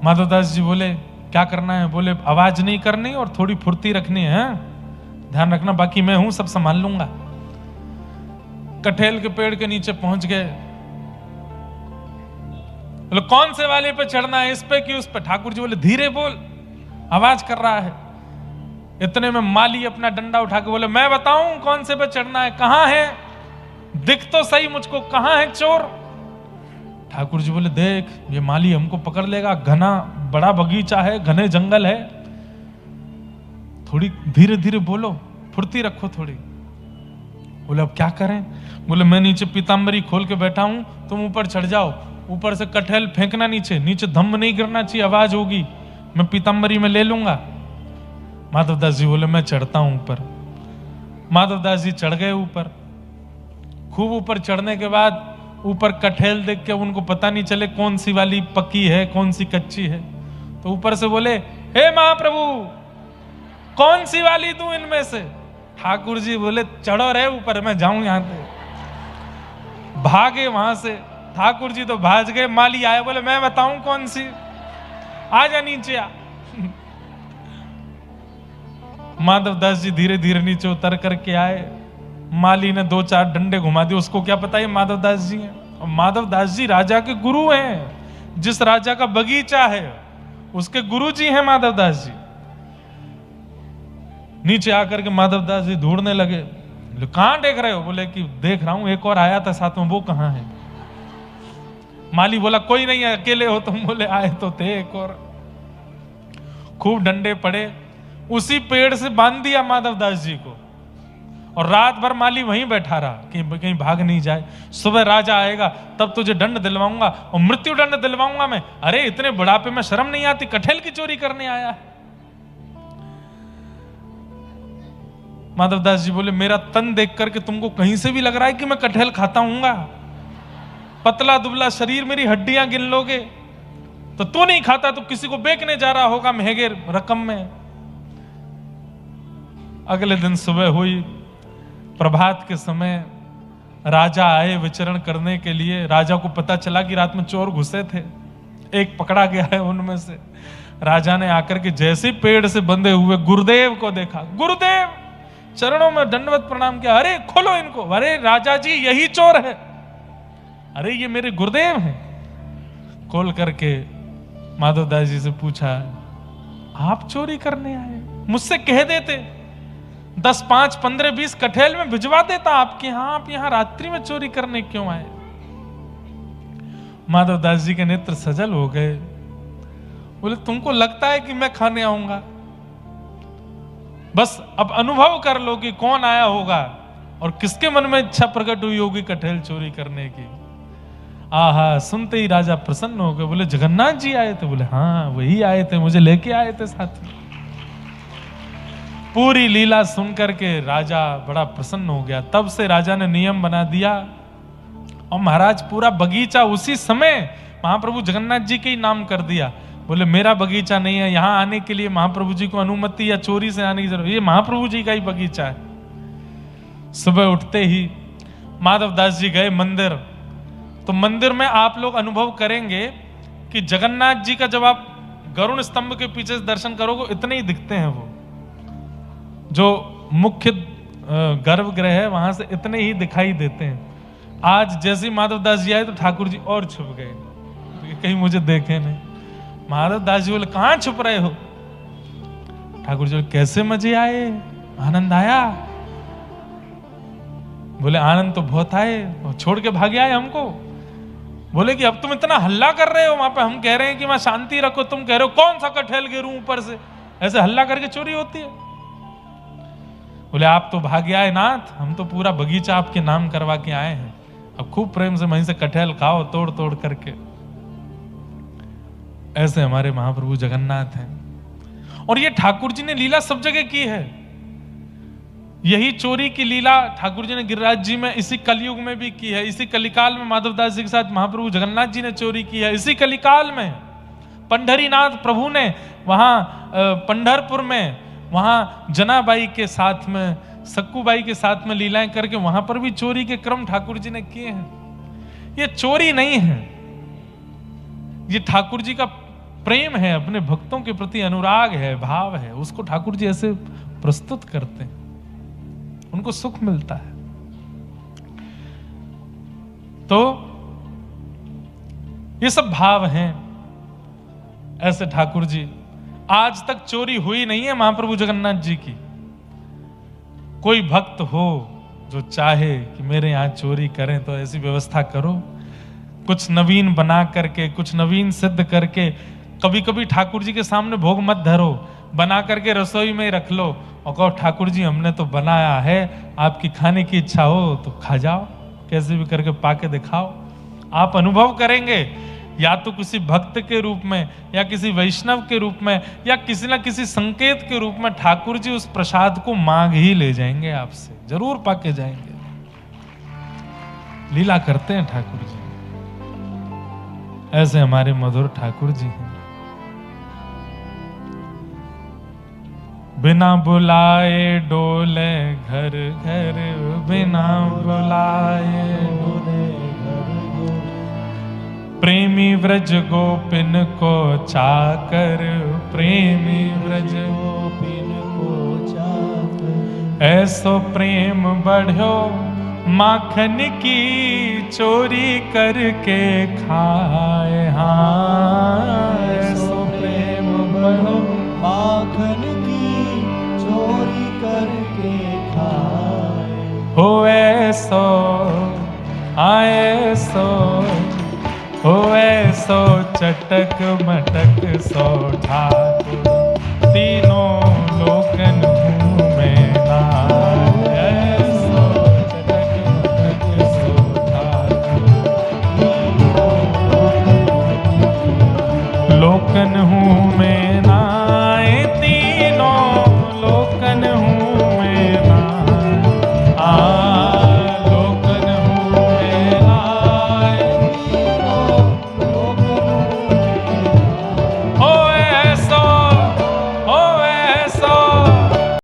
माधवदास जी बोले क्या करना है? बोले आवाज नहीं करनी और थोड़ी फुर्ती रखनी है, ध्यान रखना, बाकी मैं हूं, सब संभाल लूंगा। कटहल के पेड़ के नीचे पहुंच गए। बोले कौन से वाले पे चढ़ना है, इस पे कि उस पे? ठाकुर जी बोले धीरे बोल, आवाज कर रहा है। इतने में माली अपना डंडा उठा के बोले मैं बताऊं कौन से पे चढ़ना है, कहां है, दिख तो सही मुझको, कहां है चोर? ठाकुर जी बोले देख ये माली हमको पकड़ लेगा, घना बड़ा बगीचा है, घने जंगल है, थोड़ी धीरे धीरे बोलो, फुर्ती रखो थोड़ी। बोले अब क्या करें? बोले मैं नीचे पीताम्बरी खोल के बैठा हूं, तुम ऊपर चढ़ जाओ, ऊपर से कटहल फेंकना नीचे, नीचे धम्म नहीं गिरना चाहिए, आवाज होगी, मैं पीताम्बरी में ले लूंगा। माधवदास जी बोले मैं चढ़ता हूं ऊपर। माधवदास जी चढ़ गए ऊपर। खूब ऊपर चढ़ने के बाद ऊपर कटहल देख के उनको पता नहीं चले कौन सी वाली पक्की है कौन सी कच्ची है। तो ऊपर से बोले हे महाप्रभु कौन सी वाली दूं इनमें से? ठाकुर जी बोले चढ़ो रे ऊपर, मैं जाऊं यहां से। भागे वहां से, ठाकुर जी तो भाग गए। माली आए, बोले मैं बताऊं कौन सी, आजा नीचे आ। माधवदास जी धीरे धीरे नीचे उतर करके आए। माली ने 2-4 डंडे घुमा दिए, उसको क्या पता है माधवदास जी हैं। और माधवदास जी राजा के गुरु हैं, जिस राजा का बगीचा है उसके गुरु जी हैं माधवदास जी। नीचे आकर के माधवदास जी ढूंढने लगे। कहां देख रहे हो? बोले कि देख रहा हूं एक और आया था साथ में, वो कहां है? माली बोला कोई नहीं है, अकेले हो तुम? बोले आए तो थे एक और। खूब डंडे पड़े, उसी पेड़ से बांध दिया माधवदास जी को, और रात भर माली वहीं बैठा रहा कि कहीं भाग नहीं जाए। सुबह राजा आएगा तब तुझे दंड दिलवाऊंगा और मृत्यु दंड दिलवाऊंगा मैं। अरे इतने बुढ़ापे में शर्म नहीं आती, कटहल की चोरी करने आया है। माधवदास जी बोले मेरा तन देख करके तुमको कहीं से भी लग रहा है कि मैं कटहल खाता हूंगा? पतला दुबला शरीर, मेरी हड्डियां गिन लोगे तो तू नहीं खाता तो किसी को बेचने जा रहा होगा महंगे रकम में। अगले दिन सुबह हुई, प्रभात के समय राजा आए विचरण करने के लिए। राजा को पता चला कि रात में चोर घुसे थे, एक पकड़ा गया है उनमें से। राजा ने आकर के जैसे पेड़ से बंधे हुए गुरुदेव को देखा, गुरुदेव चरणों में दंडवत प्रणाम किया। अरे खोलो इनको। अरे राजा जी यही चोर है। अरे ये मेरे गुरुदेव हैं। खोल करके माधवदास जी से पूछा आप चोरी करने आए? मुझसे कह देते 10, 5, 15, 20 कटहल में भिजवा देता आपके यहां, आप यहां रात्रि में चोरी करने क्यों आए? माधवदास जी के नेत्र सजल हो गए बोले तुमको लगता है कि मैं खाने आऊंगा? बस अब अनुभव कर लो कि कौन आया होगा और किसके मन में इच्छा प्रकट हुई होगी कटहल चोरी करने की। आहा, सुनते ही राजा प्रसन्न हो गए। बोले जगन्नाथ जी आए थे? बोले हाँ वही आए थे, मुझे लेके आए थे साथ में। पूरी लीला सुन करके राजा बड़ा प्रसन्न हो गया। तब से राजा ने नियम बना दिया और महाराज पूरा बगीचा उसी समय महाप्रभु जगन्नाथ जी के ही नाम कर दिया। बोले मेरा बगीचा नहीं है, यहाँ आने के लिए महाप्रभु जी को अनुमति या चोरी से आने की जरूरत, ये महाप्रभु जी का ही बगीचा है। सुबह उठते ही माधव दास जी गए मंदिर, तो मंदिर में आप लोग अनुभव करेंगे कि जगन्नाथ जी का जब आप गरुण स्तंभ के पीछे से दर्शन करोगे इतने ही दिखते हैं। वो जो मुख्य गर्भगृह है वहां से इतने ही दिखाई देते हैं। आज जैसे ही माधव दास जी आए तो ठाकुर जी और छुप गए, कहीं मुझे देखे नहीं। माधव दास जी बोले कहां छुप रहे हो? ठाकुर जी बोले कैसे मजे आए, आनंद आया? बोले आनंद तो बहुत आए, छोड़ के भागे आए हमको। बोले कि अब तुम इतना हल्ला कर रहे हो, वहां पे हम कह रहे हैं कि मैं शांति रखो, तुम कह रहे हो कौन सा कटहल गिरूं ऊपर से, ऐसे हल्ला करके चोरी होती है। बोले आप तो भागे आए नाथ, हम तो पूरा बगीचा आपके नाम करवा के आए हैं, अब खूब प्रेम से वहीं से कटहल खाओ तोड़ तोड़ करके। ऐसे हमारे महाप्रभु जगन्नाथ हैं। और ये ठाकुर जी ने लीला सब जगह की है। यही चोरी की लीला ठाकुर जी ने गिरिराज जी में इसी कलयुग में भी की है। इसी कलिकाल में माधवदास जी के साथ महाप्रभु जगन्नाथ जी ने चोरी की है। इसी कलिकाल में पंढरीनाथ प्रभु ने वहां पंढरपुर में वहां जनाबाई के साथ में, सक्कूबाई के साथ में लीलाएं करके वहां पर भी चोरी के क्रम ठाकुर जी ने किए हैं। ये चोरी नहीं है, ये ठाकुर जी का प्रेम है, अपने भक्तों के प्रति अनुराग है, भाव है, उसको ठाकुर जी ऐसे प्रस्तुत करते हैं, उनको सुख मिलता है। तो ये सब भाव हैं। ऐसे ठाकुर जी, आज तक चोरी हुई नहीं है महाप्रभु जगन्नाथ जी की। कोई भक्त हो जो चाहे कि मेरे यहां चोरी करें तो ऐसी व्यवस्था करो, कुछ नवीन बना करके, कुछ नवीन सिद्ध करके। कभी कभी ठाकुर जी के सामने भोग मत धरो, बना करके रसोई में रख लो और कहो ठाकुर जी हमने तो बनाया है, आपकी खाने की इच्छा हो तो खा जाओ, कैसे भी करके पाके दिखाओ। आप अनुभव करेंगे, या तो किसी भक्त के रूप में, या किसी वैष्णव के रूप में, या किसी ना किसी संकेत के रूप में ठाकुर जी उस प्रसाद को मांग ही ले जाएंगे आपसे, जरूर पाके जाएंगे। लीला करते हैं ठाकुर जी। ऐसे हमारे मधुर ठाकुर जी हैं। बिना बुलाए डोले घर घर, बिना बुलाए डोले घर घर। प्रेमी व्रज गोपिन को चाकर, प्रेमी व्रज गोपिन को चाकर। ऐसो प्रेम बढ़ो माखन की चोरी करके खाए। हाँ, ऐसो प्रेम बढ़ो माखन की चोरी करके खाए। हो ऐसो आए सो, हो ऐसो चटक मटक सो ठाकुर तीनों